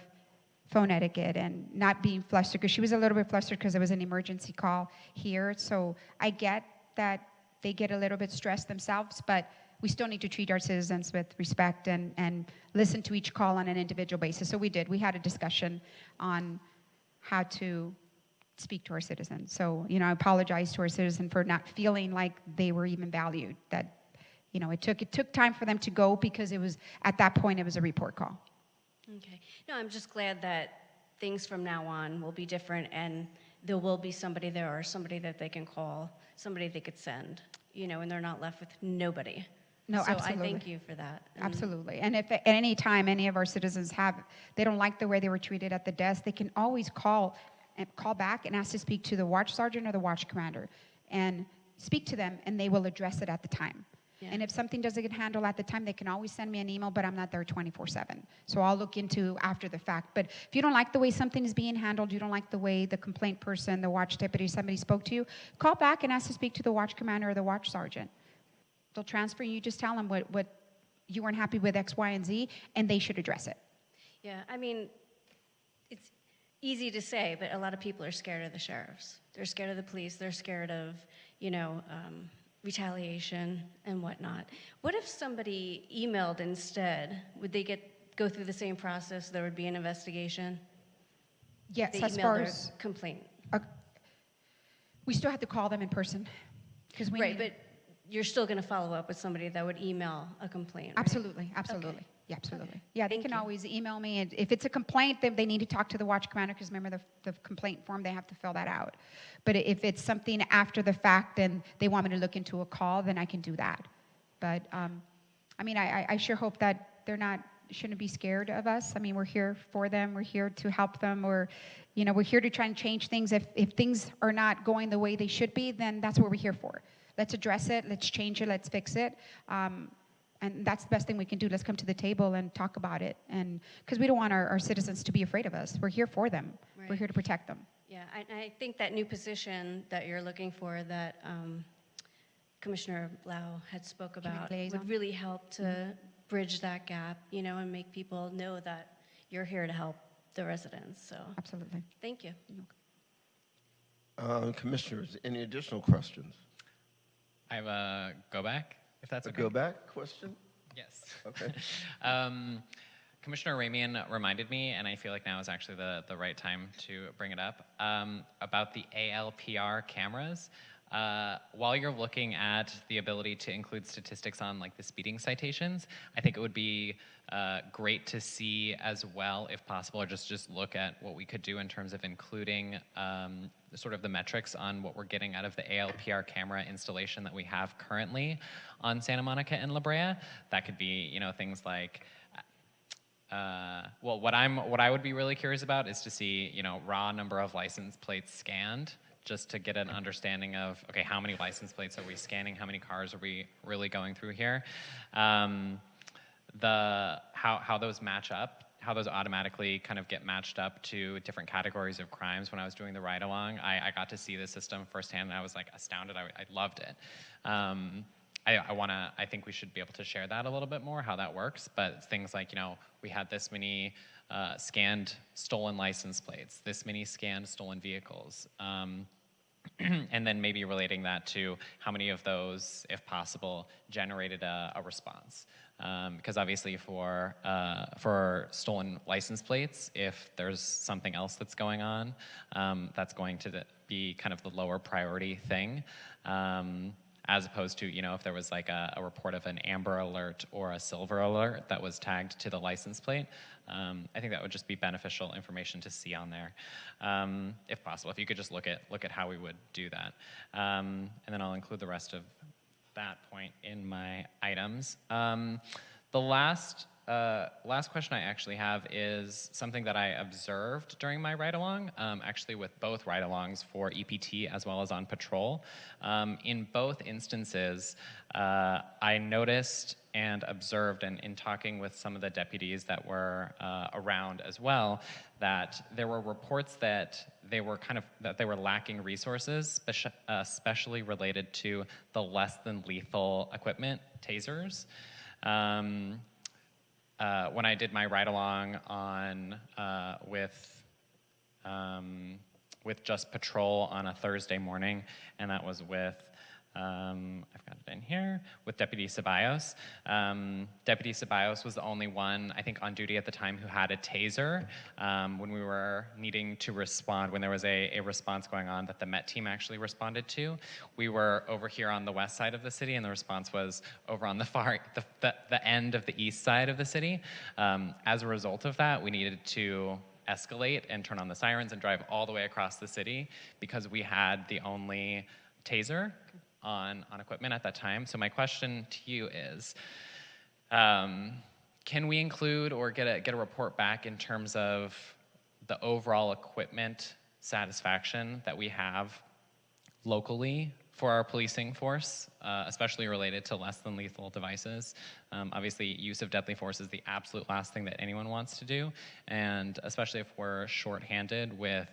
phone etiquette and not being flustered, because she was a little bit flustered because there was an emergency call here. So I get that they get a little bit stressed themselves, but we still need to treat our citizens with respect and listen to each call on an individual basis. So we did. We had a discussion on how to speak to our citizens. So, I apologize to our citizens for not feeling like they were even valued. That, it took time for them to go because at that point it was a report call. Okay. No, I'm just glad that things from now on will be different, and there will be somebody there or somebody that they can call, somebody they could send, and they're not left with nobody. No, so absolutely. I thank you for that. Absolutely. And if at any time any of our citizens they don't like the way they were treated at the desk, they can always call back and ask to speak to the watch sergeant or the watch commander and speak to them, and they will address it at the time. Yeah. And if something doesn't get handled at the time, they can always send me an email, but I'm not there 24/7. So I'll look into after the fact. But if you don't like the way something is being handled, you don't like the way the complaint person, the watch deputy, somebody spoke to you, call back and ask to speak to the watch commander or the watch sergeant. They'll transfer you. Just tell them what you weren't happy with X, Y, and Z, and they should address it. Yeah, I mean, it's easy to say, but a lot of people are scared of the sheriffs. They're scared of the police. They're scared of, retaliation and whatnot. What if somebody emailed instead? Would they go through the same process? There would be an investigation? Yes, they as emailed far their as complaint. We still have to call them in person because Right, but you're still going to follow up with somebody that would email a complaint, right? Absolutely. Okay. Yeah, absolutely. Okay. Yeah, they Thank can you. always email me, and if it's a complaint, then they need to talk to the watch commander, because remember the complaint form, they have to fill that out. But if it's something after the fact and they want me to look into a call, then I can do that. But I sure hope that shouldn't be scared of us. I mean, we're here for them. We're here to help them. We're here to try and change things. If things are not going the way they should be, then that's what we're here for. let's address it, let's change it, let's fix it. And that's the best thing we can do. Let's come to the table and talk about it. And because we don't want our citizens to be afraid of us. We're here for them. We're Right. here to protect them. Yeah, I think that new position that you're looking for, that Commissioner Lau had spoke about, liaison. would really help to bridge that gap, you know, and make people know that you're here to help the residents. So Absolutely. thank you. Commissioners, any additional questions? I have a go back, if that's A okay. go back question? Yes. Okay. Commissioner Ramian reminded me, and I feel like now is actually the right time to bring it up, about the ALPR cameras. While you're looking at the ability to include statistics on like the speeding citations, I think it would be great to see as well, if possible, or just look at what we could do in terms of including sort of the metrics on what we're getting out of the ALPR camera installation that we have currently on Santa Monica and La Brea. That could be, you know, things like well, what I would be really curious about is to see, you know, raw number of license plates scanned, just to get an understanding of, okay, how many license plates are we scanning? How many cars are we really going through here? How those match up, how those automatically kind of get matched up to different categories of crimes. When I was doing the ride along, I got to see the system firsthand, and I was like astounded. I loved it. I think we should be able to share that a little bit more, how that works. But things like, you know, we had this many scanned stolen license plates, this many scanned stolen vehicles. And then maybe relating that to how many of those, if possible, generated a response. Because obviously for stolen license plates, if there's something else that's going on, that's going to be kind of the lower priority thing. As opposed to, you know, if there was like a report of an amber alert or a silver alert that was tagged to the license plate, I think that would just be beneficial information to see on there, if possible. If you could just look at how we would do that, and then I'll include the rest of that point in my items. The last question I actually have is something that I observed during my ride-along, actually with both ride-alongs for EPT as well as on patrol. In both instances, I noticed and observed, and in talking with some of the deputies that were around as well, that there were reports that they were lacking resources, especially related to the less than lethal equipment, tasers. When I did my ride-along on with just patrol on a Thursday morning, and that was with I've got it in here, with Deputy Ceballos. Deputy Ceballos was the only one, I think, on duty at the time who had a taser when we were needing to respond, when there was a response going on that the MET team actually responded to. We were over here on the west side of the city, and the response was over on the end of the east side of the city. As a result of that, we needed to escalate and turn on the sirens and drive all the way across the city because we had the only taser on equipment at that time. So my question to you is, can we include or get a report back in terms of the overall equipment satisfaction that we have locally for our policing force, especially related to less than lethal devices? Obviously, use of deadly force is the absolute last thing that anyone wants to do, and especially if we're shorthanded with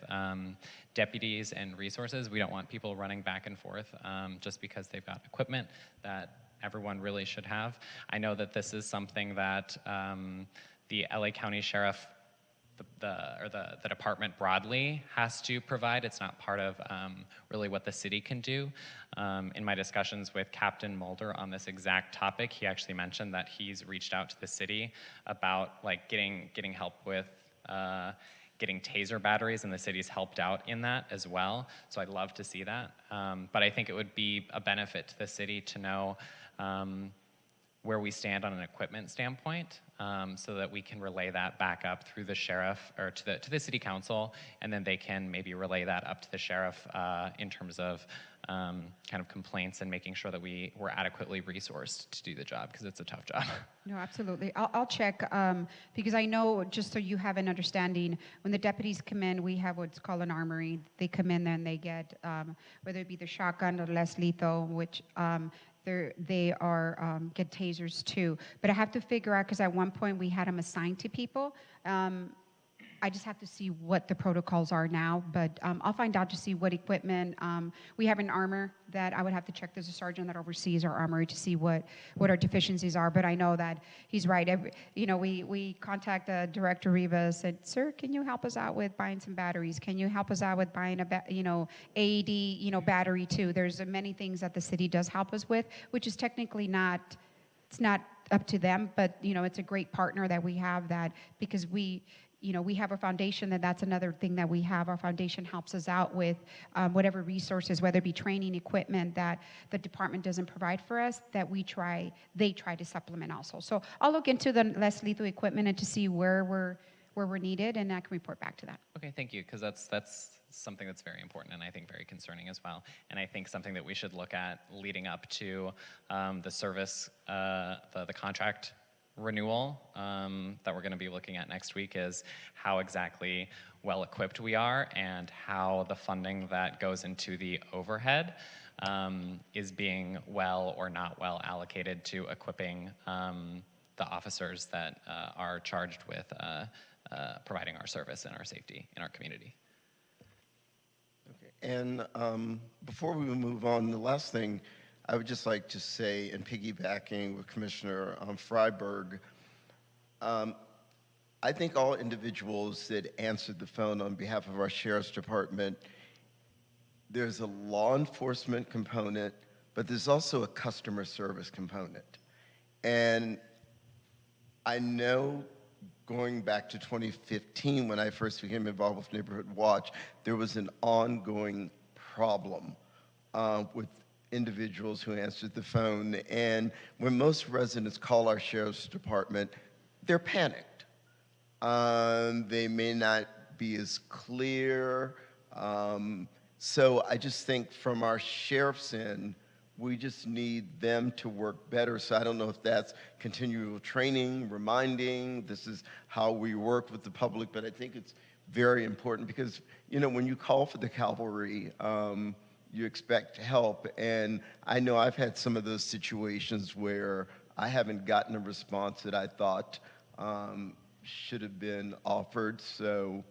deputies and resources, we don't want people running back and forth just because they've got equipment that everyone really should have. I know that this is something that the LA County Sheriff the department broadly has to provide. It's not part of really what the city can do. In my discussions with Captain Mulder on this exact topic, he actually mentioned that he's reached out to the city about like getting help with getting taser batteries, and the city's helped out in that as well. So I'd love to see that. But I think it would be a benefit to the city to know where we stand on an equipment standpoint, so that we can relay that back up through the sheriff or to the city council, and then they can maybe relay that up to the sheriff in terms of kind of complaints and making sure that we're adequately resourced to do the job, because it's a tough job. No, absolutely. I'll check, because I know, just so you have an understanding, when the deputies come in, we have what's called an armory. They come in and they get, whether it be the shotgun or less lethal, which they are get tasers too. But I have to figure out, because at one point we had them assigned to people. I just have to see what the protocols are now, but I'll find out to see what equipment. We have an armor that I would have to check. There's a sergeant that oversees our armory to see what our deficiencies are, but I know that he's right. We contact Director Rivas, said, sir, can you help us out with buying some batteries? Can you help us out with buying AED, battery too? There's many things that the city does help us with, which is technically not, it's not up to them, but it's a great partner that we have, that because we have a foundation, that's another thing that we have. Our foundation helps us out with whatever resources, whether it be training, equipment that the department doesn't provide for us, that they try to supplement also. So I'll look into the less lethal equipment and to see where we're needed, and I can report back to that. Okay, thank you, because that's something that's very important and I think very concerning as well. And I think something that we should look at leading up to the service, the contract renewal that we're going to be looking at next week is how exactly well equipped we are and how the funding that goes into the overhead is being well or not well allocated to equipping the officers that are charged with providing our service and our safety in our community. Okay. And before we move on, the last thing I would just like to say, and piggybacking with Commissioner Freiberg, I think all individuals that answered the phone on behalf of our Sheriff's Department, there's a law enforcement component, but there's also a customer service component. And I know going back to 2015, when I first became involved with Neighborhood Watch, there was an ongoing problem with individuals who answered the phone. And when most residents call our Sheriff's Department, they're panicked. They may not be as clear. So I just think from our sheriff's end, we just need them to work better. So I don't know if that's continual training, reminding, this is how we work with the public, but I think it's very important because, when you call for the cavalry, you expect help. And I know I've had some of those situations where I haven't gotten a response that I thought should have been offered. So,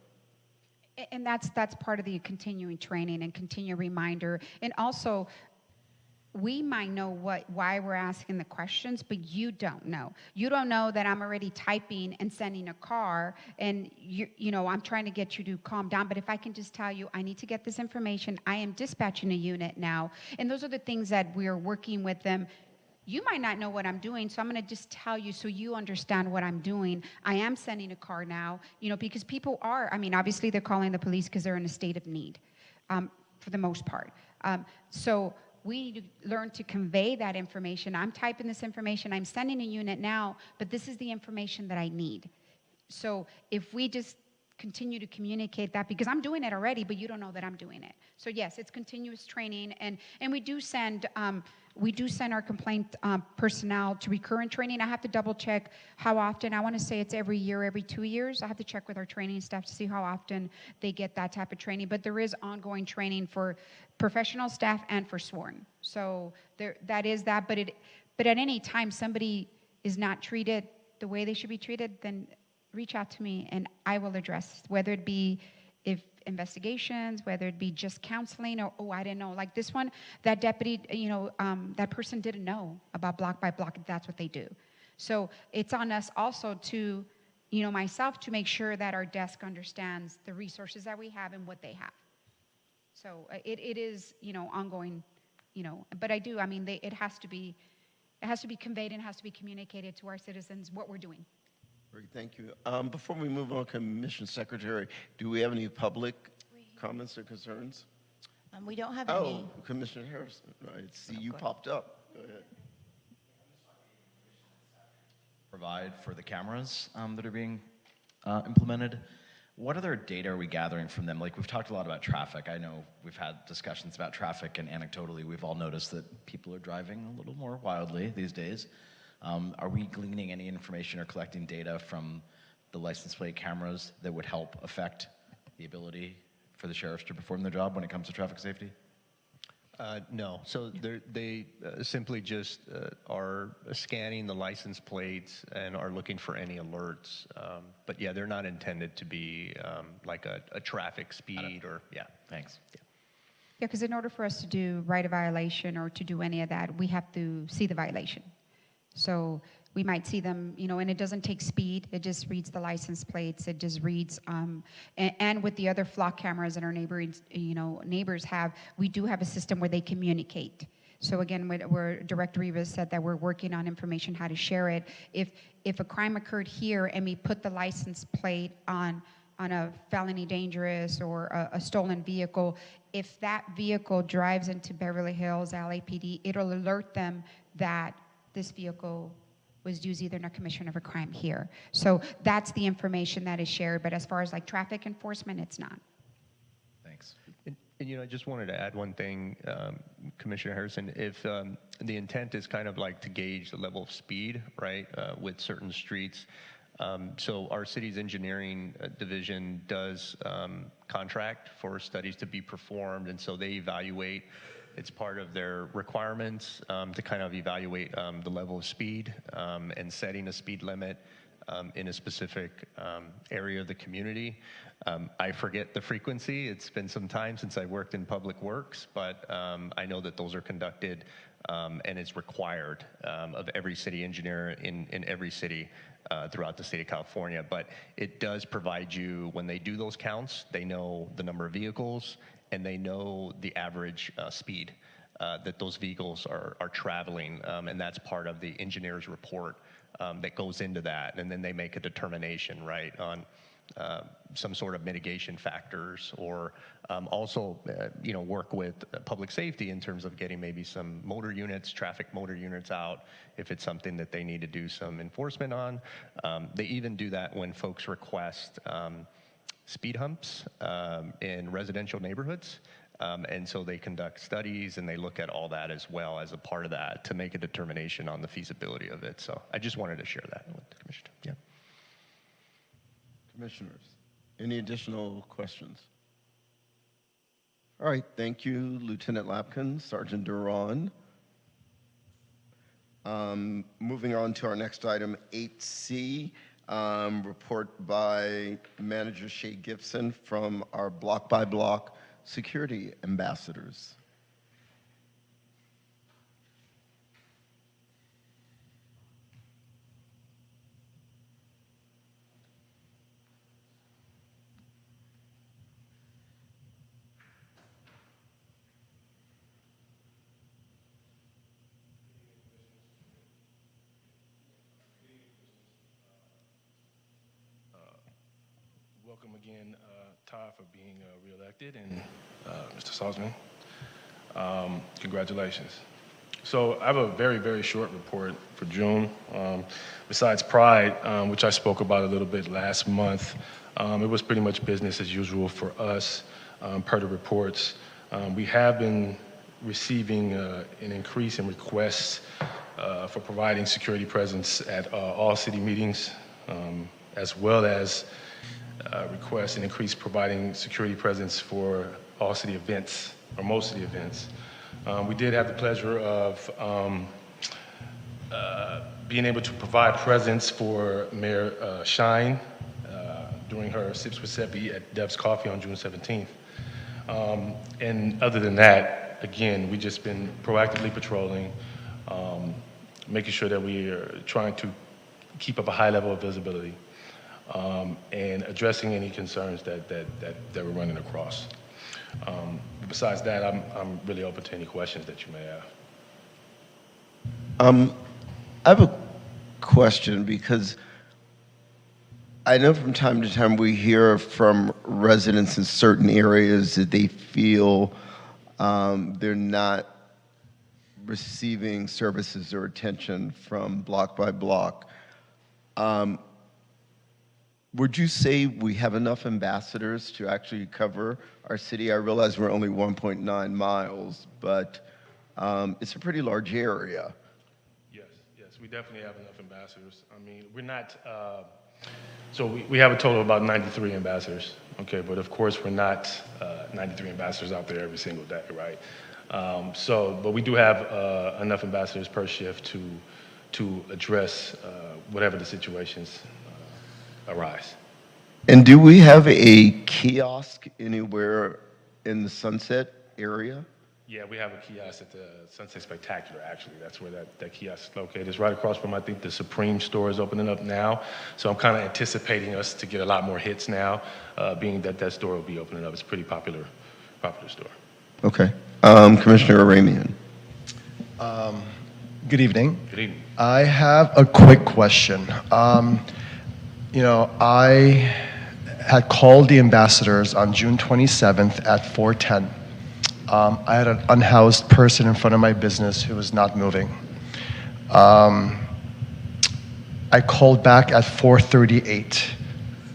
and that's part of the continuing training and continual reminder. And also, we might know why we're asking the questions, but you don't know. You don't know that I'm already typing and sending a car, and I'm trying to get you to calm down. But if I can just tell you, I need to get this information. I am dispatching a unit now, and those are the things that we're working with them. You might not know what I'm doing, so I'm going to just tell you so you understand what I'm doing. I am sending a car now, because people are. Obviously they're calling the police because they're in a state of need, for the most part. So we need to learn to convey that information. I'm typing this information, I'm sending a unit now, but this is the information that I need. So if we just continue to communicate that, because I'm doing it already, but you don't know that I'm doing it. So yes, it's continuous training, and we do send our complaint personnel to recurrent training. I have to double check how often. I want to say it's every year, every 2 years. I have to check with our training staff to see how often they get that type of training. But there is ongoing training for professional staff and for sworn. So that is that. But at any time somebody is not treated the way they should be treated, then reach out to me and I will address, whether it be if investigations, whether it be just counseling, or I didn't know, like this one, that deputy, that person didn't know about block by block. That's what they do. So it's on us also to, myself, to make sure that our desk understands the resources that we have and what they have. So it is, ongoing, but I do, it has to be conveyed and has to be communicated to our citizens what we're doing. Great, thank you. Before we move on, Commission Secretary, do we have any public comments or concerns? We don't have any. Oh, Commissioner Harrison, I see you popped up. Go ahead. Provide for the cameras that are being implemented. What other data are we gathering from them? Like, we've talked a lot about traffic. I know we've had discussions about traffic, and anecdotally, we've all noticed that people are driving a little more wildly these days. Are we gleaning any information or collecting data from the license plate cameras that would help affect the ability for the sheriffs to perform their job when it comes to traffic safety? No. So they simply just are scanning the license plates and are looking for any alerts. But yeah, they're not intended to be like a traffic speed or, yeah. Thanks. Yeah. Yeah, because in order for us to do write a violation or to do any of that, we have to see the violation. So we might see them, and it doesn't take speed. It just reads the license plates. It just reads, and with the other flock cameras that our neighbors have, we do have a system where they communicate. So again, where Director Rivas said that we're working on information how to share it. If a crime occurred here and we put the license plate on a felony dangerous or a stolen vehicle, if that vehicle drives into Beverly Hills, LAPD, it'll alert them that this vehicle was used either in a commission of a crime here. So that's the information that is shared, but as far as like traffic enforcement, it's not. Thanks. And I just wanted to add one thing, Commissioner Harrison. If the intent is kind of like to gauge the level of speed, right, with certain streets. So our city's engineering division does contract for studies to be performed, and so they evaluate. It's part of their requirements to kind of evaluate the level of speed and setting a speed limit in a specific area of the community. I forget the frequency. It's been some time since I worked in public works, but I know that those are conducted and it's required of every city engineer in every city throughout the state of California. But it does provide you, when they do those counts, they know the number of vehicles and they know the average speed that those vehicles are traveling, and that's part of the engineer's report that goes into that, and then they make a determination, right, on some sort of mitigation factors, or also, work with public safety in terms of getting maybe some motor units, traffic motor units out, if it's something that they need to do some enforcement on. They even do that when folks request speed humps in residential neighborhoods. And so they conduct studies and they look at all that as well as a part of that to make a determination on the feasibility of it. So I just wanted to share that with the Commissioner. Yeah. Commissioners, any additional questions? All right, thank you, Lieutenant Lapkin, Sergeant Duran. Moving on to our next item, 8C. Report by Manager Shay Gibson from our block-by-block security ambassadors. Welcome again, Todd, for being reelected, and Mr. Salzman. Congratulations. So I have a very, very short report for June. Besides Pride, which I spoke about a little bit last month, it was pretty much business as usual for us, per the reports. We have been receiving an increase in requests for providing security presence at all city meetings, as well as request an increase providing security presence for all city events, or most city events. We did have the pleasure of being able to provide presence for Mayor Shine during her Sips with Seppi at Dev's Coffee on June 17th. And other than that, again, we've just been proactively patrolling, making sure that we are trying to keep up a high level of visibility. And addressing any concerns that we're running across. Besides that, I'm really open to any questions that you may have. I have a question, because I know from time to time we hear from residents in certain areas that they feel they're not receiving services or attention from block by block. Would you say we have enough ambassadors to actually cover our city? I realize we're only 1.9 miles, but it's a pretty large area. Yes, we definitely have enough ambassadors. I mean, we're not, so we have a total of about 93 ambassadors, okay, but of course we're not 93 ambassadors out there every single day, right? But we do have enough ambassadors per shift to address whatever the situations arise. And do we have a kiosk anywhere in the Sunset area? Yeah, we have a kiosk at the Sunset Spectacular, actually. That's where that kiosk is located. It's right across from, I think, the Supreme store is opening up now. So I'm kind of anticipating us to get a lot more hits now, being that store will be opening up. It's a pretty popular store. Okay. Commissioner Ramian. Good evening. Good evening. I have a quick question. I had called the ambassadors on June 27th at 4:10. I had an unhoused person in front of my business who was not moving. I called back at 4:38.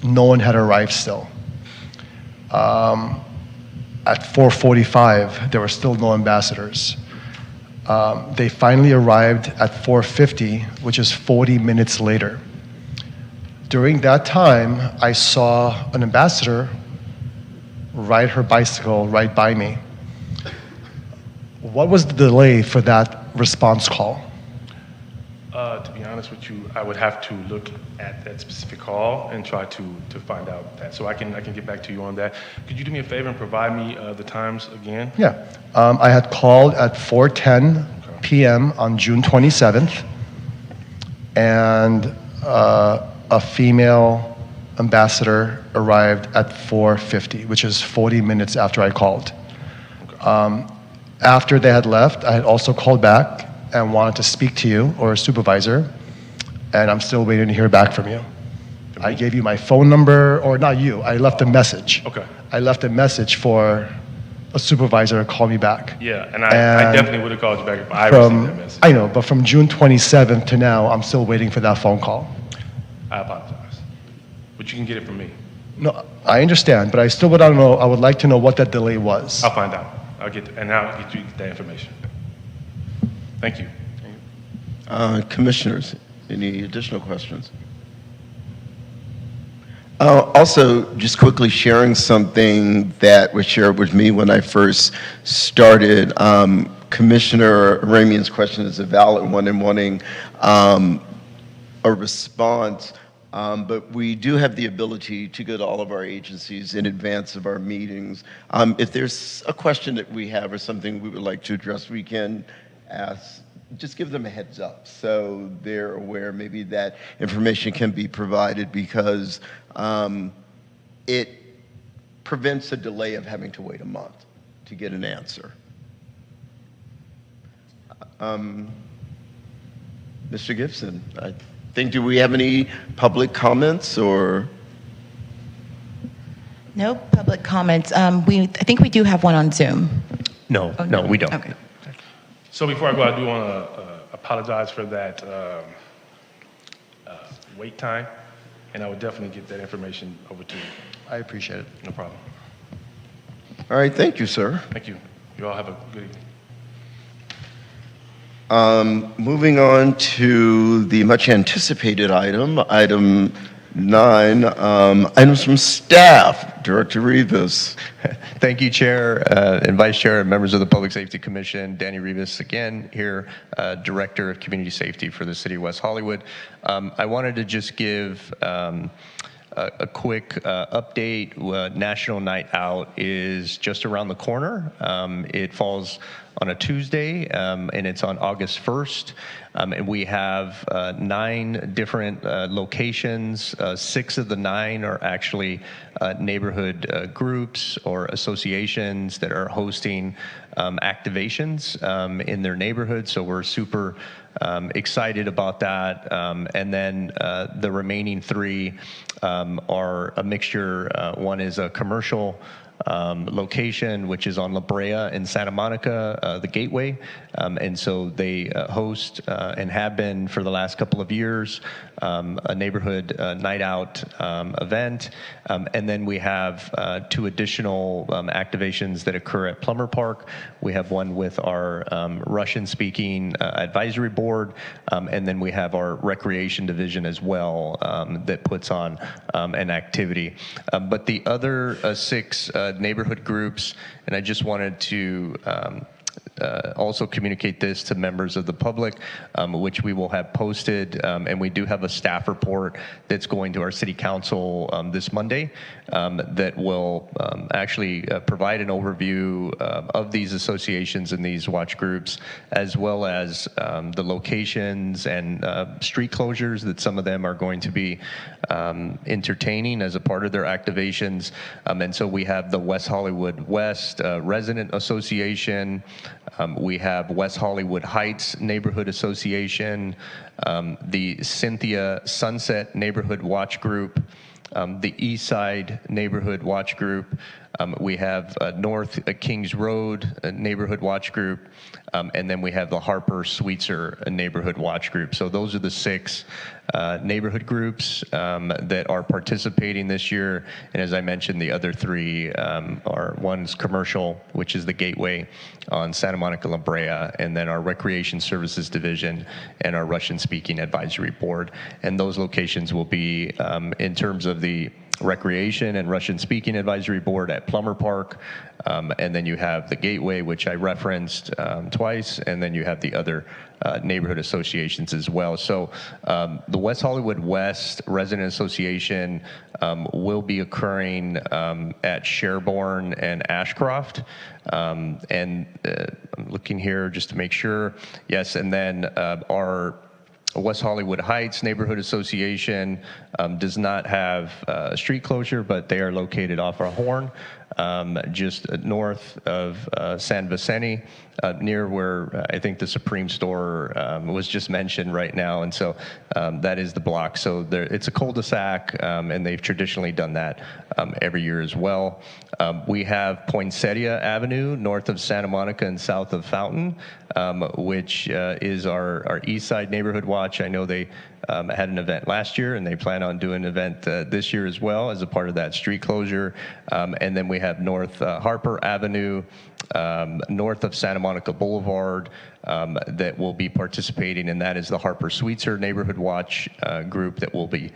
No one had arrived still. At 4:45, there were still no ambassadors. They finally arrived at 4:50, which is 40 minutes later. During that time, I saw an ambassador ride her bicycle right by me. What was the delay for that response call? To be honest with you, I would have to look at that specific call and try to find out that. So I can get back to you on that. Could you do me a favor and provide me the times again? Yeah. I had called at 4:10 p.m. on June 27th, and a female ambassador arrived at 4:50, which is 40 minutes after I called. After they had left, I had also called back and wanted to speak to you or a supervisor, and I'm still waiting to hear back from you. I gave you my phone number, or not you, I left a message. Okay. I left a message for a supervisor to call me back. Yeah, and I definitely would have called you back if I received that message. I know, but from June 27th to now, I'm still waiting for that phone call. I apologize, but you can get it from me. No, I understand, but I still would know. I would like to know what that delay was. I'll find out. I'll get you that information. Thank you. Commissioners, any additional questions? Also, just quickly sharing something that was shared with me when I first started. Commissioner Ramian's question is a valid one and wanting a response. But we do have the ability to go to all of our agencies in advance of our meetings. If there's a question that we have or something we would like to address, we can ask, just give them a heads up so they're aware maybe that information can be provided, because it prevents a delay of having to wait a month to get an answer. Mr. Gibson, do we have any public comments or? No public comments. I think we do have one on Zoom. No, Oh, no, we don't. Okay. So before I go, I do want to apologize for that wait time, and I would definitely get that information over to you. I appreciate it. No problem. All right, thank you, sir. Thank you. You all have a good evening. Moving on to the much anticipated item 9, items from staff. Director Rivas. Thank you, Chair and Vice Chair and members of the Public Safety Commission. Danny Rivas again here, Director of Community Safety for the City of West Hollywood. I wanted to just give a quick update. National Night Out is just around the corner. It falls on a Tuesday, and it's on August 1st. And we have 9 different locations. 6 of the 9 are actually neighborhood groups or associations that are hosting activations in their neighborhood. So we're super excited about that. And then the remaining 3 are a mixture. One is a commercial location, which is on La Brea in Santa Monica, the Gateway. And so they host and have been for the last couple of years a neighborhood night out event. And then we have 2 additional activations that occur at Plummer Park. We have one with our Russian-speaking advisory board, and then we have our recreation division as well that puts on an activity. But the other 6 neighborhood groups, and I just wanted to also communicate this to members of the public, which we will have posted, and we do have a staff report that's going to our city council this Monday that will actually provide an overview of these associations and these watch groups, as well as the locations and street closures that some of them are going to be entertaining as a part of their activations. And so we have the West Hollywood West Resident Association, we have West Hollywood Heights Neighborhood Association, the Cynthia Sunset Neighborhood Watch Group, the East Side Neighborhood Watch Group. We have North Kings Road Neighborhood Watch Group, and then we have the Harper Sweetser Neighborhood Watch Group. So those are the 6 neighborhood groups that are participating this year. And as I mentioned, the other 3 are, one's commercial, which is the Gateway on Santa Monica La Brea, and then our Recreation Services Division and our Russian-speaking advisory board. And those locations will be, in terms of the Recreation and Russian-speaking advisory board at Plummer Park, and then you have the Gateway, which I referenced twice, and then you have the other neighborhood associations as well. So the West Hollywood West Resident Association will be occurring at Sherborne and Ashcroft. And I'm looking here just to make sure. Yes, and then our West Hollywood Heights Neighborhood Association does not have a street closure, but they are located off our Horn, just north of San Vicente, near where I think the Supreme store was just mentioned right now. And so that is the block. So it's a cul-de-sac, and they've traditionally done that every year as well. We have Poinsettia Avenue, north of Santa Monica and south of Fountain, which is our East Side Neighborhood Watch. I know they had an event last year, and they plan on doing an event this year as well as a part of that street closure. And then we have North Harper Avenue, north of Santa Monica Boulevard, that will be participating, and that is the Harper Sweetser Neighborhood Watch group that will be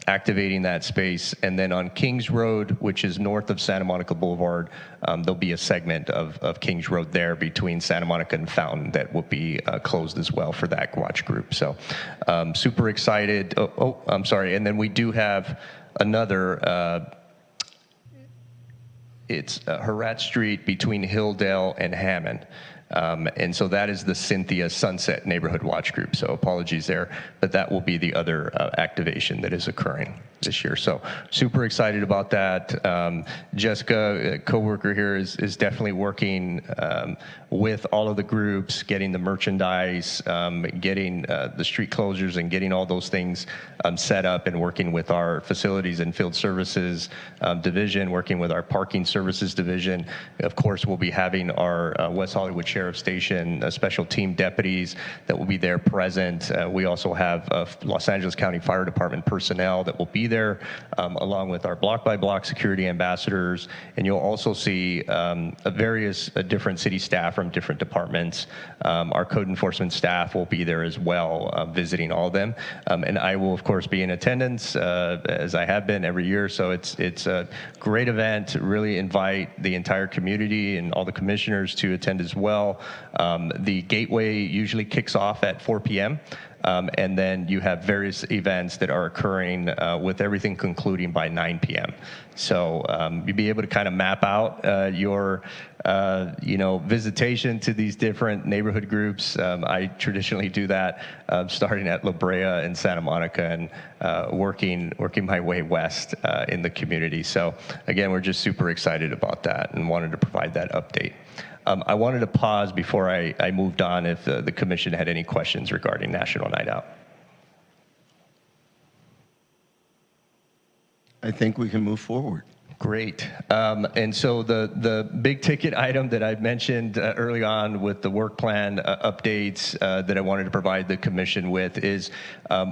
activating that space. And then on Kings Road, which is north of Santa Monica Boulevard, there'll be a segment of Kings Road there between Santa Monica and Fountain that will be closed as well for that watch group. So super excited. I'm sorry. And then we do have another, it's Herrat Street between Hilldale and Hammond. And so that is the Cynthia Sunset Neighborhood Watch Group. So apologies there, but that will be the other activation that is occurring this year. So super excited about that. Jessica, a coworker here, is definitely working with all of the groups, getting the merchandise, getting the street closures, and getting all those things set up, and working with our facilities and field services division, working with our parking services division. Of course, we'll be having our West Hollywood Sheriff Station special team deputies that will be there present. We also have Los Angeles County Fire Department personnel that will be there, along with our block-by-block security ambassadors. And you'll also see various different city staff from different departments. Our code enforcement staff will be there as well, visiting all of them. And I will, of course, be in attendance, as I have been every year. So it's a great event. Really invite the entire community and all the commissioners to attend as well. The Gateway usually kicks off at 4 p.m. And then you have various events that are occurring with everything concluding by 9 p.m. So you'll be able to kind of map out your visitation to these different neighborhood groups. I traditionally do that starting at La Brea and Santa Monica, and working my way west in the community. So again, we're just super excited about that and wanted to provide that update. I wanted to pause before I moved on if the commission had any questions regarding National Night Out. I think we can move forward. Great. And so the big ticket item that I mentioned early on with the work plan updates that I wanted to provide the commission with is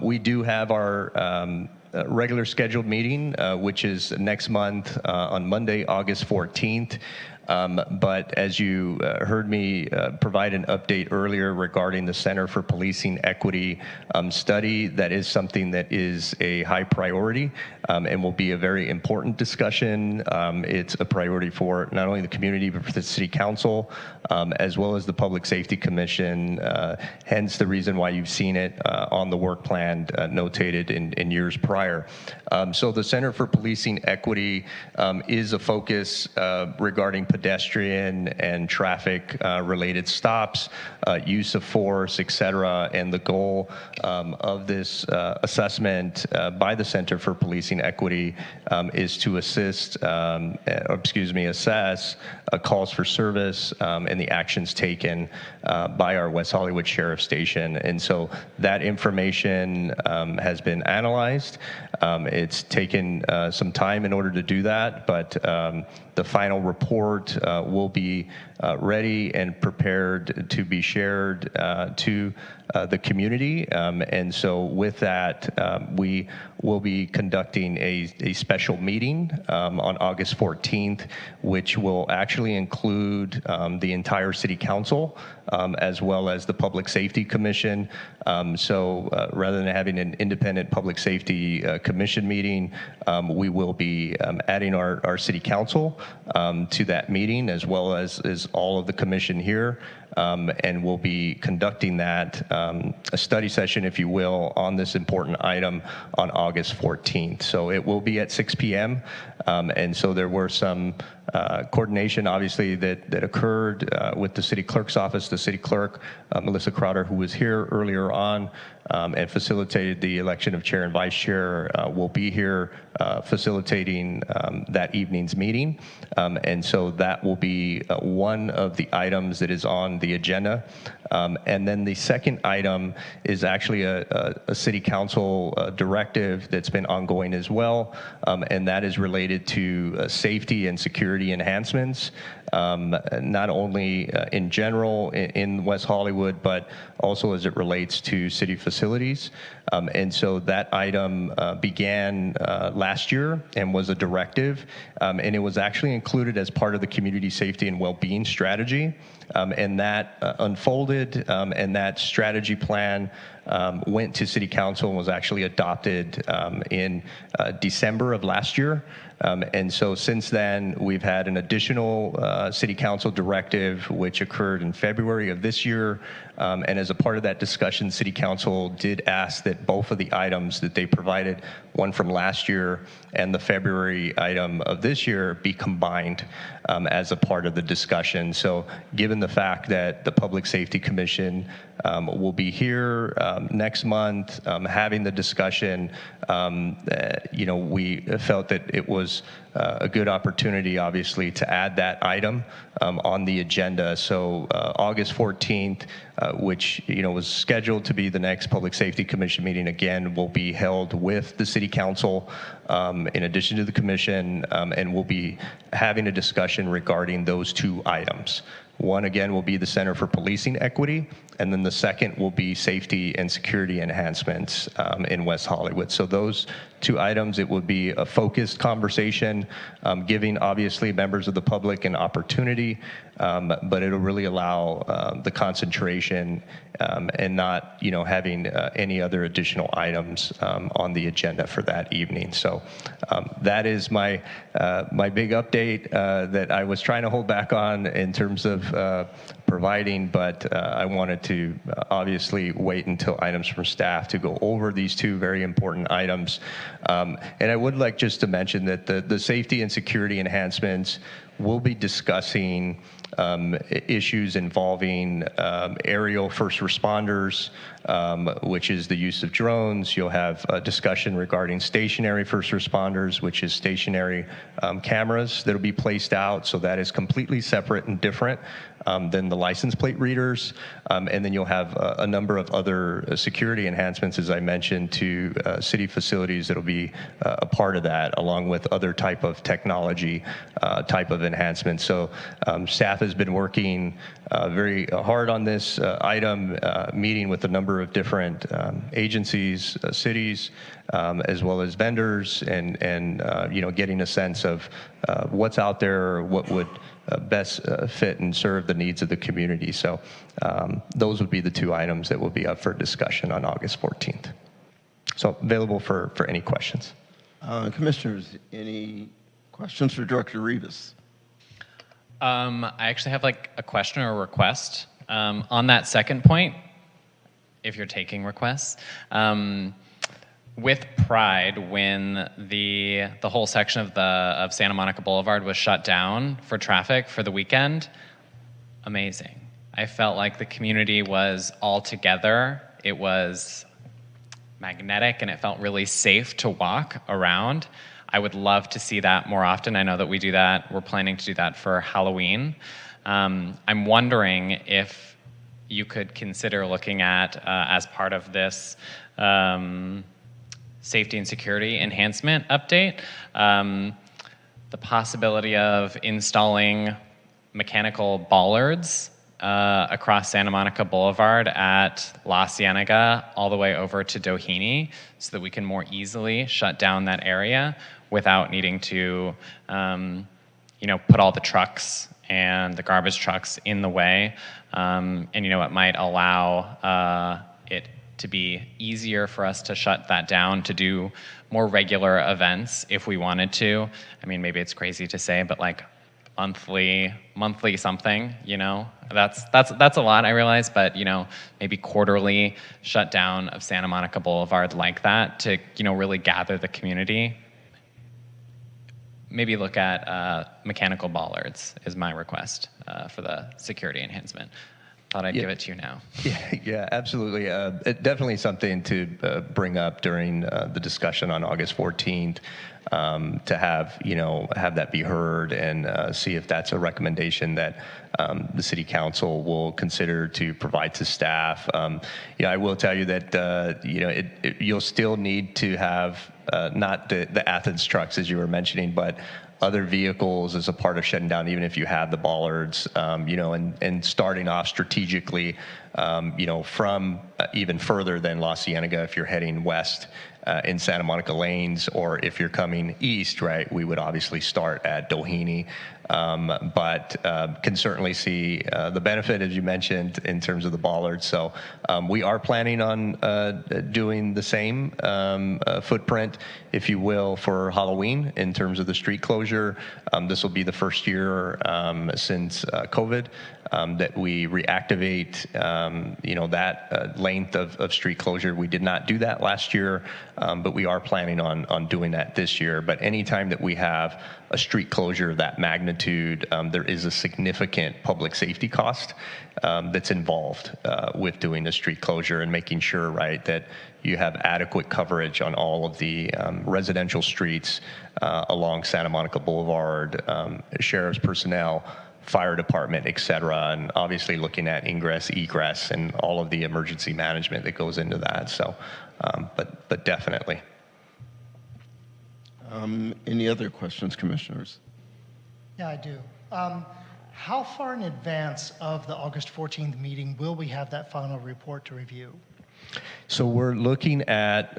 we do have our regular scheduled meeting, which is next month on Monday, August 14th. But as you heard me provide an update earlier regarding the Center for Policing Equity study, that is something that is a high priority and will be a very important discussion. It's a priority for not only the community, but for the City Council, as well as the Public Safety Commission, hence the reason why you've seen it on the work plan notated in years prior. So the Center for Policing Equity is a focus regarding pedestrian and traffic related stops, use of force, et cetera. And the goal of this assessment by the Center for Policing Equity is to assess calls for service and the actions taken by our West Hollywood Sheriff Station. And so that information has been analyzed. It's taken some time in order to do that, but the final report will be ready and prepared to be shared to the community. And so with that, we will be conducting a special meeting on August 14th, which will actually include the entire City Council, as well as the Public Safety Commission. So rather than having an independent Public Safety Commission meeting, we will be adding our City Council to that meeting, as well as all of the commission here. And we'll be conducting that, a study session, if you will, on this important item on August 14th. So it will be at 6 p.m. And so there were some coordination, obviously, that occurred with the city clerk's office. The city clerk, Melissa Crowder, who was here earlier on and facilitated the election of chair and vice chair, will be here facilitating that evening's meeting. And so that will be one of the items that is on the agenda. And then the second item is actually a city council directive that's been ongoing as well, and that is related to safety and security enhancements, not only in general in West Hollywood, but also as it relates to city facilities. And so that item began last year and was a directive, and it was actually included as part of the community safety and well-being strategy. And that unfolded, and that strategy plan went to City Council and was actually adopted in December of last year. And so since then, we've had an additional City Council directive, which occurred in February of this year. And as a part of that discussion, City Council did ask that both of the items that they provided, one from last year and the February item of this year, be combined as a part of the discussion. So given the fact that the Public Safety Commission will be here next month having the discussion, we felt that it was a good opportunity, obviously, to add that item on the agenda. So August 14th, which was scheduled to be the next Public Safety Commission meeting, again, will be held with the City Council in addition to the Commission, and we'll be having a discussion regarding those two items. One, again, will be the Center for Policing Equity, and then the second will be safety and security enhancements in West Hollywood. So those two items, it would be a focused conversation, giving, obviously, members of the public an opportunity, but it'll really allow the concentration and not, having any other additional items on the agenda for that evening. So that is my big update that I was trying to hold back on in terms of providing, but I wanted to obviously wait until items from staff to go over these two very important items. And I would like just to mention that the safety and security enhancements will be discussing issues involving aerial first responders, which is the use of drones. You'll have a discussion regarding stationary first responders, which is stationary cameras that will be placed out. So that is completely separate and different than the license plate readers, and then you'll have a number of other security enhancements, as I mentioned, to city facilities that'll be a part of that, along with other type of technology type of enhancements. So staff has been working very hard on this item, meeting with a number of different agencies, cities, as well as vendors, and getting a sense of what's out there, what would best fit and serve the needs of the community. So those would be the two items that will be up for discussion on August 14th. So available for any questions. Commissioners, any questions for Director Rivas? I actually have like a question or a request. On that second point, if you're taking requests, with Pride, when the whole section of Santa Monica Boulevard was shut down for traffic for the weekend, amazing. I felt like the community was all together. It was magnetic and it felt really safe to walk around. I would love to see that more often. I know that we do that. We're planning to do that for Halloween. I'm wondering if you could consider looking at, as part of this safety and security enhancement update, the possibility of installing mechanical bollards across Santa Monica Boulevard at La Cienega all the way over to Doheny, so that we can more easily shut down that area without needing to put all the trucks and the garbage trucks in the way. And it might allow it to be easier for us to shut that down, to do more regular events if we wanted to. I mean, maybe it's crazy to say, but like monthly something, that's a lot, I realize, but maybe quarterly shutdown of Santa Monica Boulevard like that to really gather the community. Maybe look at mechanical bollards is my request for the security enhancement. Thought I'd give it to you now. Yeah, absolutely. Definitely something to bring up during the discussion on August 14th, to have that be heard and see if that's a recommendation that the City Council will consider to provide to staff. I will tell you that you'll still need to have not the Athens trucks as you were mentioning, but other vehicles as a part of shutting down, even if you have the bollards, and starting off strategically, from even further than La Cienega if you're heading west in Santa Monica lanes, or if you're coming east, right, we would obviously start at Doheny, but can certainly see the benefit, as you mentioned, in terms of the bollards. So we are planning on doing the same footprint, if you will, for Halloween in terms of the street closure. This will be the first year since COVID that we reactivate, that length of street closure. We did not do that last year, but we are planning on doing that this year. But anytime that we have a street closure of that magnitude, there is a significant public safety cost that's involved with doing a street closure and making sure, right, that you have adequate coverage on all of the residential streets along Santa Monica Boulevard, sheriff's personnel, fire department, et cetera, and obviously looking at ingress, egress, and all of the emergency management that goes into that. So, but definitely. Any other questions, commissioners? Yeah, I do. How far in advance of the August 14th meeting will we have that final report to review? So we're looking at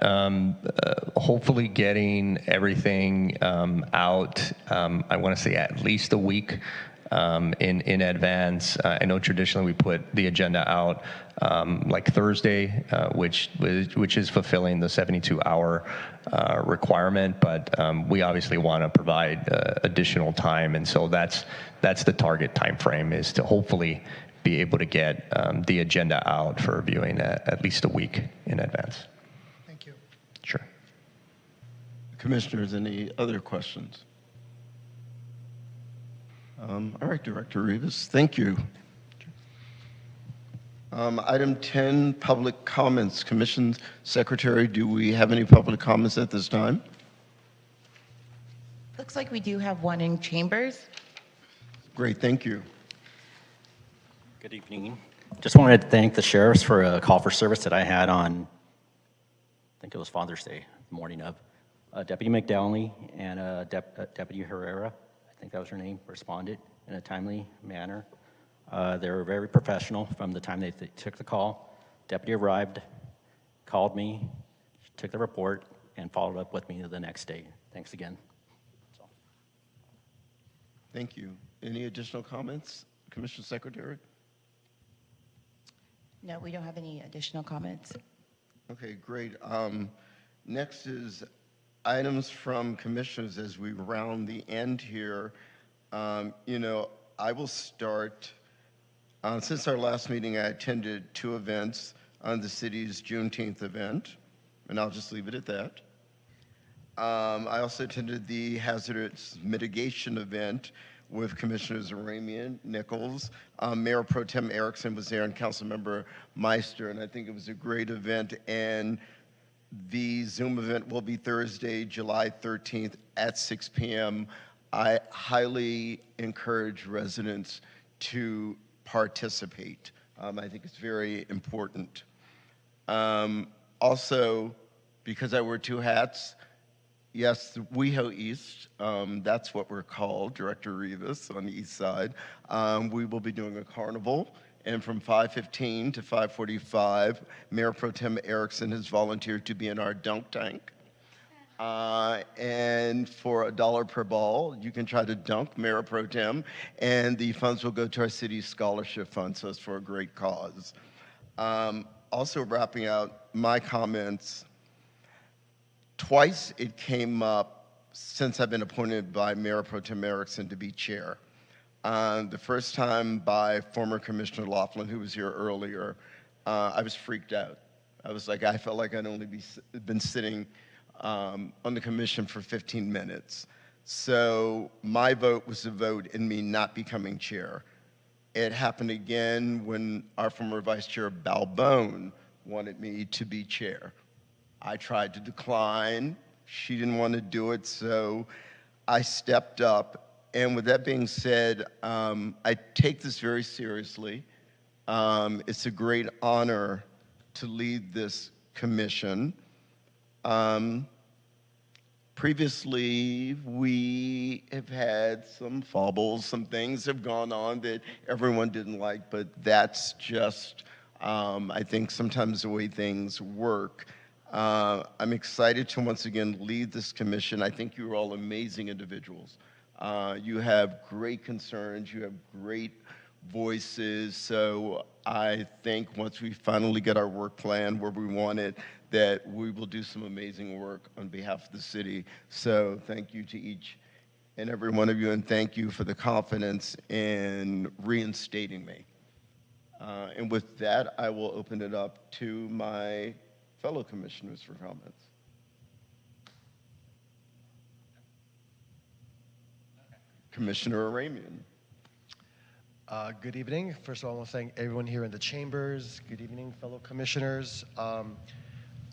hopefully getting everything out, I want to say at least a week in advance. I know traditionally we put the agenda out like Thursday, which is fulfilling the 72-hour requirement, but we obviously want to provide additional time, and so that's the target time frame, is to hopefully be able to get the agenda out for viewing at least a week in advance. Thank you. Sure. Commissioners, any other questions? All right, Director Rivas, thank you. Item 10, public comments. Commission Secretary, do we have any public comments at this time? Looks like we do have one in chambers. Great, thank you. Good evening. Just wanted to thank the sheriffs for a call for service that I had on, I think it was Father's Day, the morning of. Deputy McDowley and Deputy Herrera, I think that was her name, responded in a timely manner. They were very professional from the time they took the call. Deputy arrived, called me, took the report, and followed up with me the next day. Thanks again. That's all. Thank you. Any additional comments, Commissioner Secretary? No, we don't have any additional comments. Okay, great. Next is items from commissioners as we round the end here. I will start. Since our last meeting, I attended 2 events on the city's Juneteenth event, and I'll just leave it at that. I also attended the hazardous mitigation event with Commissioners Ramian, Nichols. Mayor Pro Tem Erickson was there and Councilmember Meister, and I think it was a great event. And the Zoom event will be Thursday, July 13th at 6 p.m. I highly encourage residents to participate. I think it's very important. Also, because I wear 2 hats, yes, the WeHo East, that's what we're called, Director Rivas on the east side. We will be doing a carnival, and from 5:15 to 5:45, Mayor Pro Tem Erickson has volunteered to be in our dunk tank. And for $1 per ball, you can try to dunk Mayor Pro Tem, and the funds will go to our city's scholarship fund, so it's for a great cause. Also wrapping out my comments, twice it came up since I've been appointed by Mayor Pro Tem Erickson to be chair. The first time by former Commissioner Laughlin, who was here earlier, I was freaked out. I felt like I'd only been sitting on the commission for 15 minutes. So my vote was a vote in me not becoming chair. It happened again when our former Vice Chair Balbone wanted me to be chair. I tried to decline. She didn't want to do it, so I stepped up. And with that being said, I take this very seriously. It's a great honor to lead this commission. Previously, we have had some fumbles, some things have gone on that everyone didn't like, but that's just, I think, sometimes the way things work. I'm excited to once again lead this commission. I think you're all amazing individuals. You have great concerns, you have great voices, so I think once we finally get our work plan where we want it, that we will do some amazing work on behalf of the city. So thank you to each and every one of you, and thank you for the confidence in reinstating me. And with that, I will open it up to my fellow commissioners for comments. Commissioner Ramian. Good evening. First of all, I want to thank everyone here in the chambers. Good evening, fellow commissioners.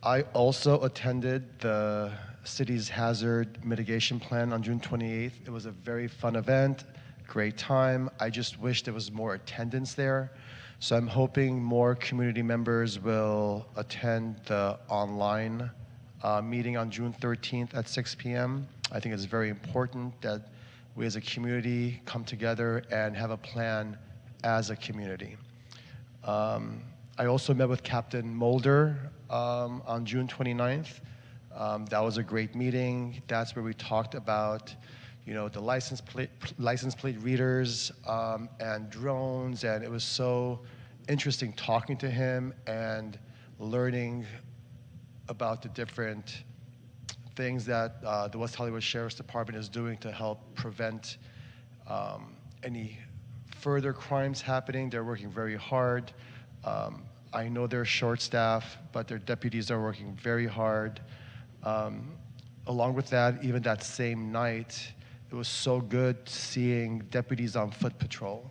I also attended the city's hazard mitigation plan on June 28th. It was a very fun event, great time. I just wish there was more attendance there. So I'm hoping more community members will attend the online meeting on June 13th at 6 p.m. I think it's very important that we as a community come together and have a plan as a community. I also met with Captain Mulder on June 29th. That was a great meeting. That's where we talked about, the license plate readers and drones, and it was so interesting talking to him and learning about the different things that the West Hollywood Sheriff's Department is doing to help prevent any further crimes happening. They're working very hard. I know they're short-staffed, but their deputies are working very hard. Along with that, even that same night, it was so good seeing deputies on foot patrol.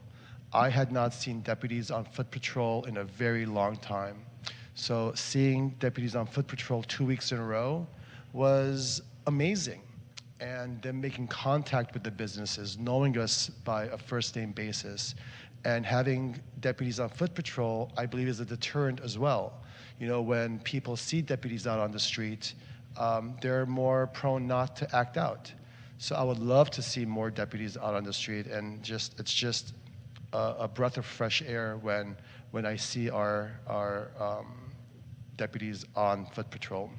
I had not seen deputies on foot patrol in a very long time. So seeing deputies on foot patrol 2 weeks in a row was amazing. And them making contact with the businesses, knowing us by a first name basis, And having deputies on foot patrol, I believe, is a deterrent as well. You know, when people see deputies out on the street, they're more prone not to act out. So I would love to see more deputies out on the street, and it's just a breath of fresh air when I see our deputies on foot patrol.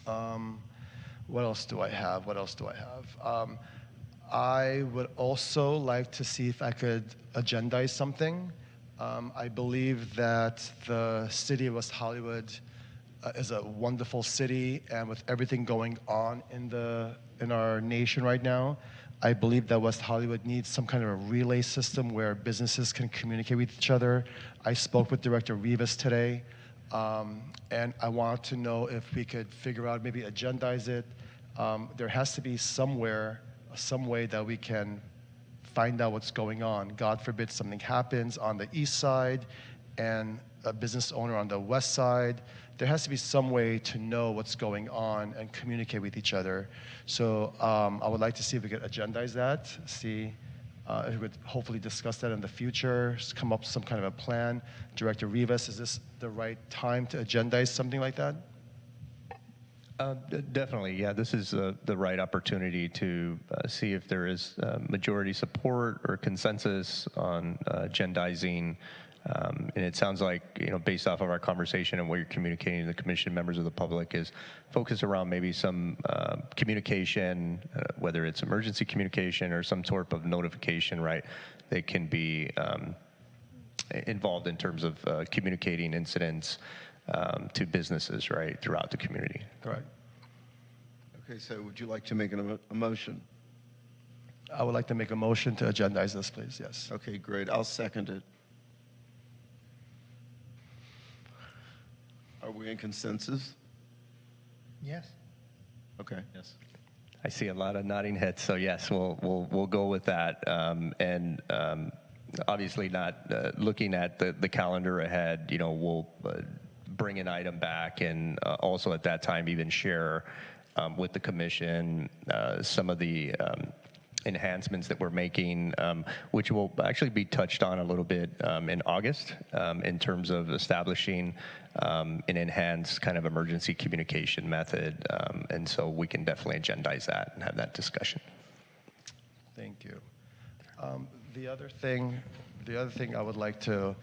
What else do I have? I would also like to see if I could agendize something. I believe that the city of West Hollywood is a wonderful city, and with everything going on in our nation right now, I believe that West Hollywood needs some kind of a relay system where businesses can communicate with each other. I spoke with Director Rivas today, and I want to know if we could figure out, maybe agendize it. There has to be some way that we can find out what's going on. God forbid something happens on the east side and a business owner on the west side. There has to be some way to know what's going on and communicate with each other. So I would like to see if we could agendize that, see if we could hopefully discuss that in the future, come up with some kind of a plan. Director Rivas, is this the right time to agendize something like that? Definitely, yeah. This is the right opportunity to see if there is majority support or consensus on agendizing. And it sounds like, you know, based off of our conversation and what you're communicating to the commission, members of the public, is focus around maybe some communication, whether it's emergency communication or some sort of notification, right? That can be involved in terms of communicating incidents to businesses, right, throughout the community. Correct. Okay, so would you like to make a motion? I would like to make a motion to agendize this, please, yes. Okay, great. I'll second it. Are we in consensus? Yes. Okay. Yes. I see a lot of nodding heads, so yes, we'll go with that. Obviously, not looking at the calendar ahead, you know, we'll bring an item back, and also at that time even share with the commission some of the enhancements that we're making, which will actually be touched on a little bit in August in terms of establishing an enhanced kind of emergency communication method. And so we can definitely agendize that and have that discussion. Thank you. The other thing I would like to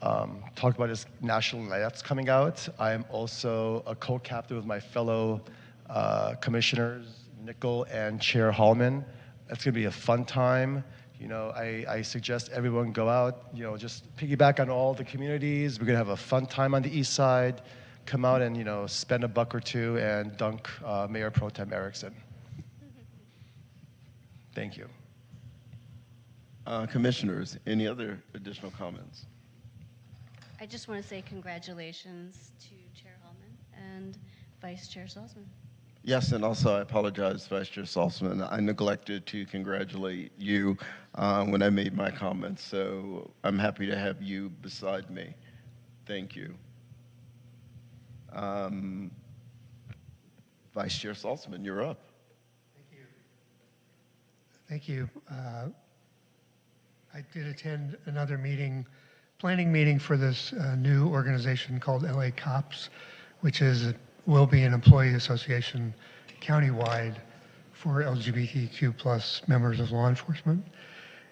talk about is National Nights coming out. I am also a co-captain with my fellow commissioners, Nickel and Chair Hallman. It's going to be a fun time. You know, I suggest everyone go out, you know, just piggyback on all the communities. We're going to have a fun time on the east side. Come out and, you know, spend $1 or $2 and dunk Mayor Pro Tem Erickson. Thank you. Commissioners, any other additional comments? I just want to say congratulations to Chair Hallman and Vice Chair Salzman. Yes, and also I apologize, Vice Chair Salzman. I neglected to congratulate you when I made my comments, so I'm happy to have you beside me. Thank you. Vice Chair Salzman, you're up. Thank you. I did attend another planning meeting for this new organization called LA Cops, which will be an employee association countywide for LGBTQ plus members of law enforcement.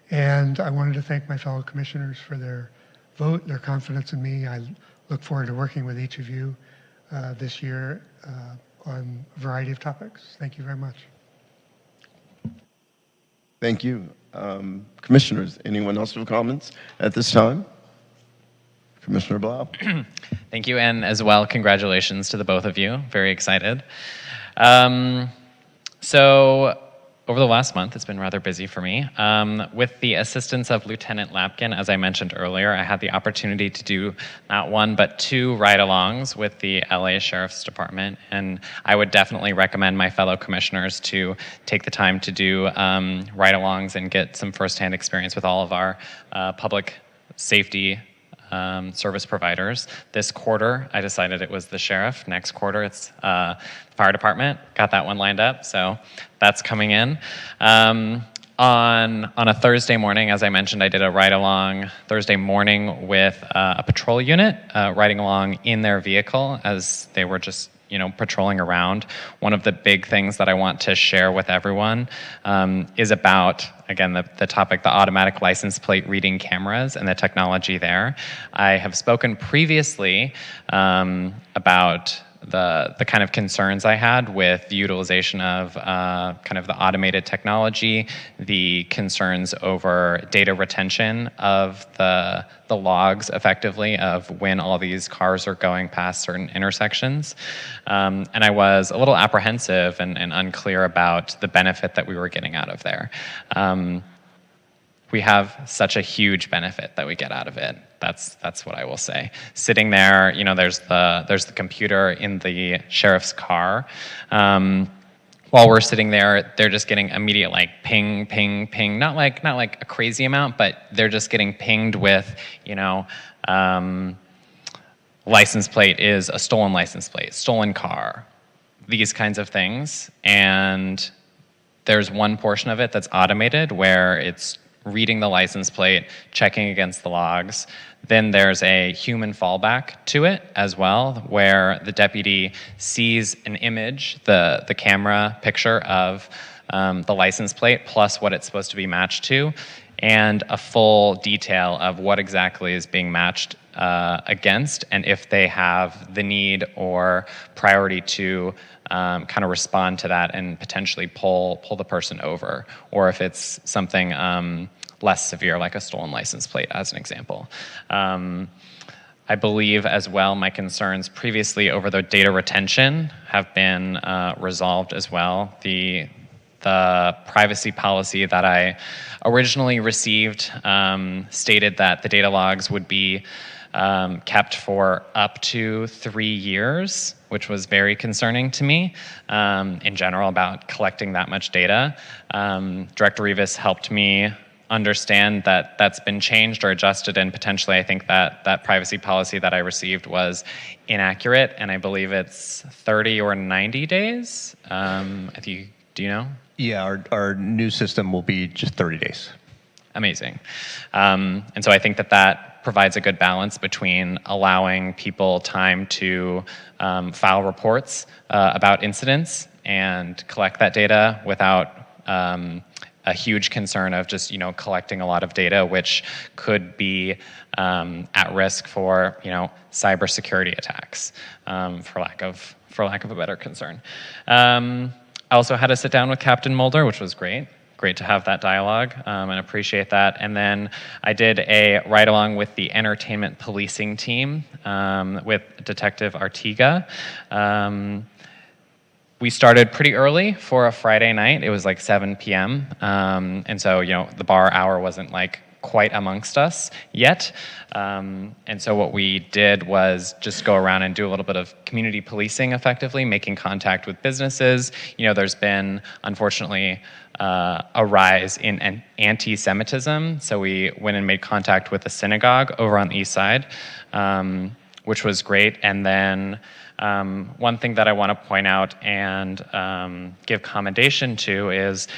And I wanted to thank my fellow commissioners for their vote, their confidence in me. I look forward to working with each of you this year on a variety of topics. Thank you very much. Thank you. Commissioners, anyone else with comments at this time? Commissioner Blau. Thank you, and as well, congratulations to the both of you. Very excited. So over the last month, it's been rather busy for me. With the assistance of Lieutenant Lapkin, as I mentioned earlier, I had the opportunity to do not one, but 2 ride-alongs with the LA Sheriff's Department, and I would definitely recommend my fellow commissioners to take the time to do ride-alongs and get some firsthand experience with all of our public safety service providers. This quarter, I decided it was the sheriff. Next quarter, it's fire department. Got that one lined up, so that's coming in. On a Thursday morning, as I mentioned, I did a ride-along Thursday morning with a patrol unit, riding along in their vehicle as they were just, patrolling around. One of the big things that I want to share with everyone is about, again, the topic, the automatic license plate reading cameras and the technology there. I have spoken previously about the kind of concerns I had with the utilization of kind of the automated technology, the concerns over data retention of the logs effectively of when all these cars are going past certain intersections. And I was a little apprehensive and unclear about the benefit that we were getting out of there. We have such a huge benefit that we get out of it. That's what I will say. Sitting there, there's the computer in the sheriff's car. While we're sitting there, they're just getting immediate ping, ping, ping. Not like a crazy amount, but they're just getting pinged with, license plate is a stolen license plate, stolen car, these kinds of things. And there's one portion of it that's automated where it's reading the license plate, checking against the logs. Then there's a human fallback to it as well, where the deputy sees an image, the camera picture of the license plate plus what it's supposed to be matched to, and a full detail of what exactly is being matched against, and if they have the need or priority to kind of respond to that and potentially pull the person over, or if it's something less severe, like a stolen license plate, as an example. I believe as well my concerns previously over the data retention have been resolved as well. The privacy policy that I originally received stated that the data logs would be kept for up to 3 years, which was very concerning to me in general about collecting that much data. Director Rivas helped me understand that that's been changed or adjusted, and potentially I think that privacy policy that I received was inaccurate, and I believe it's 30 or 90 days. Do you know? Yeah, our new system will be just 30 days. Amazing. And so I think that provides a good balance between allowing people time to file reports about incidents and collect that data without a huge concern of just collecting a lot of data, which could be at risk for cybersecurity attacks, for lack of a better concern. I also had to sit down with Captain Mulder, which was great. Great to have that dialogue and appreciate that. And then I did a ride-along with the entertainment policing team with Detective Artiga. We started pretty early for a Friday night. It was like 7 p.m. And so, the bar hour wasn't quite amongst us yet. And so what we did was just go around and do a little bit of community policing effectively, making contact with businesses. There's been, unfortunately, a rise in anti-Semitism. So we went and made contact with a synagogue over on the east side, which was great. And then one thing that I want to point out and give commendation to is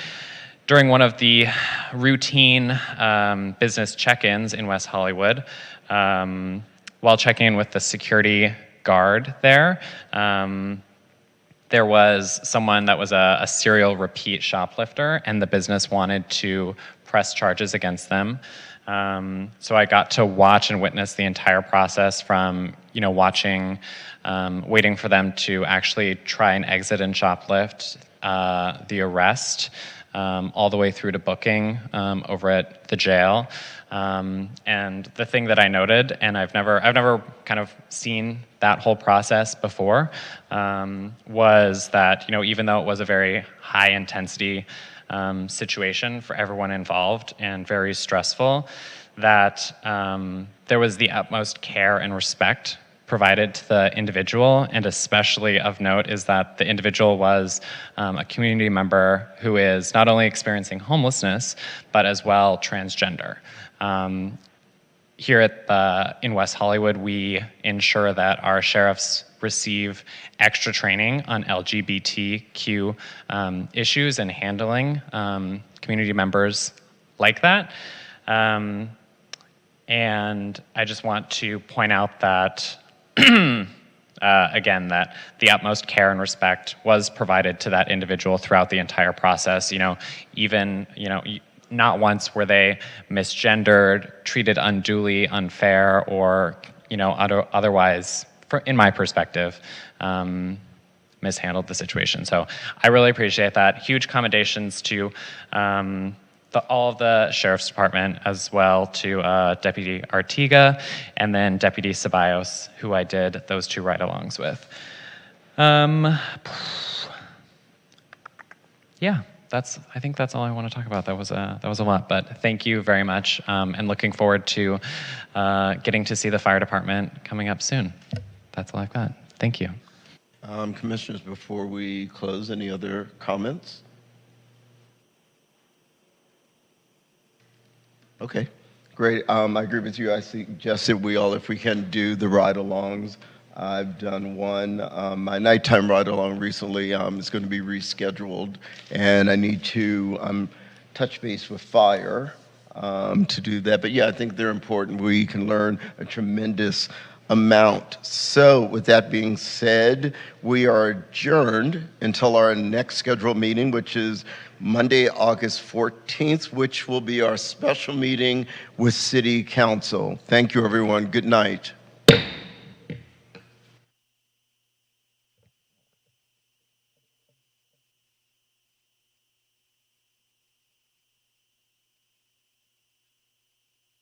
during one of the routine business check-ins in West Hollywood, while checking in with the security guard there, there was someone that was a serial repeat shoplifter, and the business wanted to press charges against them. So I got to watch and witness the entire process from, watching, waiting for them to actually try and exit and shoplift, the arrest, all the way through to booking over at the jail. And the thing that I noted, and I've never kind of seen that whole process before, was that, even though it was a very high intensity situation for everyone involved and very stressful, that there was the utmost care and respect provided to the individual, and especially of note is that the individual was a community member who is not only experiencing homelessness, but as well transgender. here in West Hollywood, we ensure that our sheriffs receive extra training on LGBTQ issues and handling community members like that. And I just want to point out that, again, that the utmost care and respect was provided to that individual throughout the entire process. Even, not once were they misgendered, treated unduly unfair, or, otherwise, in my perspective, mishandled the situation. So I really appreciate that. Huge commendations to all of the Sheriff's Department, as well to Deputy Artiga and then Deputy Ceballos, who I did those 2 ride-alongs with. Yeah, I think that's all I want to talk about. That was a lot, but thank you very much, and looking forward to getting to see the fire department coming up soon. That's all I've got. Thank you. Commissioners, before we close, any other comments? Okay, great. I agree with you. I suggested we all, if we can, do the ride-alongs. I've done one. My nighttime ride-along recently is going to be rescheduled, and I need to touch base with fire to do that. But yeah, I think they're important. We can learn a tremendous amount. So with that being said, we are adjourned until our next scheduled meeting, which is Monday, August 14th, which will be our special meeting with City Council. Thank you, everyone. Good night.